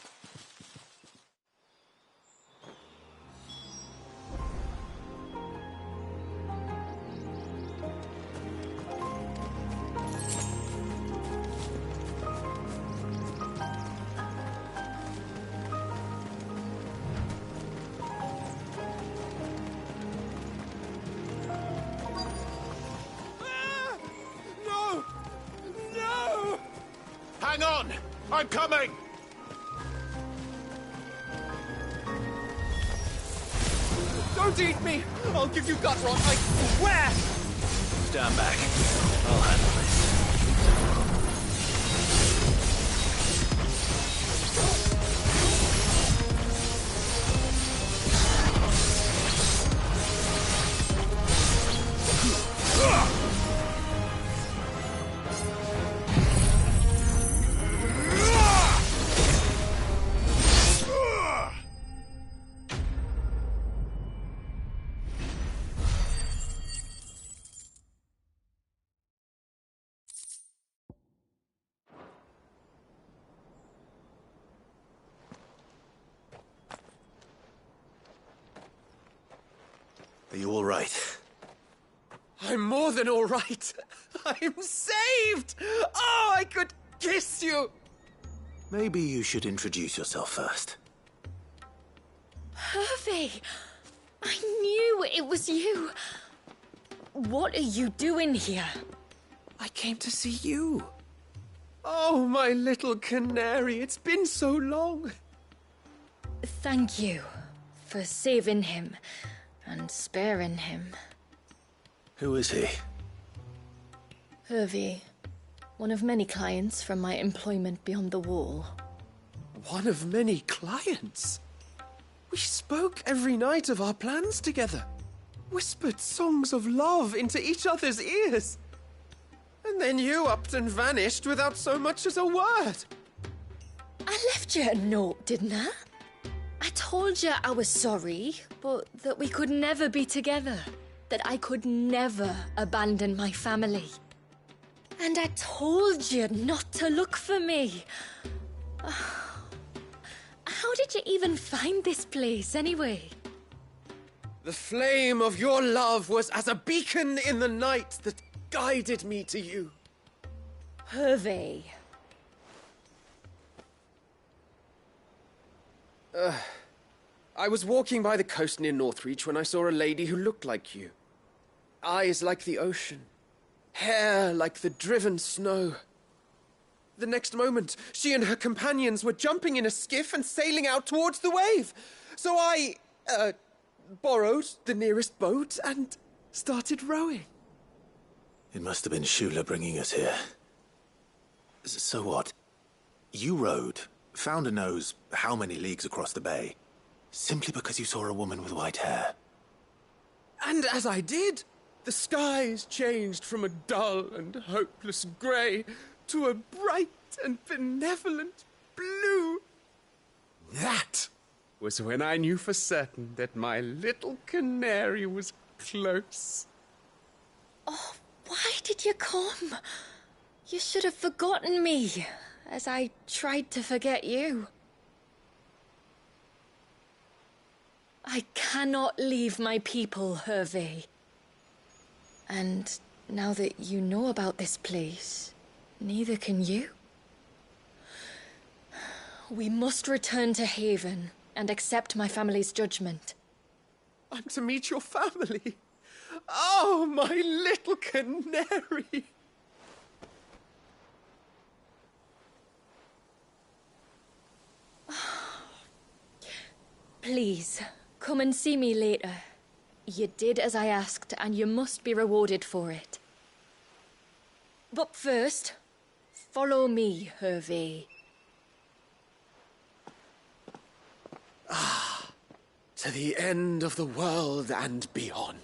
S1: No! No! Hang on! I'm coming!
S12: Don't eat me! I'll give you gut rot, I swear!
S1: Stand back. I'll handle this. Are you all right?
S12: I'm more than all right. I'm saved! Oh, I could kiss you!
S1: Maybe you should introduce yourself first.
S13: Hervey! I knew it was you. What are you doing here?
S12: I came to see you. Oh, my little canary, it's been so long.
S13: Thank you for saving him and sparing him.
S1: Who is he?
S13: Hervey, one of many clients from my employment beyond the wall.
S12: One of many clients? We spoke every night of our plans together. Whispered songs of love into each other's ears. And then you upped and vanished without so much as a word.
S13: I left you a note, didn't I? I told you I was sorry, but that we could never be together. That I could never abandon my family. And I told you not to look for me. How did you even find this place, anyway?
S12: The flame of your love was as a beacon in the night that guided me to you.
S13: Hervey.
S12: I was walking by the coast near Northreach when I saw a lady who looked like you. Eyes like the ocean. Hair like the driven snow. The next moment, she and her companions were jumping in a skiff and sailing out towards the wave. So I, borrowed the nearest boat and started rowing.
S1: It must have been Shula bringing us here. So what? You rowed, found a nose how many leagues across the bay, simply because you saw a woman with white hair.
S12: And as I did, the skies changed from a dull and hopeless grey to a bright and benevolent blue. That was when I knew for certain that my little canary was close.
S13: Oh, why did you come? You should have forgotten me, as I tried to forget you. I cannot leave my people, Hervey. And now that you know about this place, neither can you. We must return to Haven and accept my family's judgment.
S12: I'm to meet your family. Oh, my little canary.
S13: Please, come and see me later. You did as I asked, and you must be rewarded for it. But first, follow me, Hervey.
S12: To the end of the world and beyond.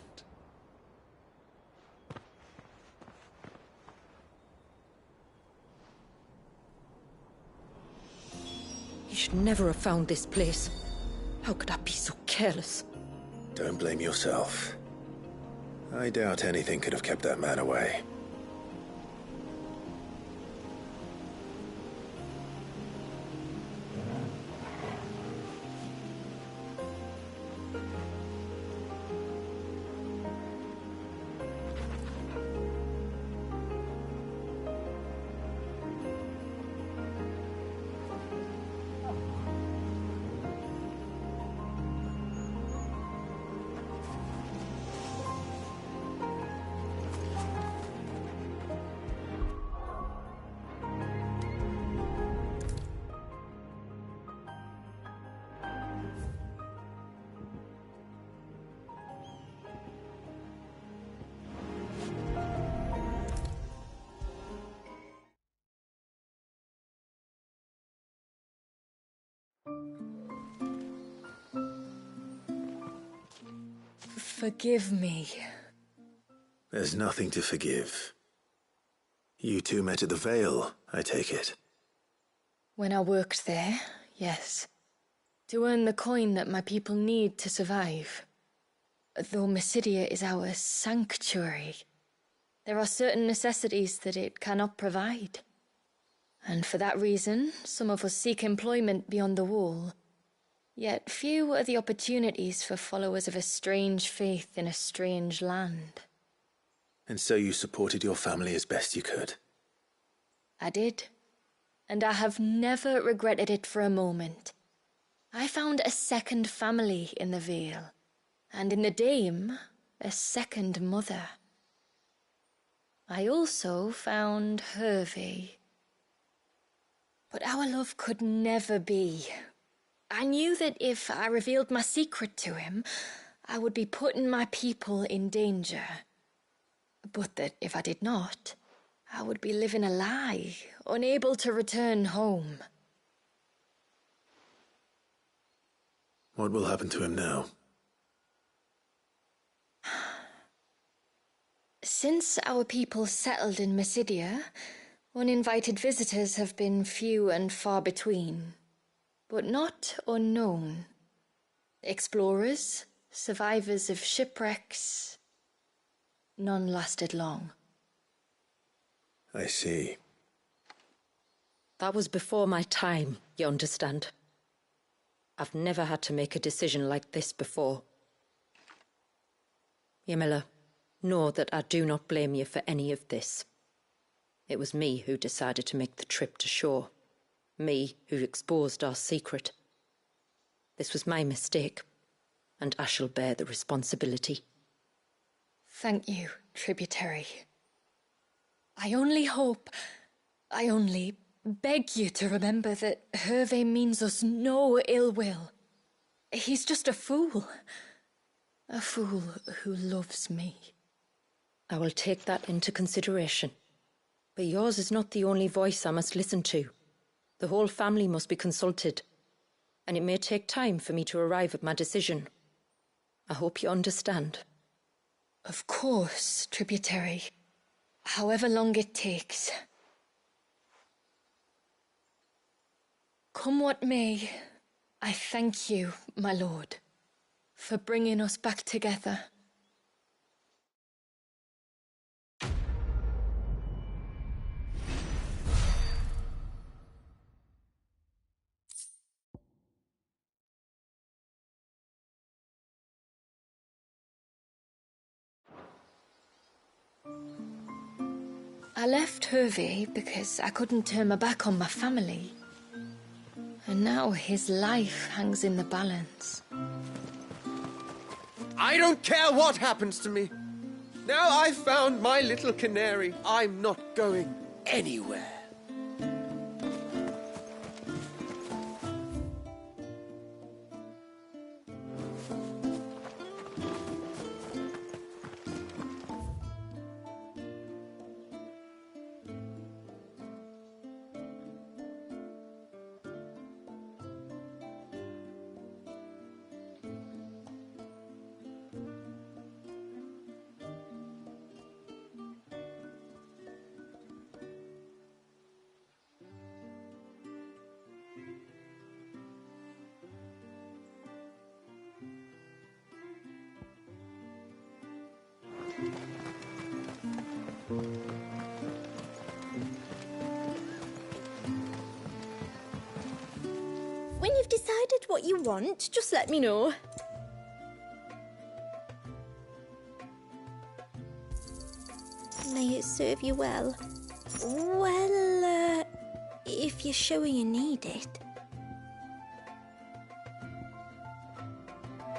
S10: should never have found this place. How could I be so careless?
S1: Don't blame yourself. I doubt anything could have kept that man away.
S13: Forgive me.
S1: There's nothing to forgive. You two met at the Vale, I take it.
S13: When I worked there, yes. To earn the coin that my people need to survive. Though Mysidia is our sanctuary, there are certain necessities that it cannot provide. And for that reason, some of us seek employment beyond the wall. Yet few are the opportunities for followers of a strange faith in a strange land.
S1: And so you supported your family as best you could?
S13: I did. And I have never regretted it for a moment. I found a second family in the Vale, and in the Dame, a second mother. I also found Hervey. But our love could never be. I knew that if I revealed my secret to him, I would be putting my people in danger. But that if I did not, I would be living a lie, unable to return home.
S1: What will happen to him now?
S13: Since our people settled in Mysidia, uninvited visitors have been few and far between. But not unknown. Explorers, survivors of shipwrecks. None lasted long.
S1: I see.
S10: That was before my time, you understand. I've never had to make a decision like this before. Ymilla, know that I do not blame you for any of this. It was me who decided to make the trip to shore. Me who exposed our secret. This was my mistake, and I shall bear the responsibility.
S13: Thank you, tributary. I only beg you to remember that Hervey means us no ill will. He's just a fool. A fool who loves me.
S10: I will take that into consideration. But yours is not the only voice I must listen to. The whole family must be consulted, and it may take time for me to arrive at my decision. I hope you understand.
S13: Of course, tributary. However long it takes. Come what may, I thank you, my lord, for bringing us back together. I left Hervey because I couldn't turn my back on my family. And now his life hangs in the balance.
S12: I don't care what happens to me. Now I've found my little canary, I'm not going anywhere.
S15: When you've decided what you want, just let me know. May it serve you well. Well, if you're sure you need it.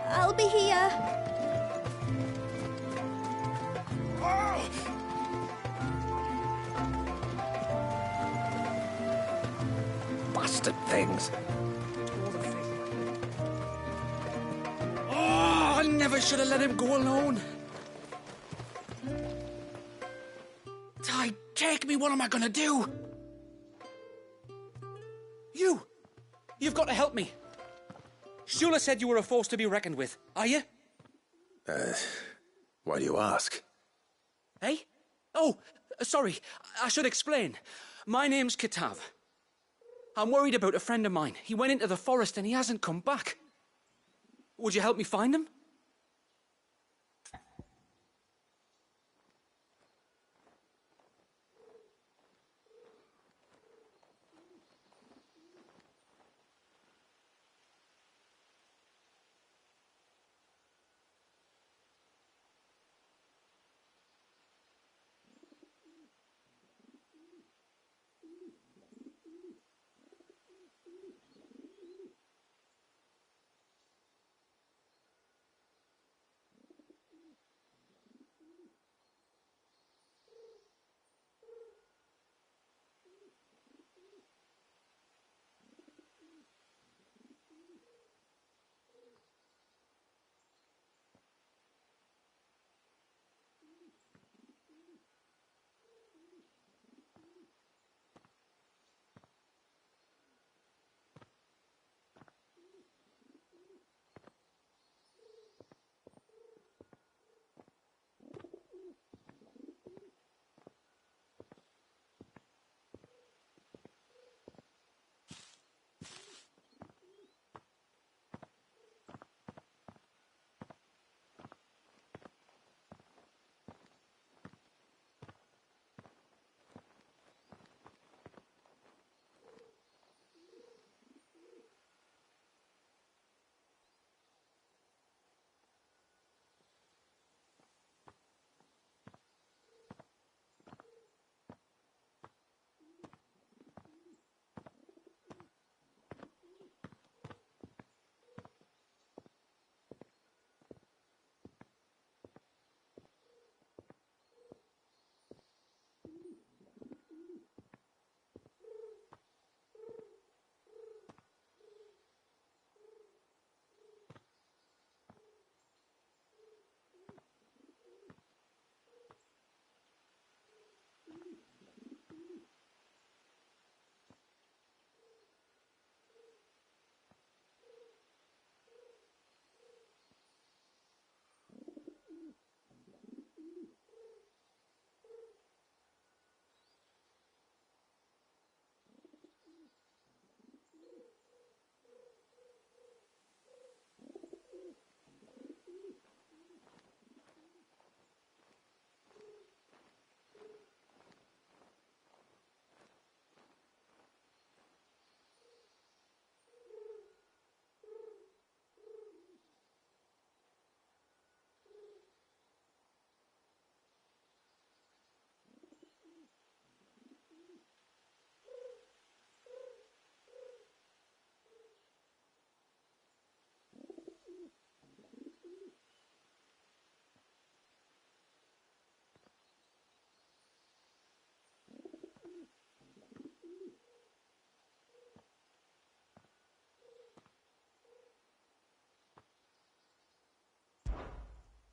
S15: I'll be here.
S17: Bastard things. Oh, I never should have let him go alone. Ty, take me. What am I gonna do?
S7: You've got to help me. Shula said you were a force to be reckoned with. Are you?
S1: Why do you ask?
S7: Eh? Oh, sorry. I should explain. My name's Kitav. I'm worried about a friend of mine. He went into the forest and he hasn't come back. Would you help me find him?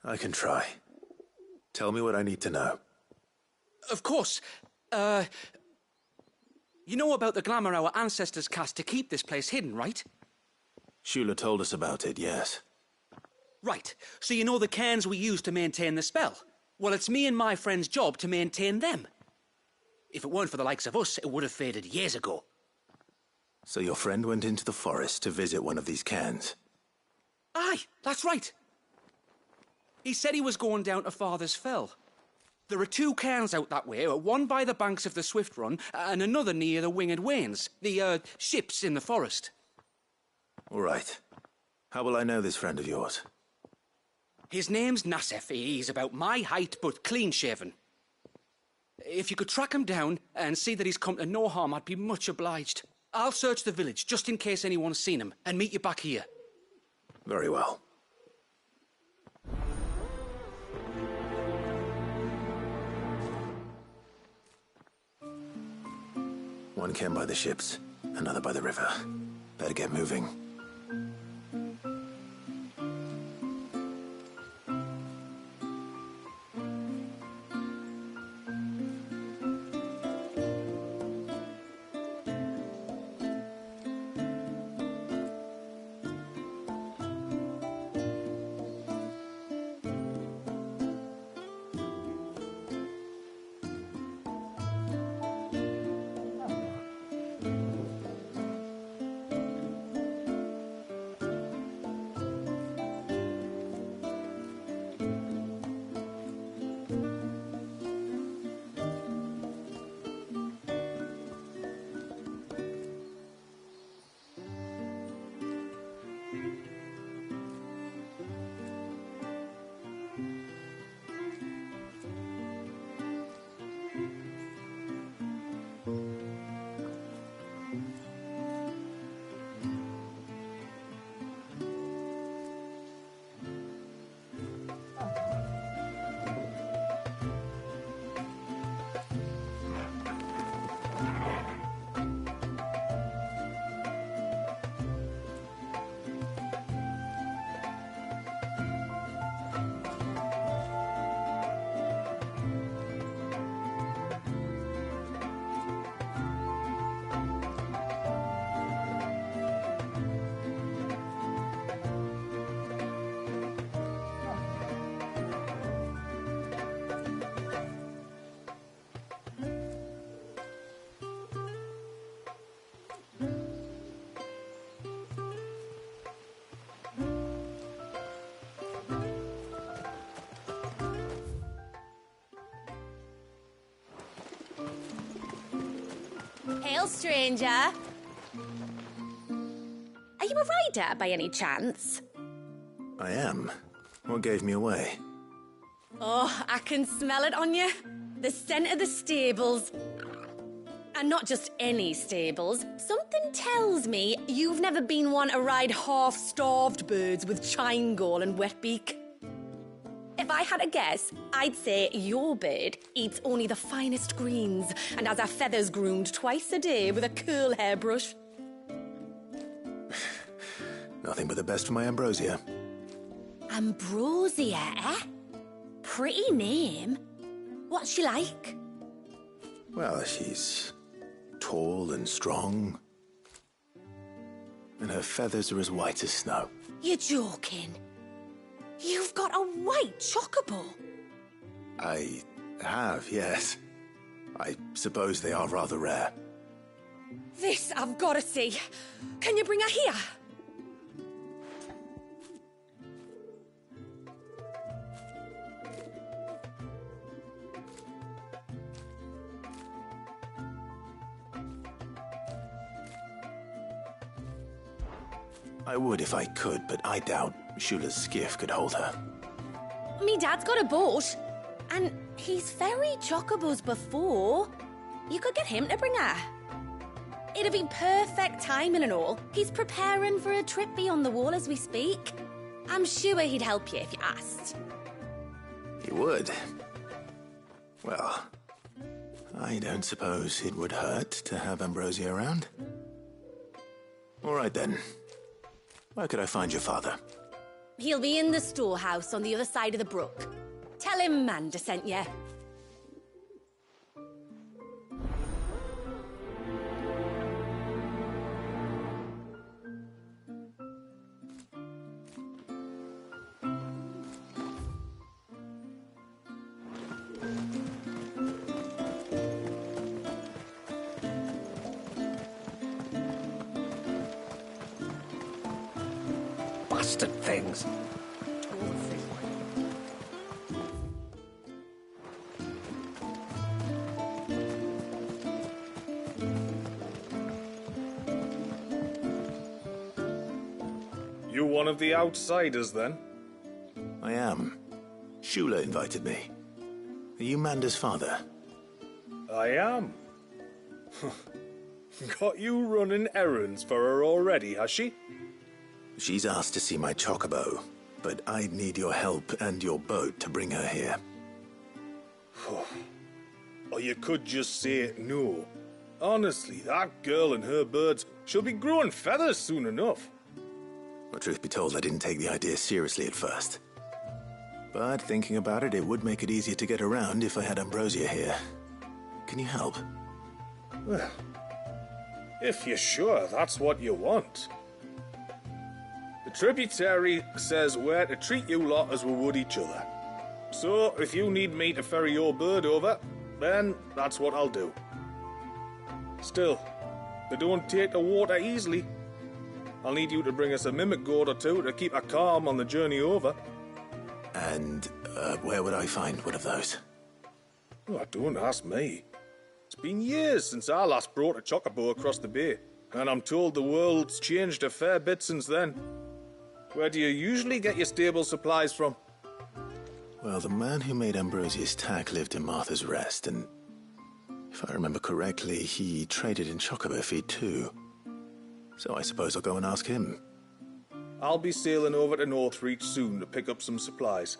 S1: I can try. Tell me what I need to know.
S7: Of course. You know about the glamour our ancestors cast to keep this place hidden, right?
S1: Shula told us about it, yes.
S7: Right. So you know the cairns we use to maintain the spell? Well, it's me and my friend's job to maintain them. If it weren't for the likes of us, it would have faded years ago.
S1: So your friend went into the forest to visit one of these cairns?
S7: Aye, that's right. He said he was going down to Father's Fell. There are 2 cairns out that way, one by the banks of the Swift Run and another near the Winged Wains, the ships in the forest.
S1: All right. How will I know this friend of yours?
S7: His name's Nassef. He's about my height, but clean-shaven. If you could track him down and see that he's come to no harm, I'd be much obliged. I'll search the village, just in case anyone's seen him, and meet you back here.
S1: Very well. One came by the ships, another by the river. Better get moving.
S11: Hail, stranger. Are you a rider by any chance?
S1: I am. What gave me away?
S11: Oh, I can smell it on you. The scent of the stables. And not just any stables. Something tells me you've never been one to ride half-starved birds with chine-gall and wet beak. If I had a guess, I'd say your bird eats only the finest greens and has her feathers groomed twice a day with a curl hairbrush.
S1: Nothing but the best for my Ambrosia.
S11: Ambrosia, eh? Pretty name. What's she like?
S1: Well, she's tall and strong. And her feathers are as white as snow.
S11: You're joking. You've got a white chocobo.
S1: I have, yes. I suppose they are rather rare.
S11: This I've got to see. Can you bring her here?
S1: I would if I could, but I doubt Shula's skiff could hold her.
S11: Me dad's got a boat. And he's ferried chocobos before. You could get him to bring her. It'd be perfect timing and all. He's preparing for a trip beyond the wall as we speak. I'm sure he'd help you if you asked.
S1: He would. Well, I don't suppose it would hurt to have Ambrosia around. All right then. Where could I find your father?
S11: He'll be in the storehouse on the other side of the brook. Tell him Manda sent you.
S17: Bastard things.
S5: You one of the outsiders, then?
S1: I am. Shula invited me. Are you Manda's father?
S5: I am. Got you running errands for her already, has she?
S1: She's asked to see my chocobo, but I'd need your help and your boat to bring her here.
S5: Or you could just say no. Honestly, that girl and her birds, she'll be growing feathers soon enough.
S1: Well, truth be told, I didn't take the idea seriously at first. But thinking about it, it would make it easier to get around if I had Ambrosia here. Can you help?
S5: Well, if you're sure that's what you want. The tributary says we're to treat you lot as we would each other. So, if you need me to ferry your bird over, then that's what I'll do. Still, they don't take the water easily. I'll need you to bring us a mimic gourd or two to keep her calm on the journey over.
S1: And where would I find one of those?
S5: Oh, don't ask me. It's been years since I last brought a chocobo across the bay, and I'm told the world's changed a fair bit since then. Where do you usually get your stable supplies from?
S1: Well, the man who made Ambrosia's tack lived in Martha's Rest, and if I remember correctly, he traded in chocobo feed too. So I suppose I'll go and ask him.
S5: I'll be sailing over to Northreach soon to pick up some supplies.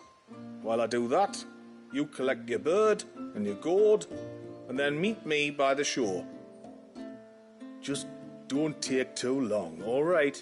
S5: While I do that, you collect your bird and your gourd, and then meet me by the shore. Just don't take too long, all right?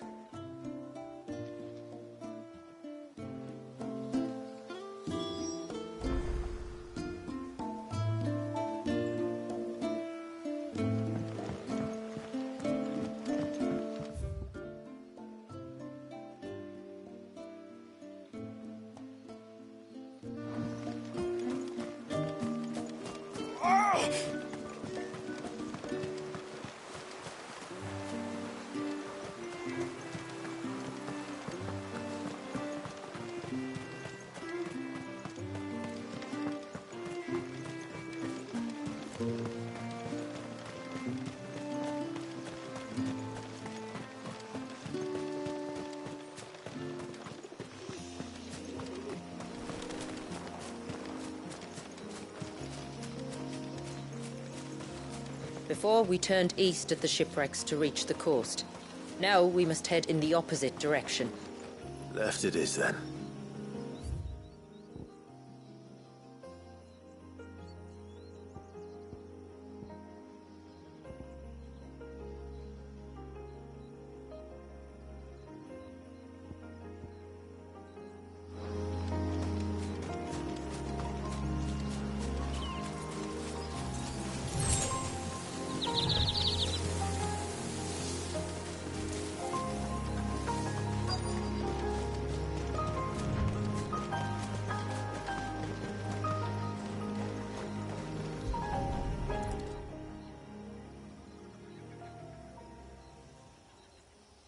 S10: Before, we turned east at the shipwrecks to reach the coast. Now we must head in the opposite direction.
S1: Left it is, then.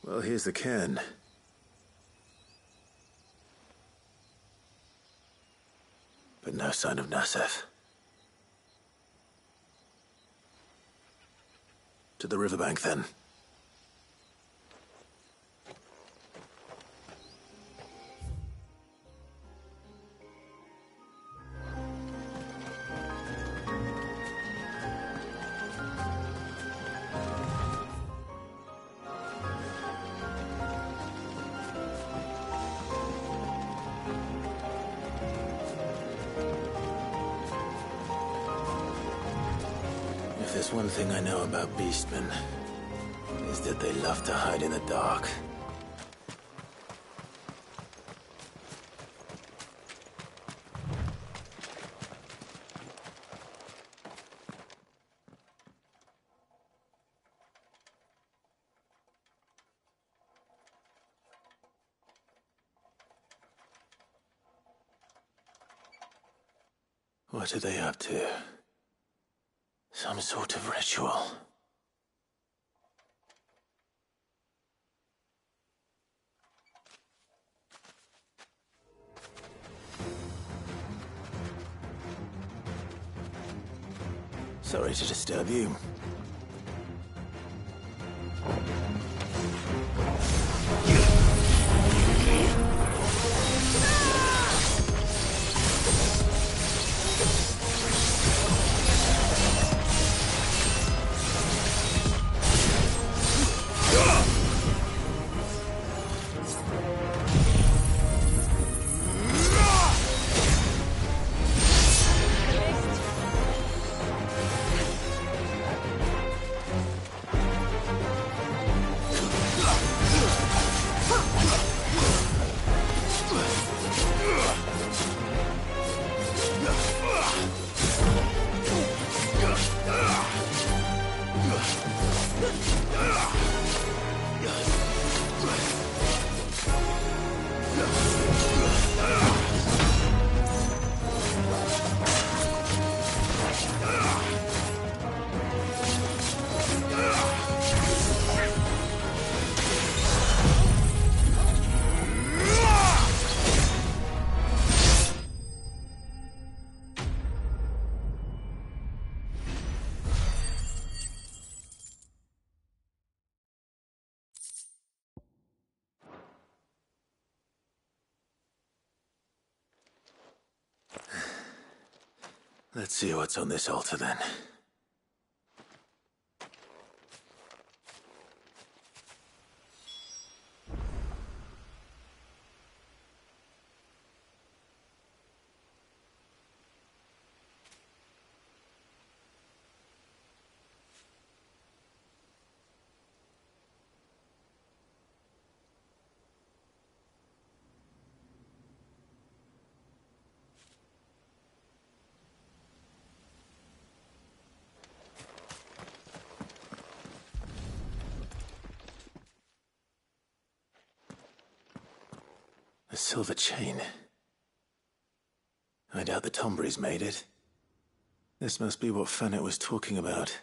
S1: Well, here's the cairn. But no sign of Nasef. To the riverbank, then. If there's one thing I know about beastmen, is that they love to hide in the dark. What are they up to? Some sort of ritual. Sorry to disturb you. Let's see what's on this altar then. A silver chain. I doubt the Tomburys made it. This must be what Fennec was talking about.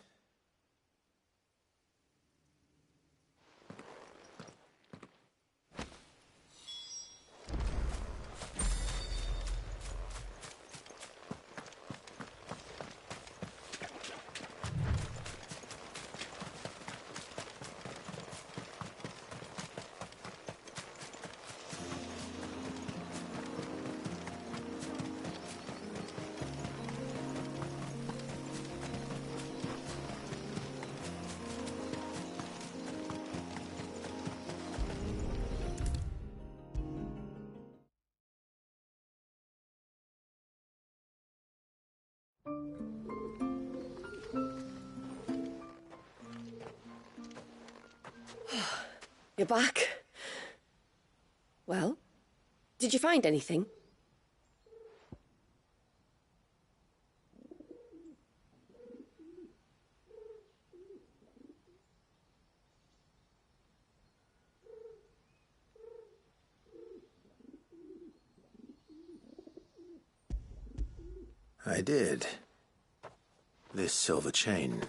S20: You're back. Well, did you find anything?
S1: I did. This silver chain.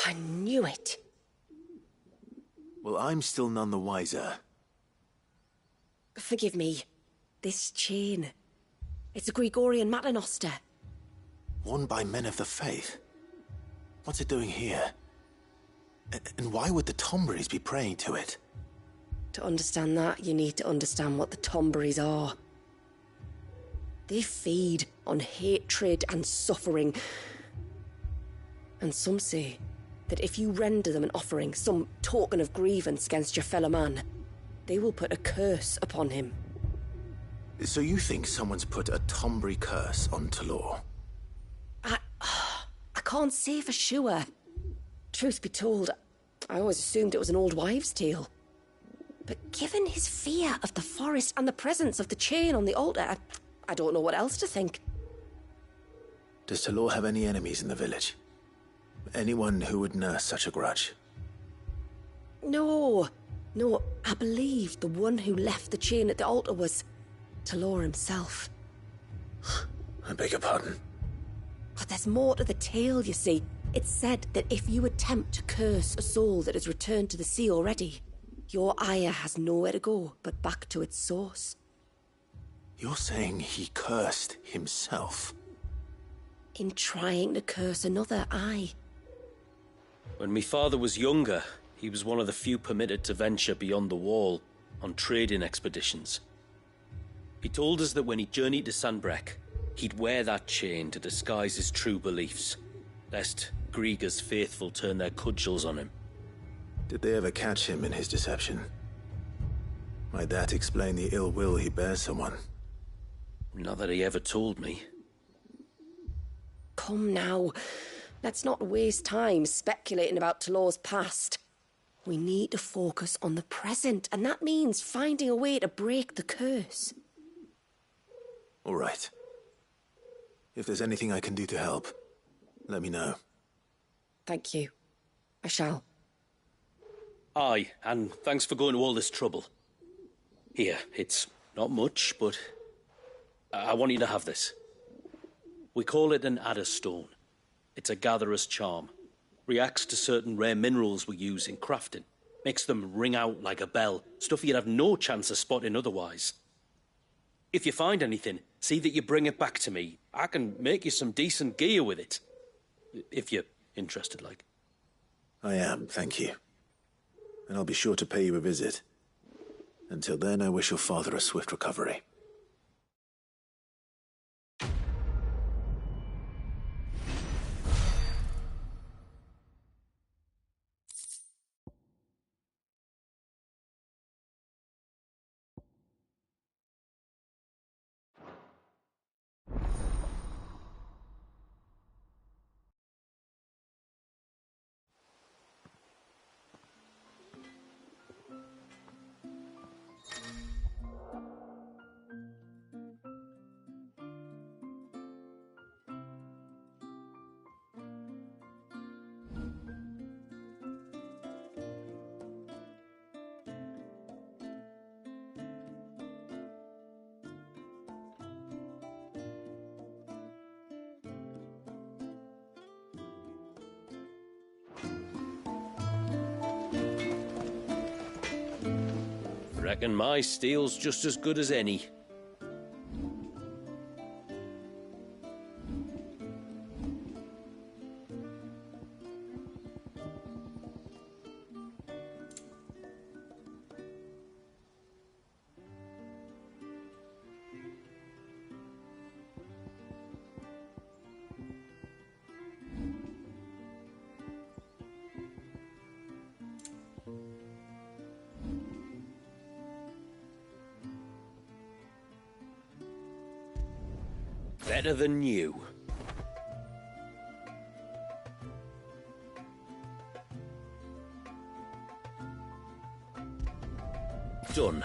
S20: I knew it.
S1: Well, I'm still none the wiser.
S20: Forgive me. This chain. It's a Gregorian Maternoster.
S1: Worn by men of the faith. What's it doing here? And why would the Tomburys be praying to it?
S20: To understand that, you need to understand what the Tomburys are. They feed on hatred and suffering. And some say that if you render them an offering, some token of grievance against your fellow man, they will put a curse upon him.
S1: So you think someone's put a Tombury curse on Talor?
S20: I can't say for sure. Truth be told, I always assumed it was an old wives' tale. But given his fear of the forest and the presence of the chain on the altar, I don't know what else to think.
S1: Does Talor have any enemies in the village? Anyone who would nurse such a grudge?
S20: No, I believe the one who left the chain at the altar was Talor himself.
S1: I beg your pardon?
S20: But there's more to the tale, you see. It's said that if you attempt to curse a soul that has returned to the sea already, your ire has nowhere to go but back to its source.
S1: You're saying he cursed himself?
S20: In trying to curse another, aye.
S18: When me father was younger, he was one of the few permitted to venture beyond the wall on trading expeditions. He told us that when he journeyed to Sanbreque, he'd wear that chain to disguise his true beliefs, lest Griega's faithful turn their cudgels on him.
S1: Did they ever catch him in his deception? Might that explain the ill will he bears someone?
S18: Not that he ever told me.
S20: Come now. Let's not waste time speculating about Talor's past. We need to focus on the present, and that means finding a way to break the curse.
S1: All right. If there's anything I can do to help, let me know.
S20: Thank you. I shall.
S18: Aye, and thanks for going to all this trouble. Here, it's not much, but I want you to have this. We call it an Adder Stone. It's a gatherer's charm. Reacts to certain rare minerals we use in crafting. Makes them ring out like a bell, stuff you'd have no chance of spotting otherwise. If you find anything, see that you bring it back to me. I can make you some decent gear with it. If you're interested, like.
S1: I am, thank you. And I'll be sure to pay you a visit. Until then, I wish your father a swift recovery.
S18: Reckon my steel's just as good as any. Better than you. Done.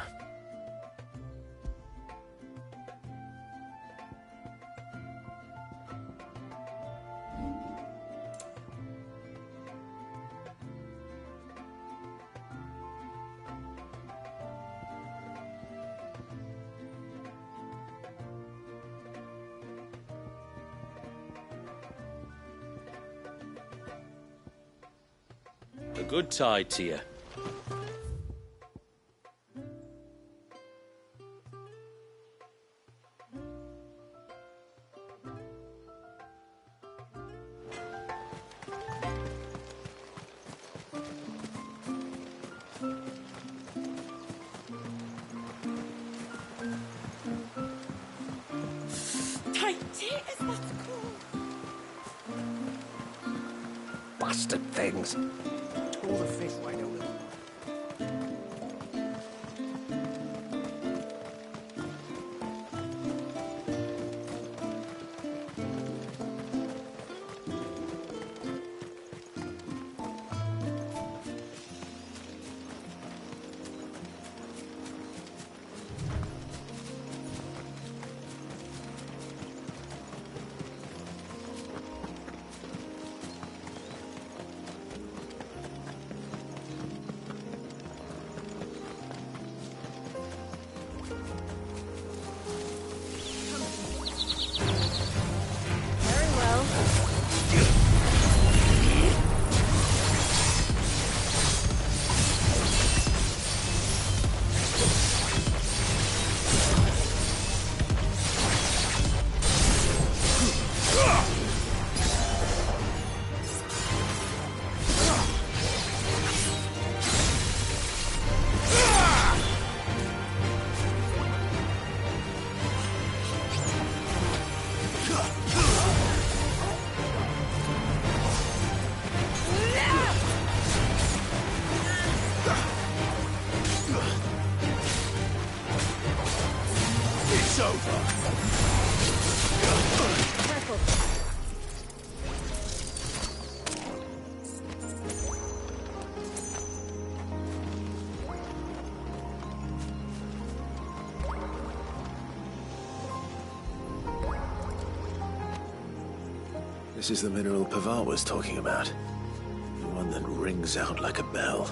S18: A good tide to you.
S15: Titus, that's cool.
S17: Bastard things. All the fish right over there.
S1: This is the mineral Pavar was talking about. The one that rings out like a bell.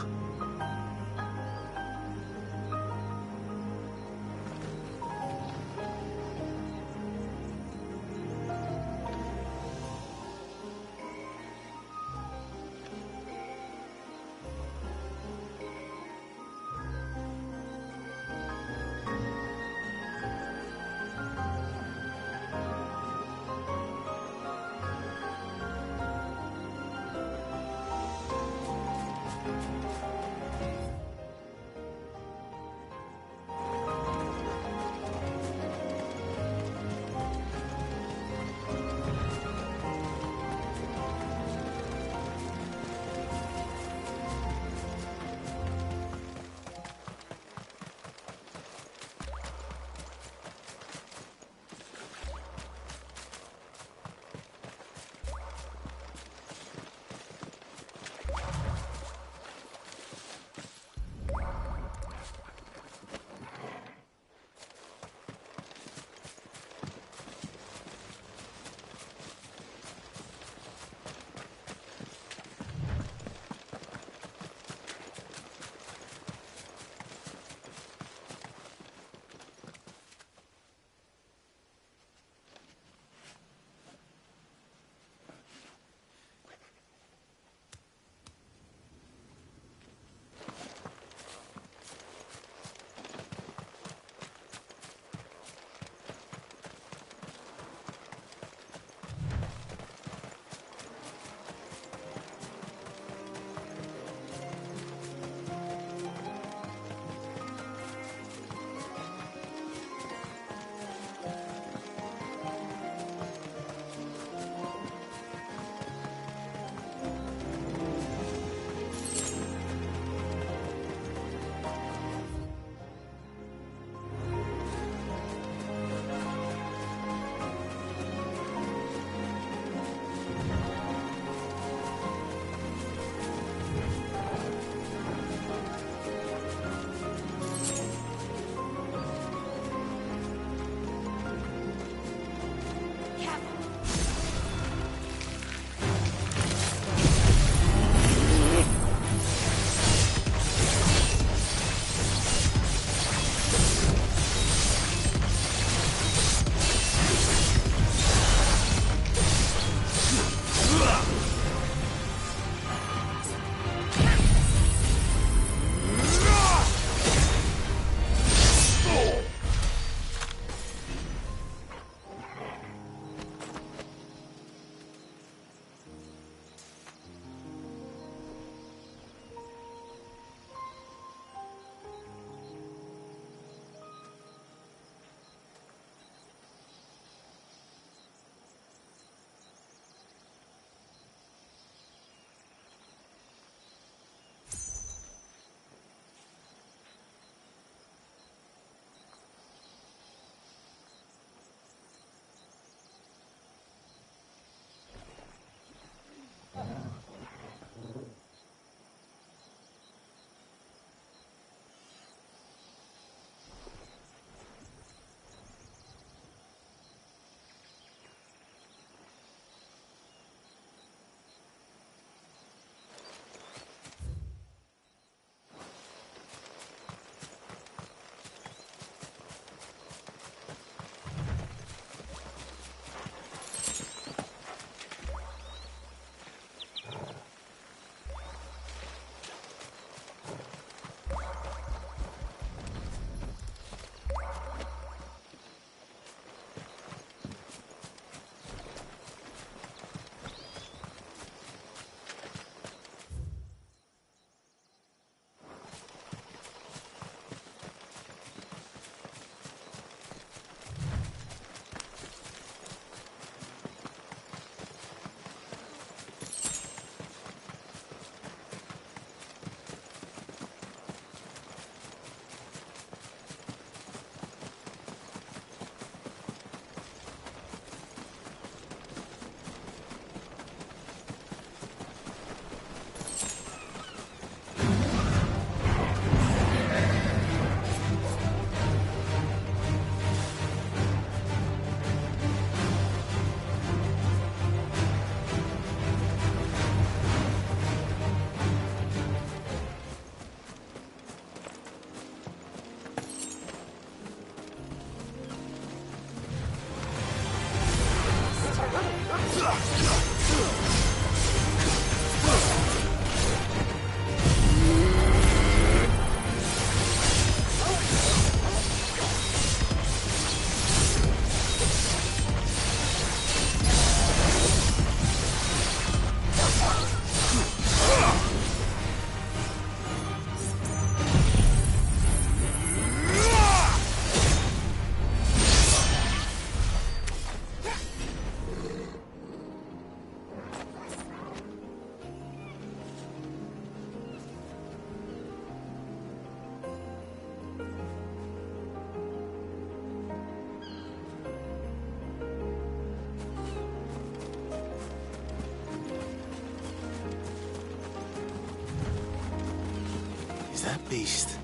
S1: Is that beast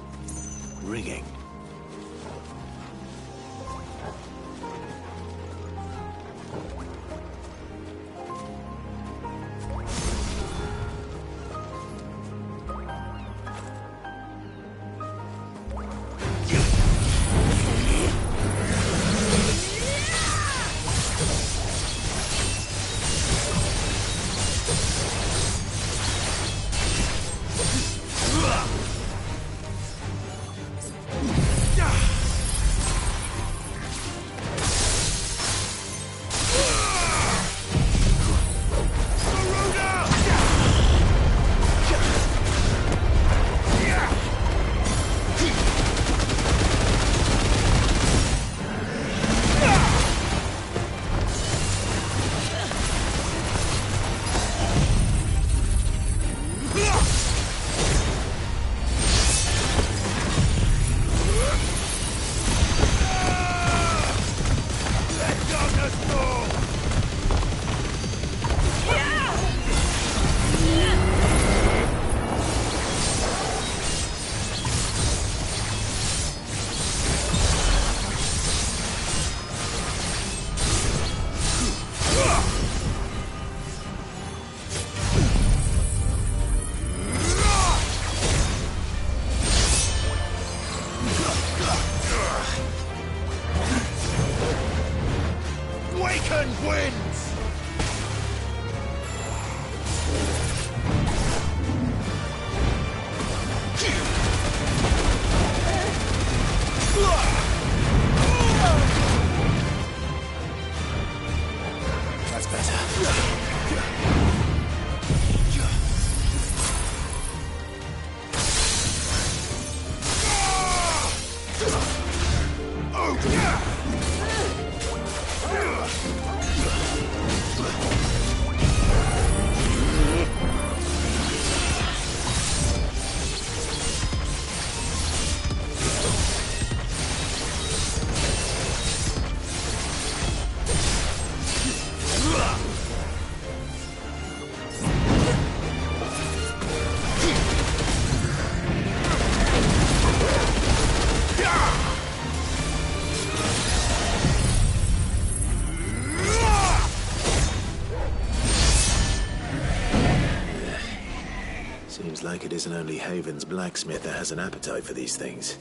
S1: ringing?
S14: Seems like it isn't only Haven's blacksmith that has an appetite for these things.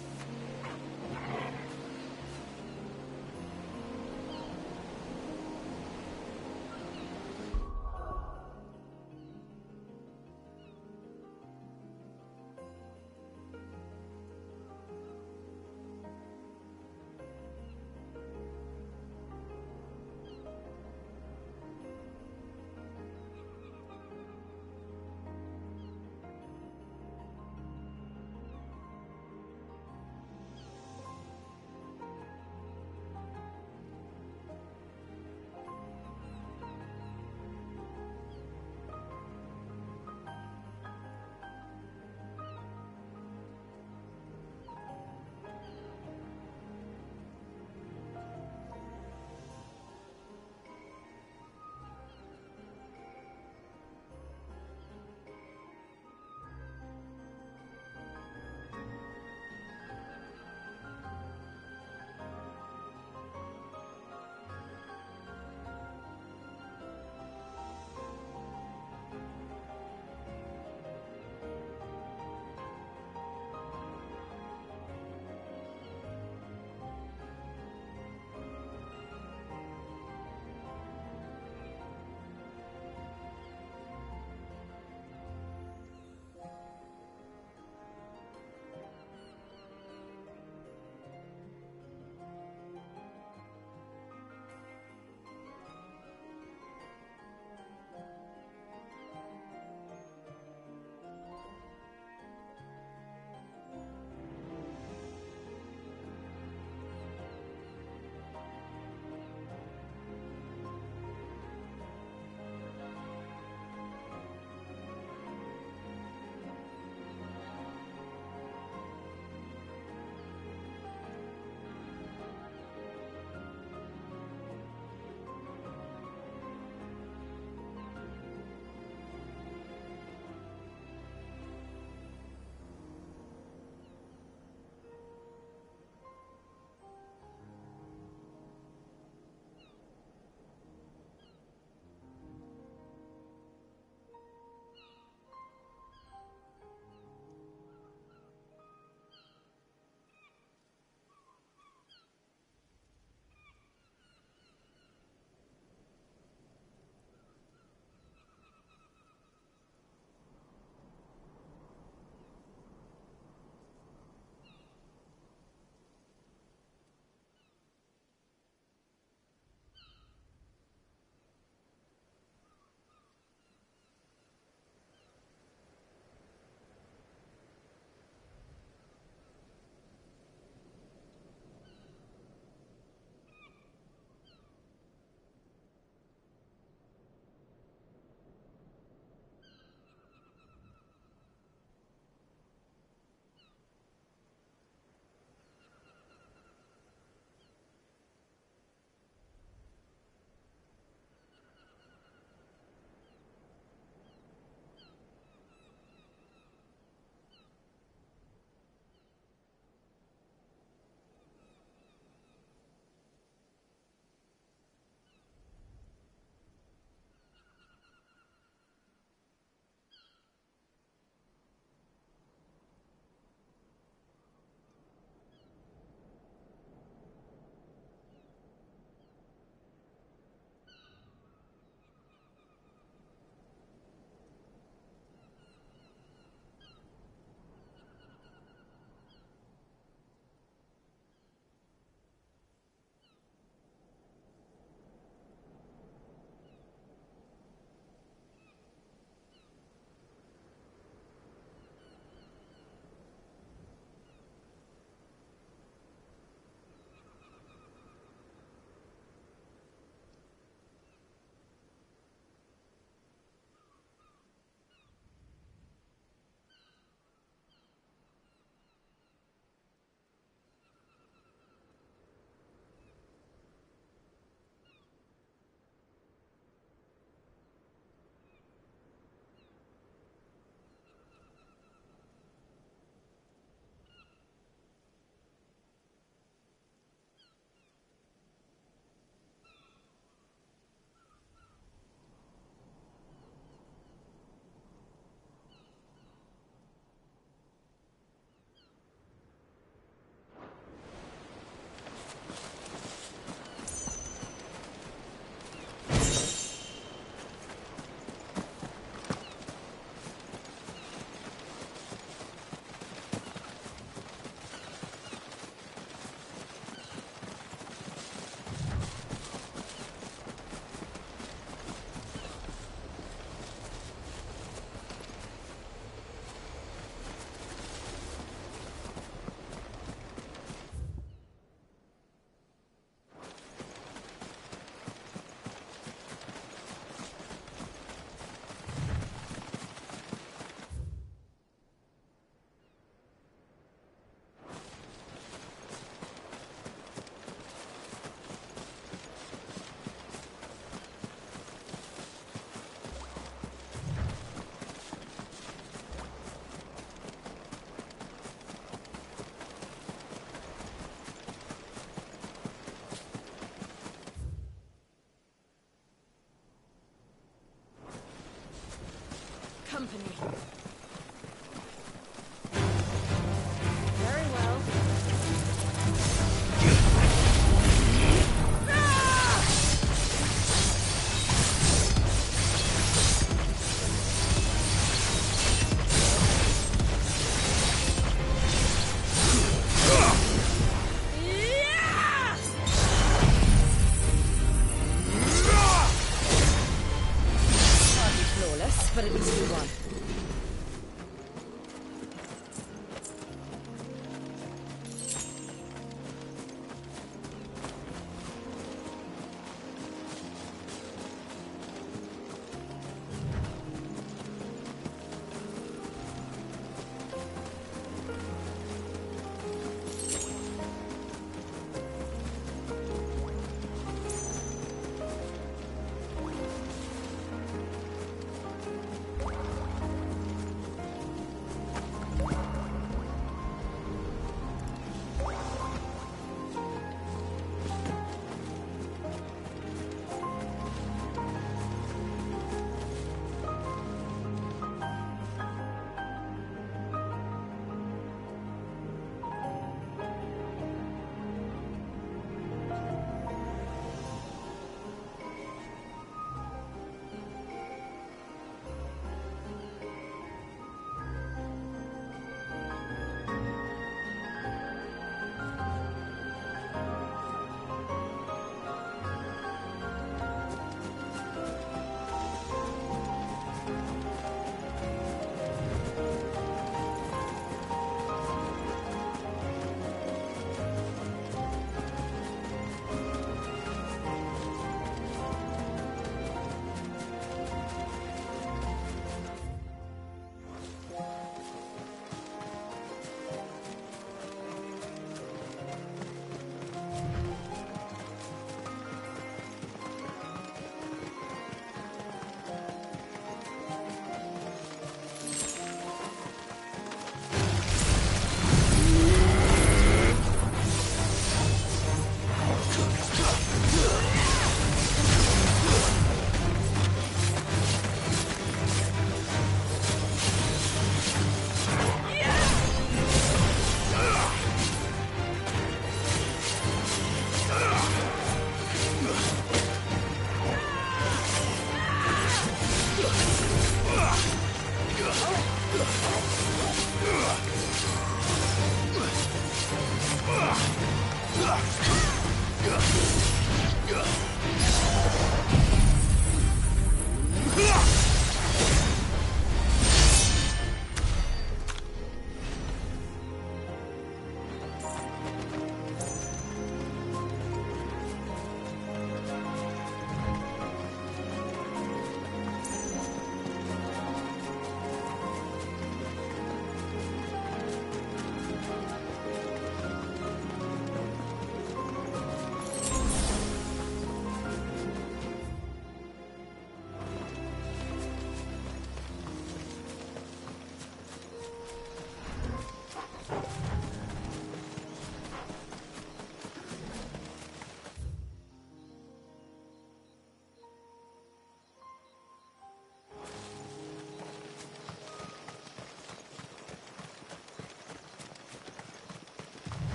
S10: but at least we won.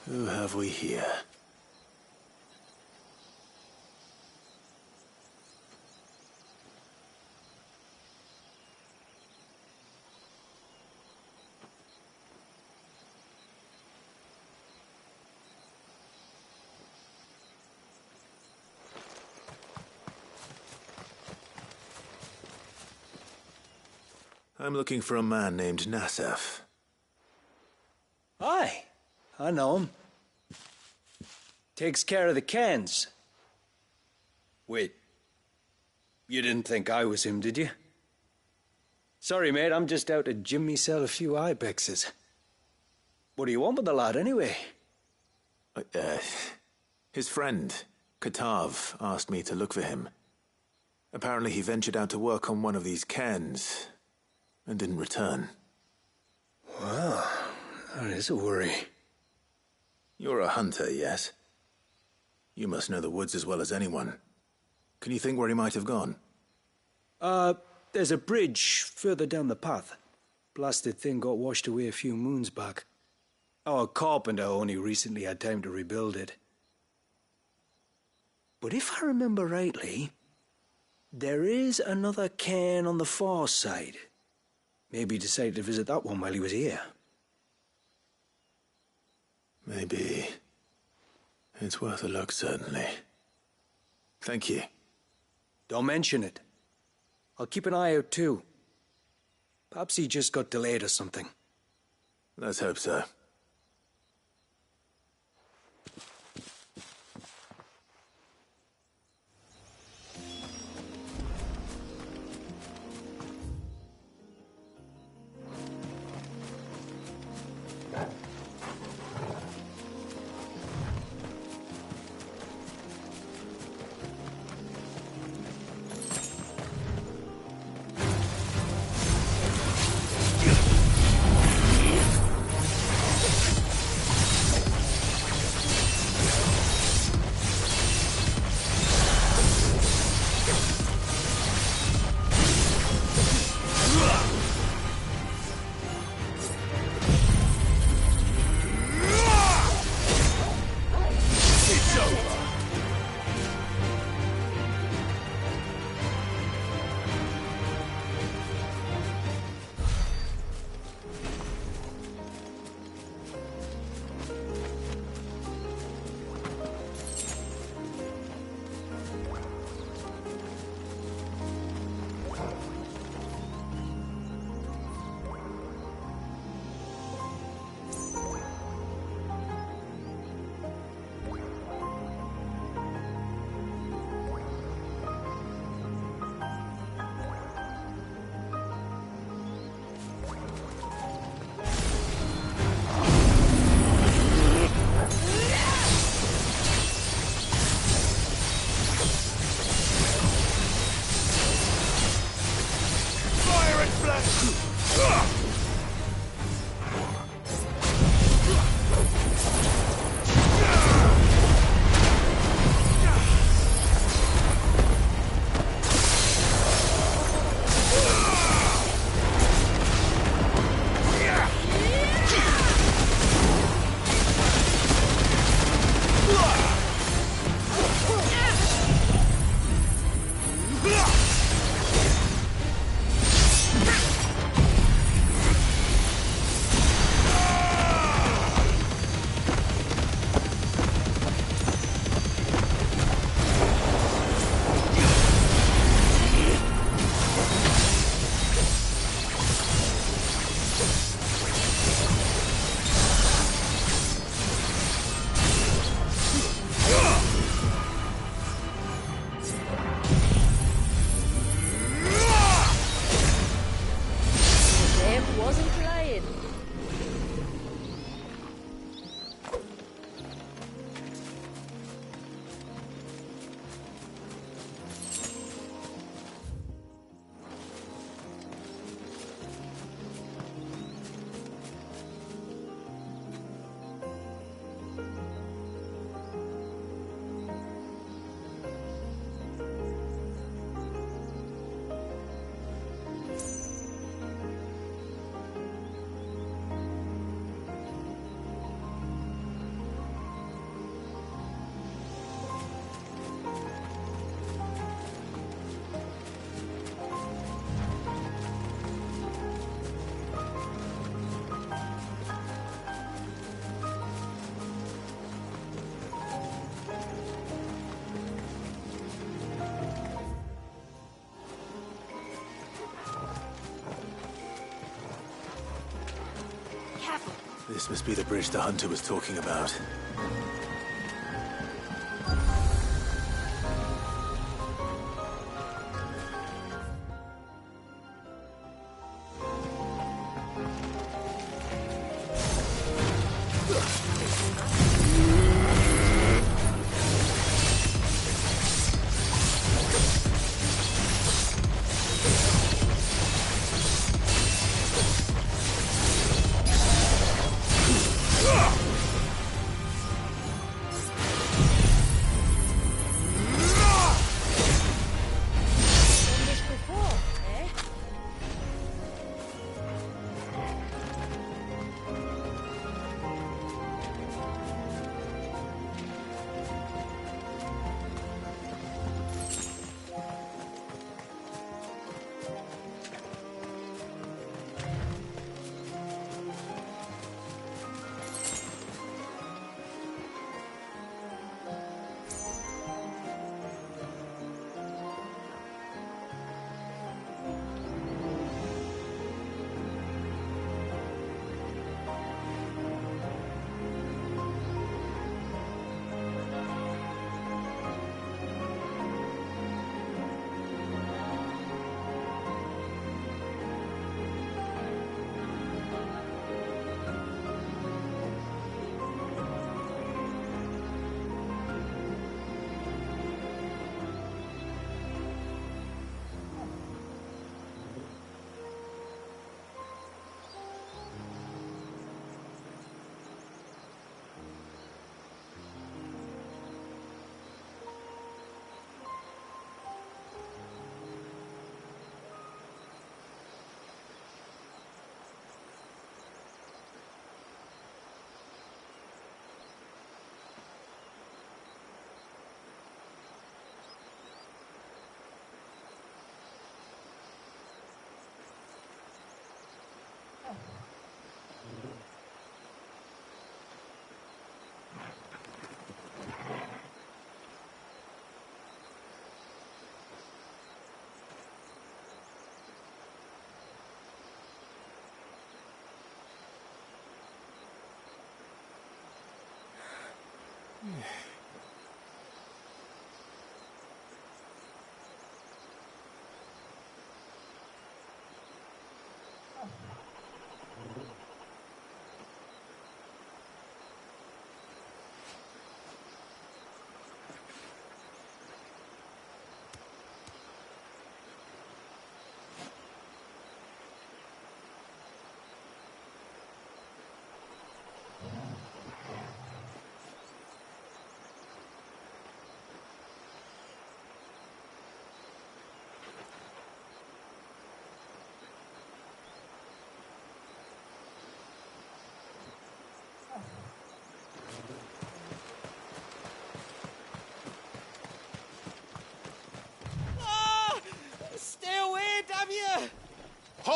S1: Who have we here? I'm looking for a man named Nasef.
S9: Aye, I know him. Takes care of the cans. Wait, you didn't think I was him, did you? Sorry, mate, I'm just out to gym myself a few ibexes. What do you want with the lad, anyway?
S1: His friend, Katav, asked me to look for him. Apparently he ventured out to work on one of these cans and didn't return.
S9: Well, that is a worry.
S1: You're a hunter, yes? You must know the woods as well as anyone. Can you think where he might have gone?
S9: There's a bridge further down the path. Blasted thing got washed away a few moons back. Our carpenter only recently had time to rebuild it. But if I remember rightly, There is another cairn on the far side. Maybe he decided to visit that one while he was here.
S14: Maybe. It's worth a look, certainly. Thank you.
S9: Don't mention it. I'll keep an eye out too. Perhaps he just got delayed or something.
S14: Let's hope so. This must be the bridge the hunter was talking about.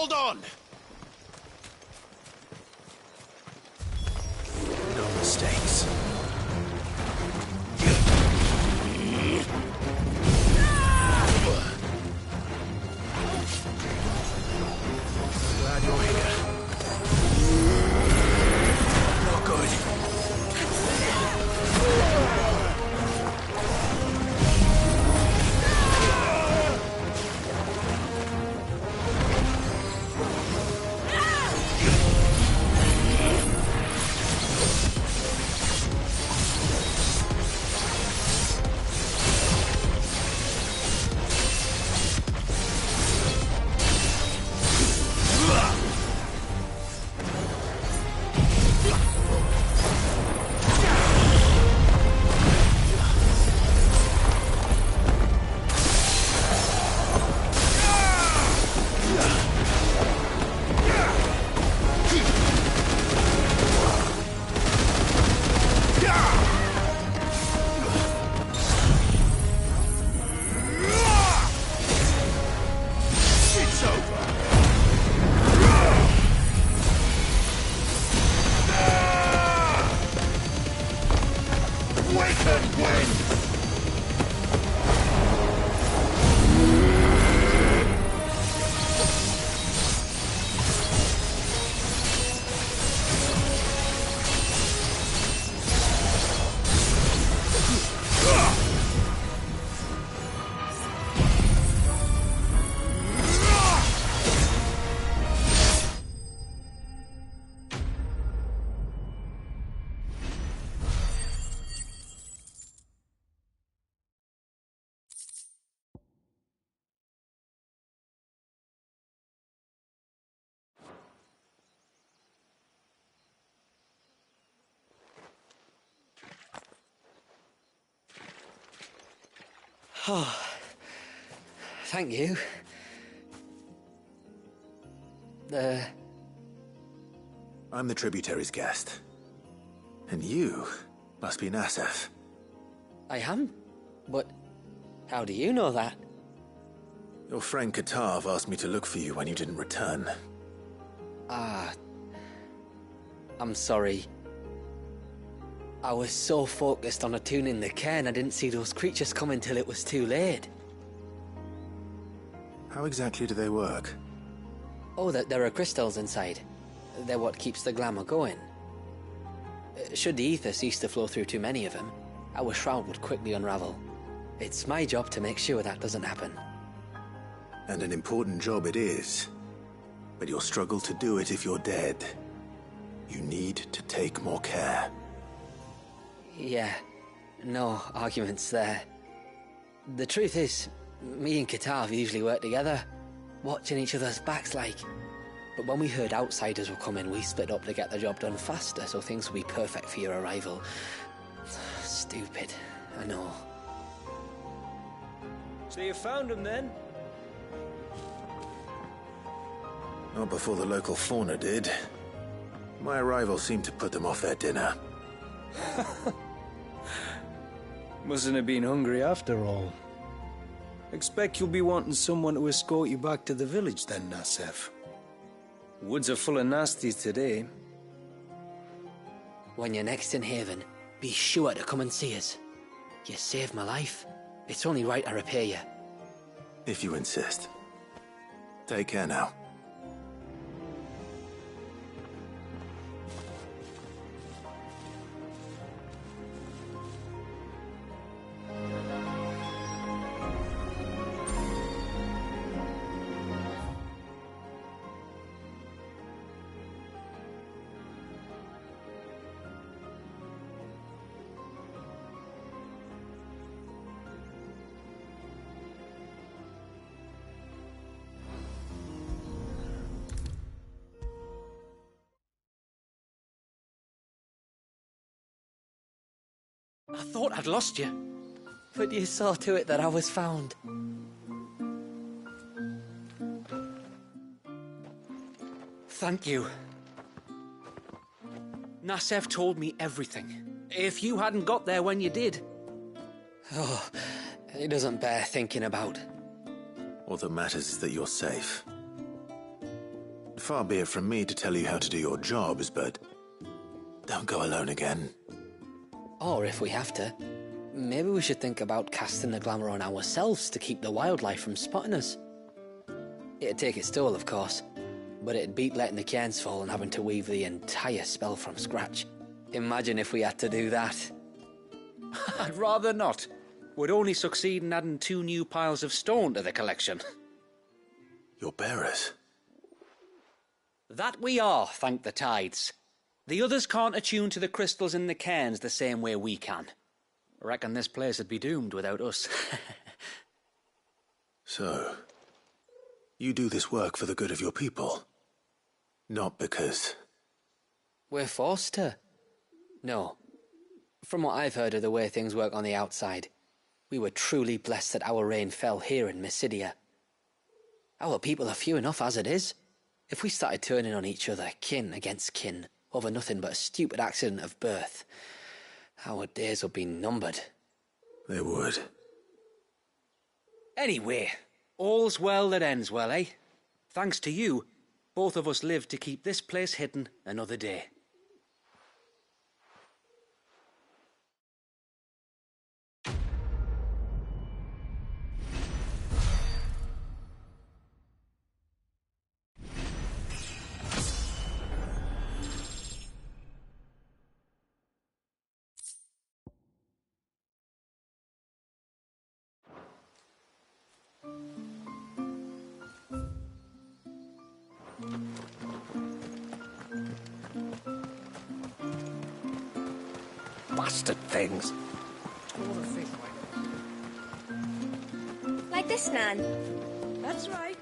S1: Hold on! No mistakes. Glad you're here. Not good.
S7: Oh, thank you.
S1: I'm the tributary's guest. And you must be Nasef.
S7: I am? But how do you know that?
S1: Your friend Katav asked me to look for you when you didn't return.
S7: Ah, I'm sorry. I was so focused on attuning the cairn, I didn't see those creatures come until it was too late.
S1: How exactly do they work?
S7: Oh, there are crystals inside. They're what keeps the glamour going. Should the ether cease to flow through too many of them, our shroud would quickly unravel. It's my job to make sure that doesn't happen.
S1: And an important job it is. But you'll struggle to do it if you're dead. You need to take more care.
S7: Yeah, no arguments there. The truth is, me and Katav usually work together, watching each other's backs like. But when we heard outsiders were coming, we split up to get the job done faster so things would be perfect for your arrival. Stupid, I know.
S9: So you found him then?
S1: Not before the local fauna did. My arrival seemed to put them off their dinner.
S9: Mustn't have been hungry after all. Expect you'll be wanting someone to escort you back to the village then, Nasef. Woods are full of nasties today.
S7: When you're next in Haven, be sure to come and see us. You saved my life. It's only right I repay you.
S1: If you insist. Take care now.
S7: I thought I'd lost you, but you saw to it that I was found. Thank you. Nasef told me everything. If you hadn't got there when you did... Oh, it doesn't bear thinking about.
S1: All that matters is that you're safe.
S14: Far be it from me to tell you how to do your jobs, but don't go alone again.
S16: Or if we have to, maybe we should think about casting the glamour on ourselves to keep the wildlife from spotting us. It'd take its toll, of course, but it'd beat letting the cairns fall and having to weave the entire spell from scratch. Imagine if we had to do that.
S7: I'd rather not. We'd only succeed in adding 2 new piles of stone to the collection.
S14: Your bearers?
S7: That we are, thank the tides. The others can't attune to the crystals in the cairns the same way we can. I reckon this place would be doomed without us.
S14: So, you do this work for the good of your people? Not because...
S16: We're forced to. No. From what I've heard of the way things work on the outside, we were truly blessed that our rain fell here in Mysidia. Our people are few enough as it is. If we started turning on each other, kin against kin, over nothing but a stupid accident of birth, our days would be numbered.
S14: They would.
S7: Anyway, all's well that ends well, eh? Thanks to you, both of us lived to keep this place hidden another day.
S17: Bastard things.
S15: Like this, Nan?
S6: That's right.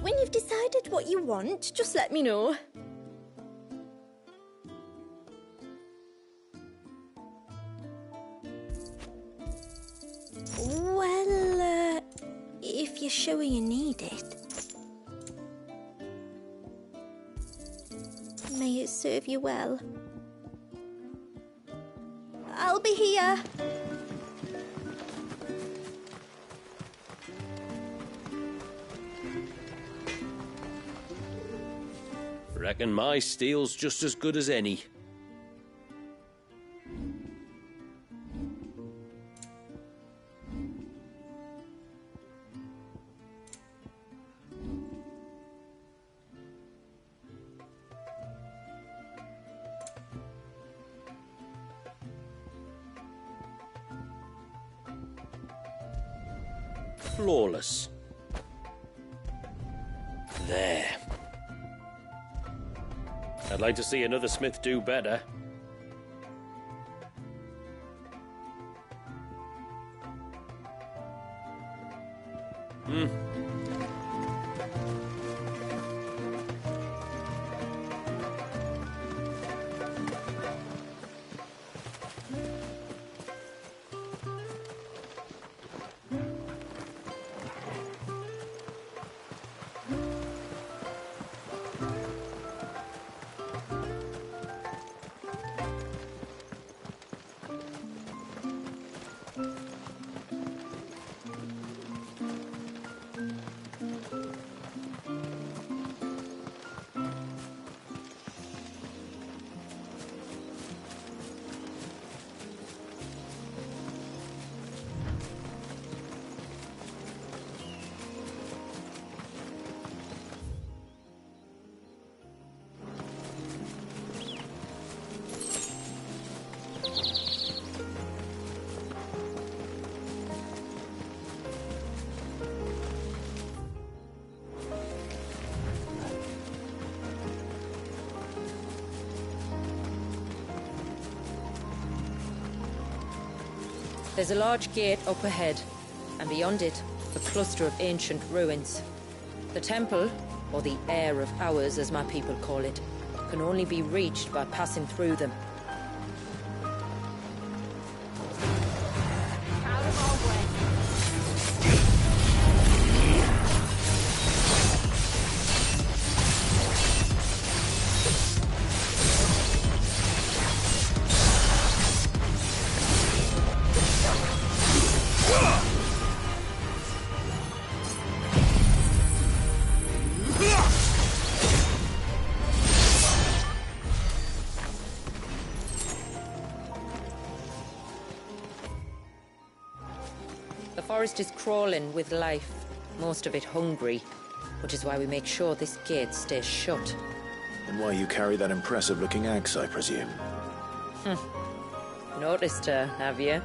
S15: When you've decided what you want, just let me know. Well, if you're sure you need it. May it serve you well. I'll be here.
S18: Reckon my steel's just as good as any. Flawless. There. I'd like to see another smith do better.
S10: There's a large gate up ahead, and beyond it, a cluster of ancient ruins. The temple, or the Heir of Hours as my people call it, can only be reached by passing through them. forest is crawling with life, most of it hungry, which is why we make sure this gate stays shut.
S1: And why you carry that impressive-looking axe, I presume?
S10: Noticed her, have you?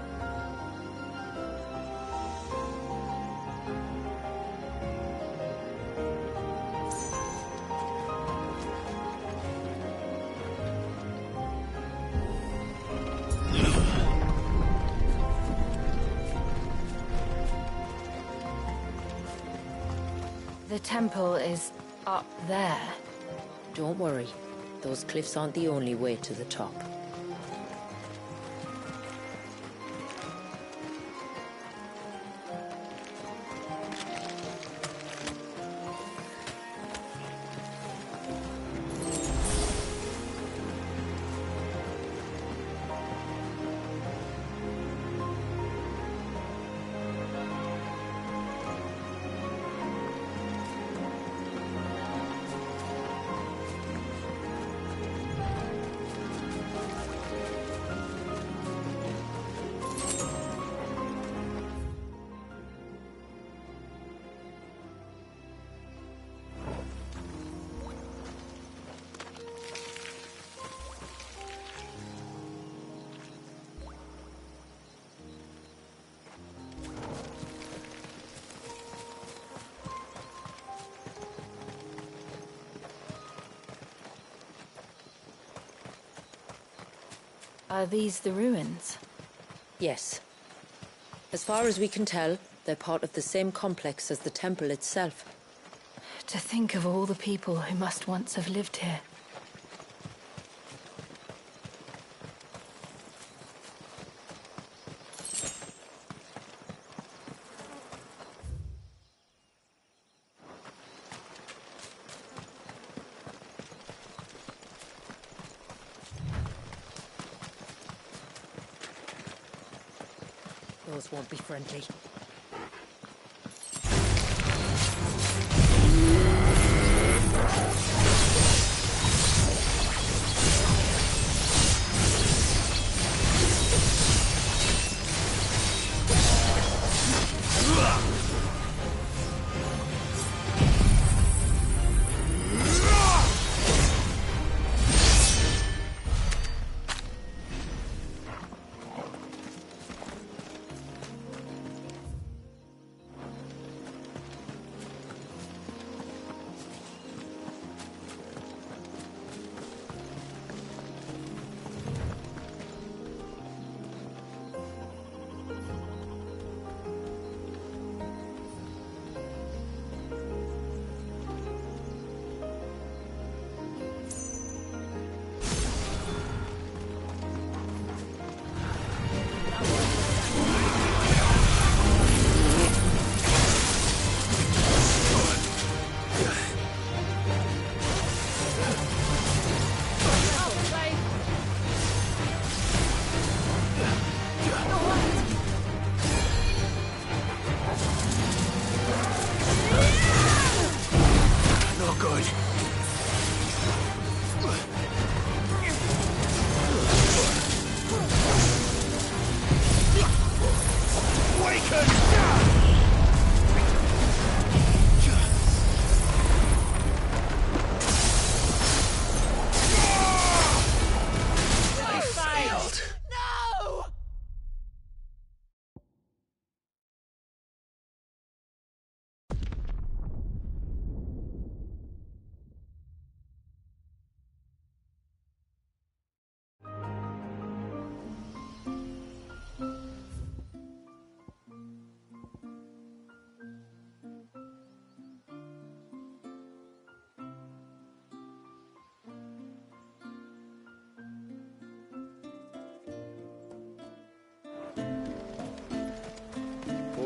S2: The temple is up there.
S10: Don't worry. Those cliffs aren't the only way to the top.
S2: Are these the ruins?
S10: Yes. As far as we can tell, they're part of the same complex as the temple itself.
S2: To think of all the people who must once have lived here.
S10: Those won't be friendly.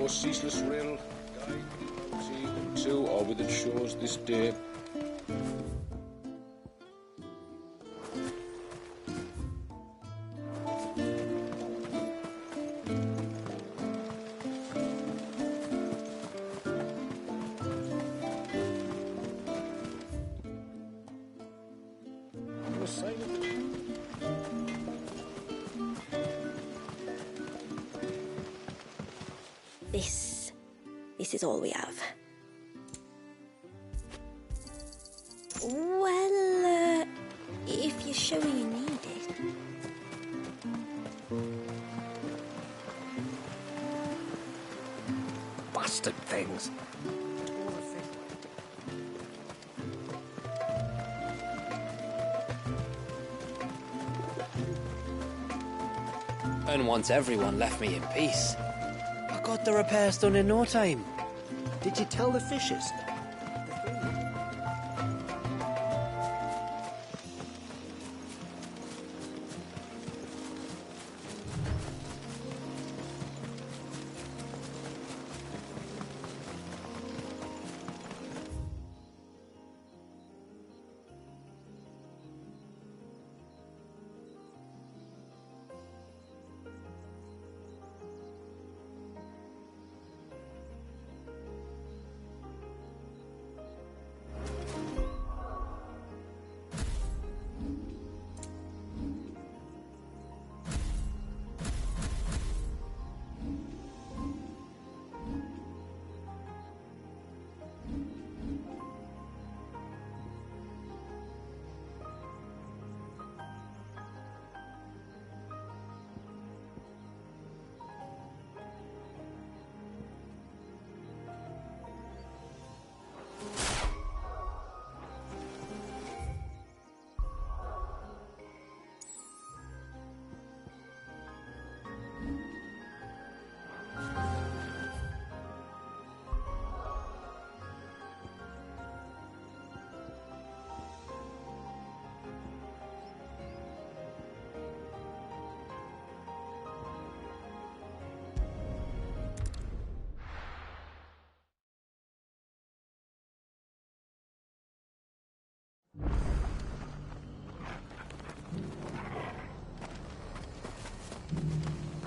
S8: Ceaseless rill, died two or withered shores this day.
S15: This is all we have. Well, if you're sure you need it.
S17: Bastard things.
S16: And once everyone left me in peace, I got the repairs done in no time.
S19: Did you tell the fishes?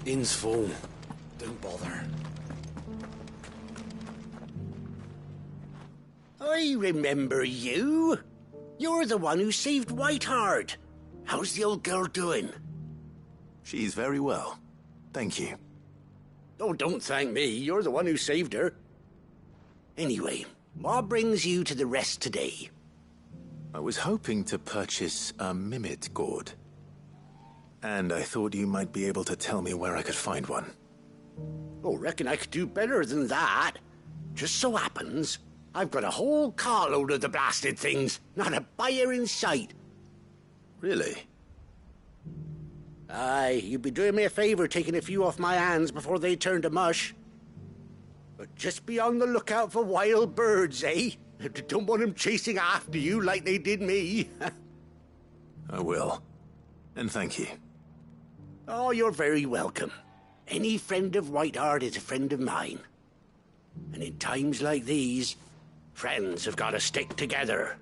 S3: Inn's full. Don't bother.
S19: I remember you. You're the one who saved Whiteheart. How's the old girl doing?
S1: She's very well. Thank you.
S19: Oh, don't thank me. You're the one who saved her. Anyway, what brings you to the rest today?
S1: I was hoping to purchase a Mimit gourd. And I thought you might be able to tell me where I could find one.
S19: Oh, reckon I could do better than that. Just so happens, I've got a whole carload of the blasted things. Not a buyer in sight.
S1: Really?
S19: Aye, you'd be doing me a favor taking a few off my hands before they turn to mush. But just be on the lookout for wild birds, eh? Don't want them chasing after you like they did me.
S1: I will. And thank you.
S19: Oh, you're very welcome. Any friend of Whiteheart is a friend of mine. And in times like these, friends have got to stick together.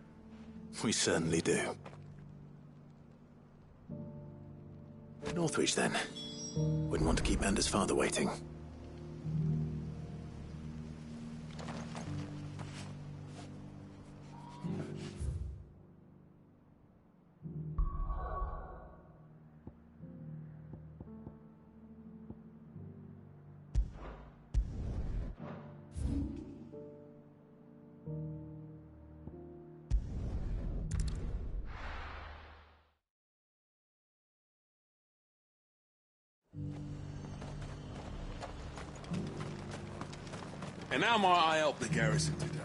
S1: We certainly do. Northreach, then. Wouldn't want to keep Anders' father waiting.
S22: And how might I help the garrison today?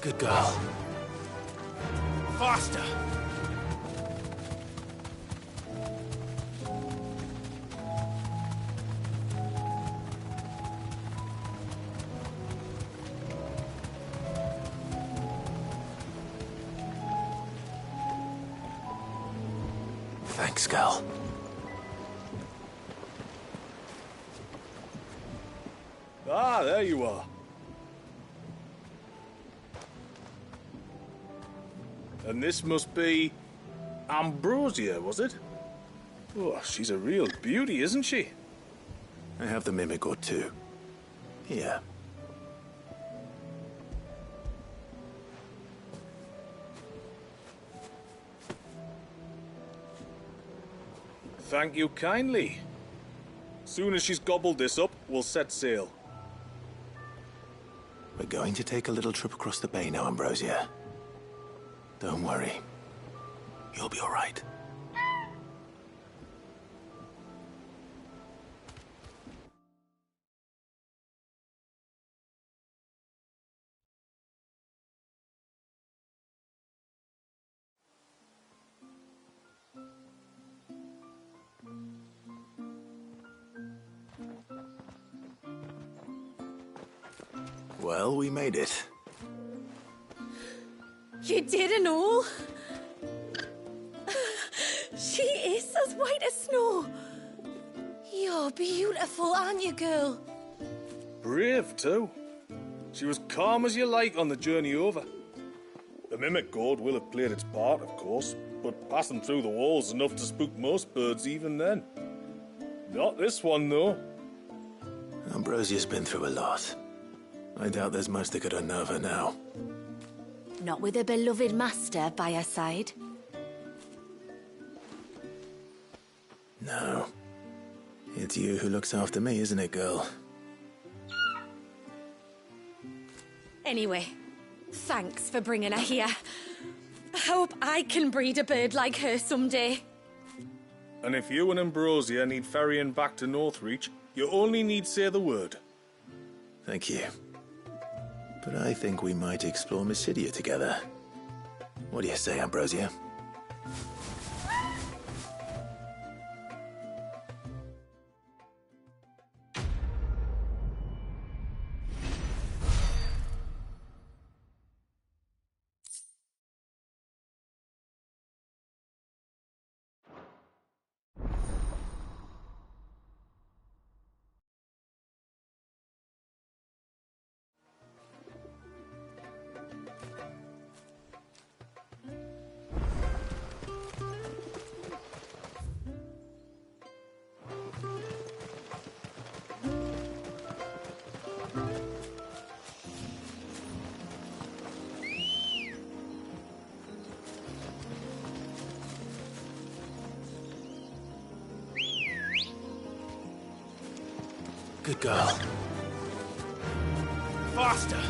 S1: Good girl.
S3: Faster!
S1: Thanks, Gal.
S5: Ah, there you are. And this must be Ambrosia, was it? Oh, she's a real beauty, isn't she?
S1: I have the mimic or two. Here.
S5: Thank you kindly. Soon as she's gobbled this up, we'll set sail.
S1: We're going to take a little trip across the bay now, Ambrosia. Don't worry. You'll be all right. Well, we made it.
S11: You didn't all? She is as white as snow. You're beautiful, aren't you, girl?
S5: Brave, too. She was calm as you like on the journey over. The mimic gourd will have played its part, of course, but passing through the walls enough to spook most birds even then. Not this one, though.
S1: Ambrosia's been through a lot. I doubt there's much that could unnerve her now.
S11: Not with a beloved master by her side.
S1: No. It's you who looks after me, isn't it, girl?
S11: Anyway, thanks for bringing her here. I hope I can breed a bird like her someday.
S5: And if you and Ambrosia need ferrying back to Northreach, you only need say the word.
S1: Thank you. But I think we might explore Mysidia together. What do you say, Ambrosia? Good girl.
S3: Faster!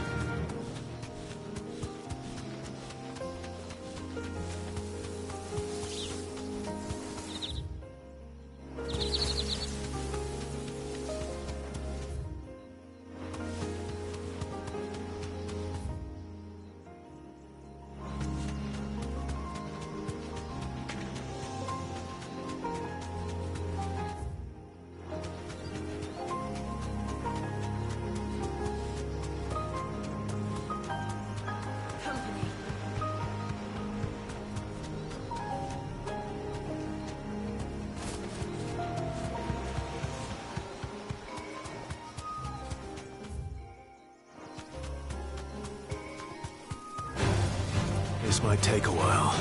S1: This might take a while.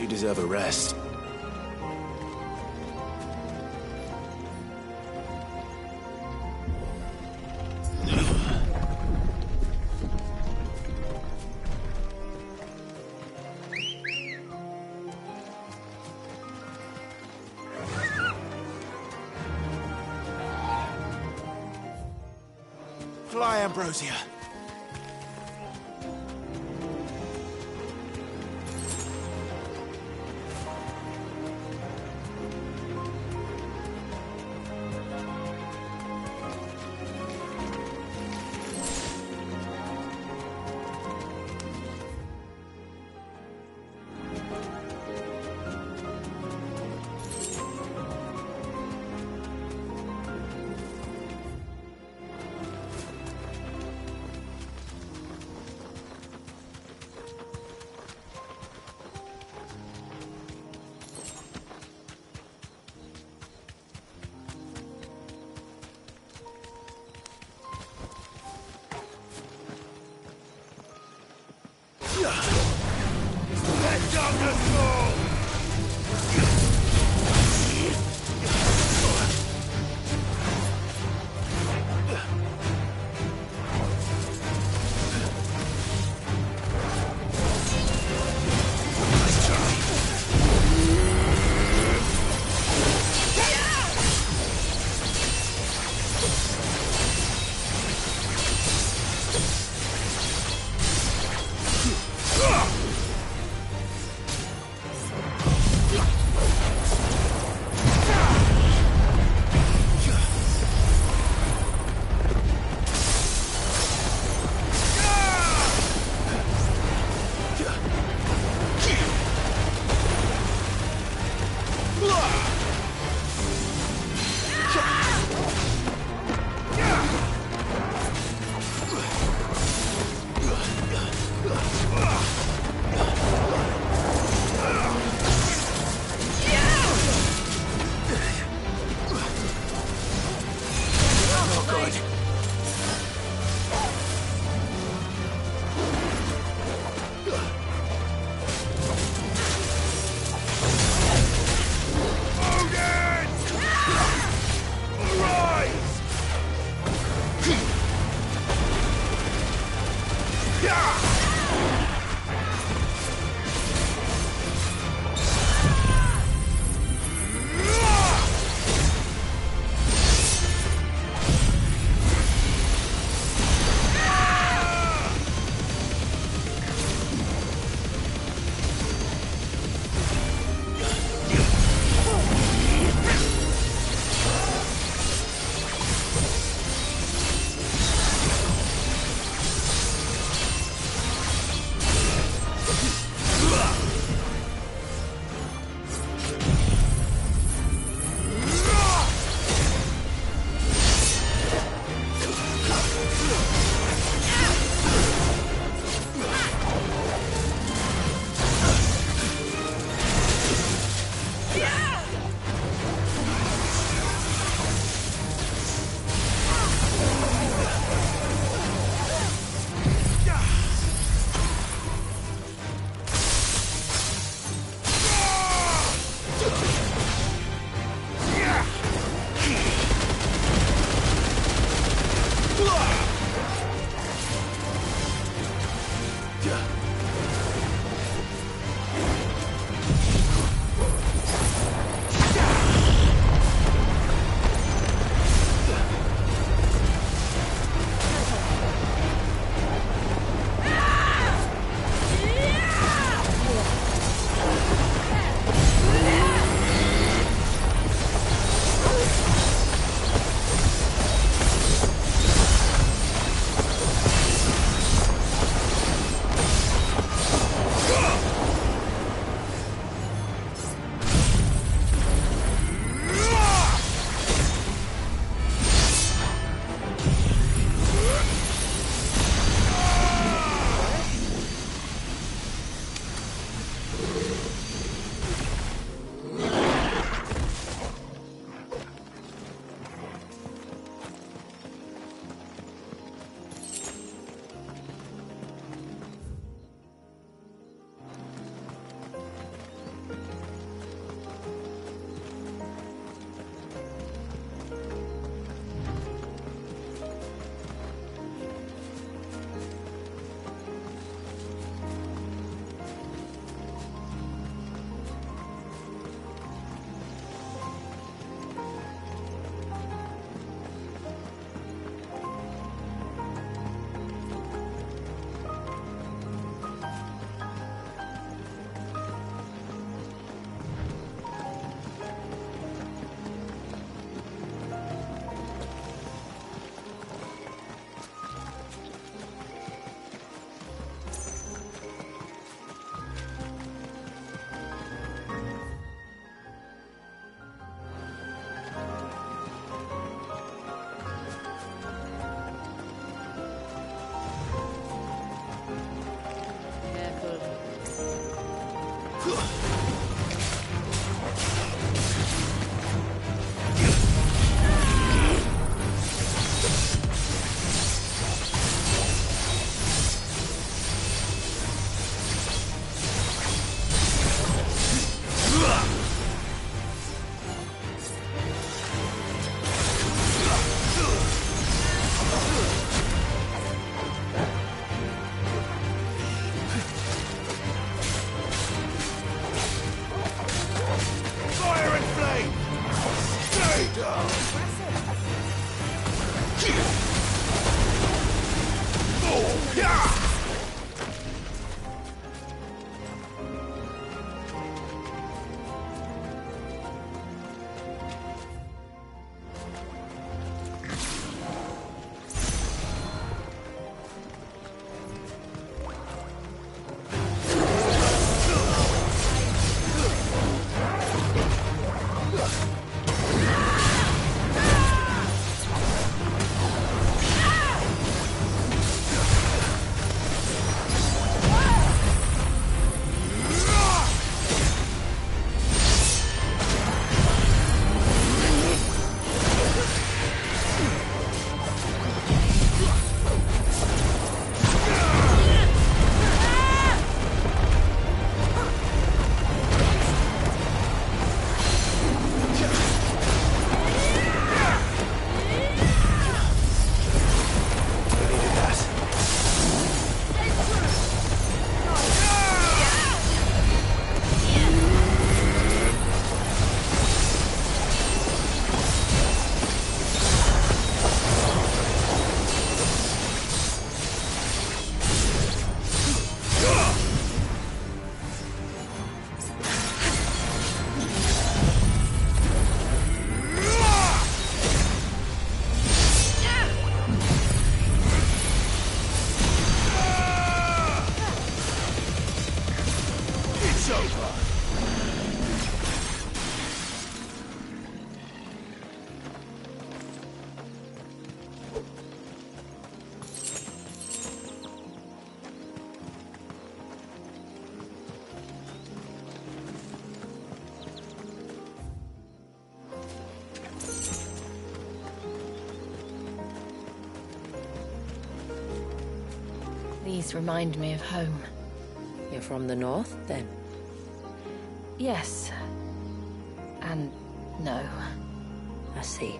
S1: You deserve a rest.
S4: Fly, Ambrosia.
S2: These remind me of home.
S10: You're from the north, then?
S2: Yes. And no.
S10: I see.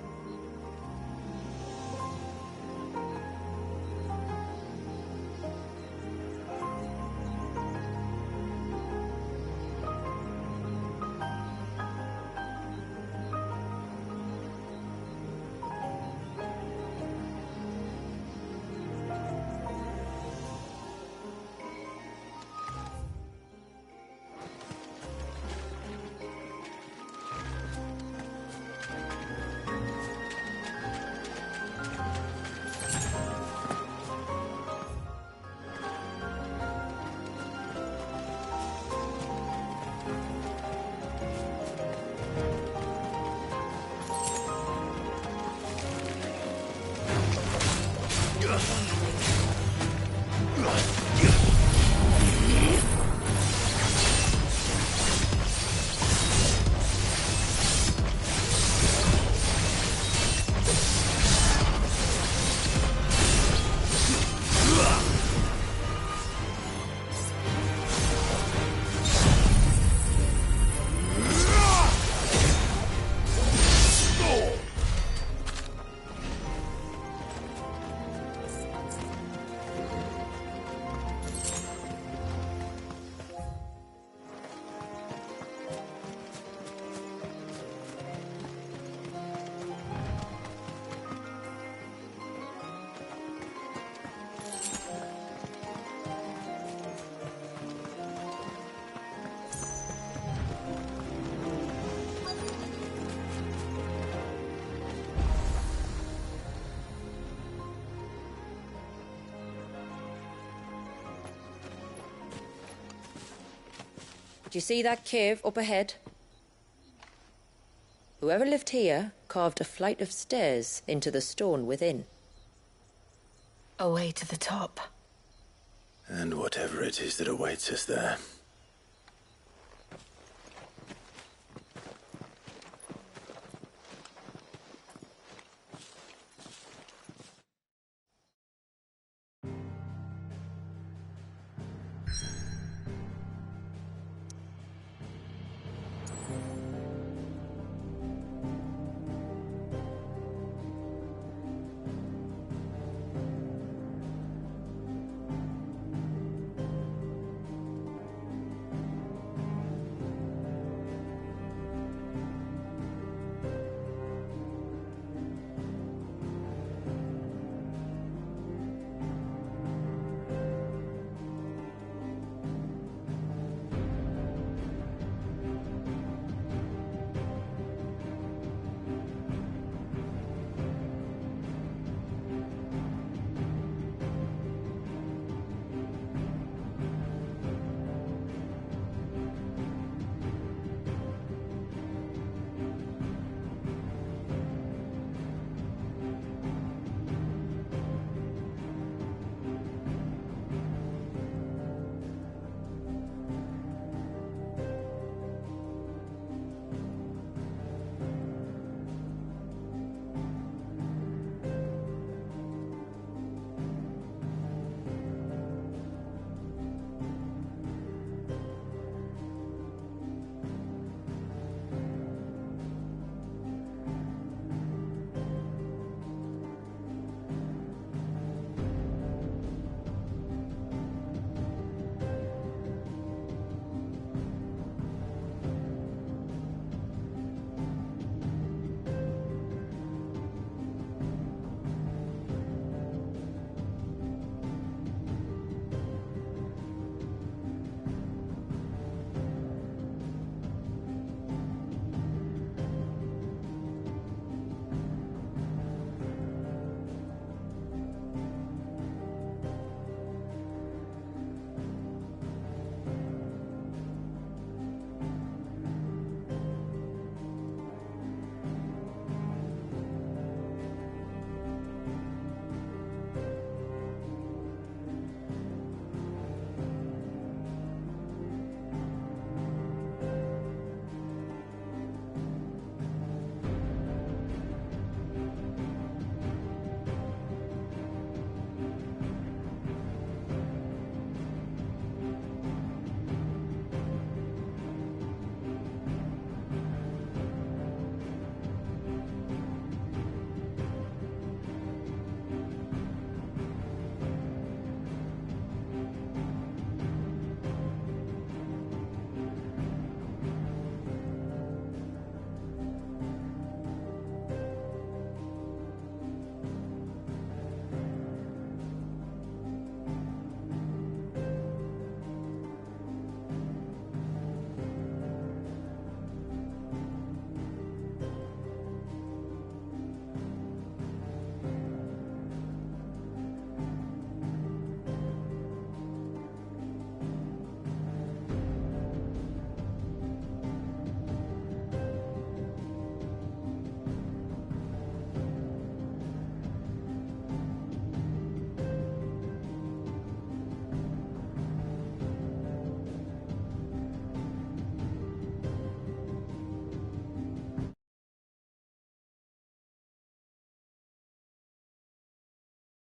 S10: Do you see that cave up ahead? Whoever lived here carved a flight of stairs into the stone within.
S2: A way to the top.
S1: And whatever it is that awaits us there.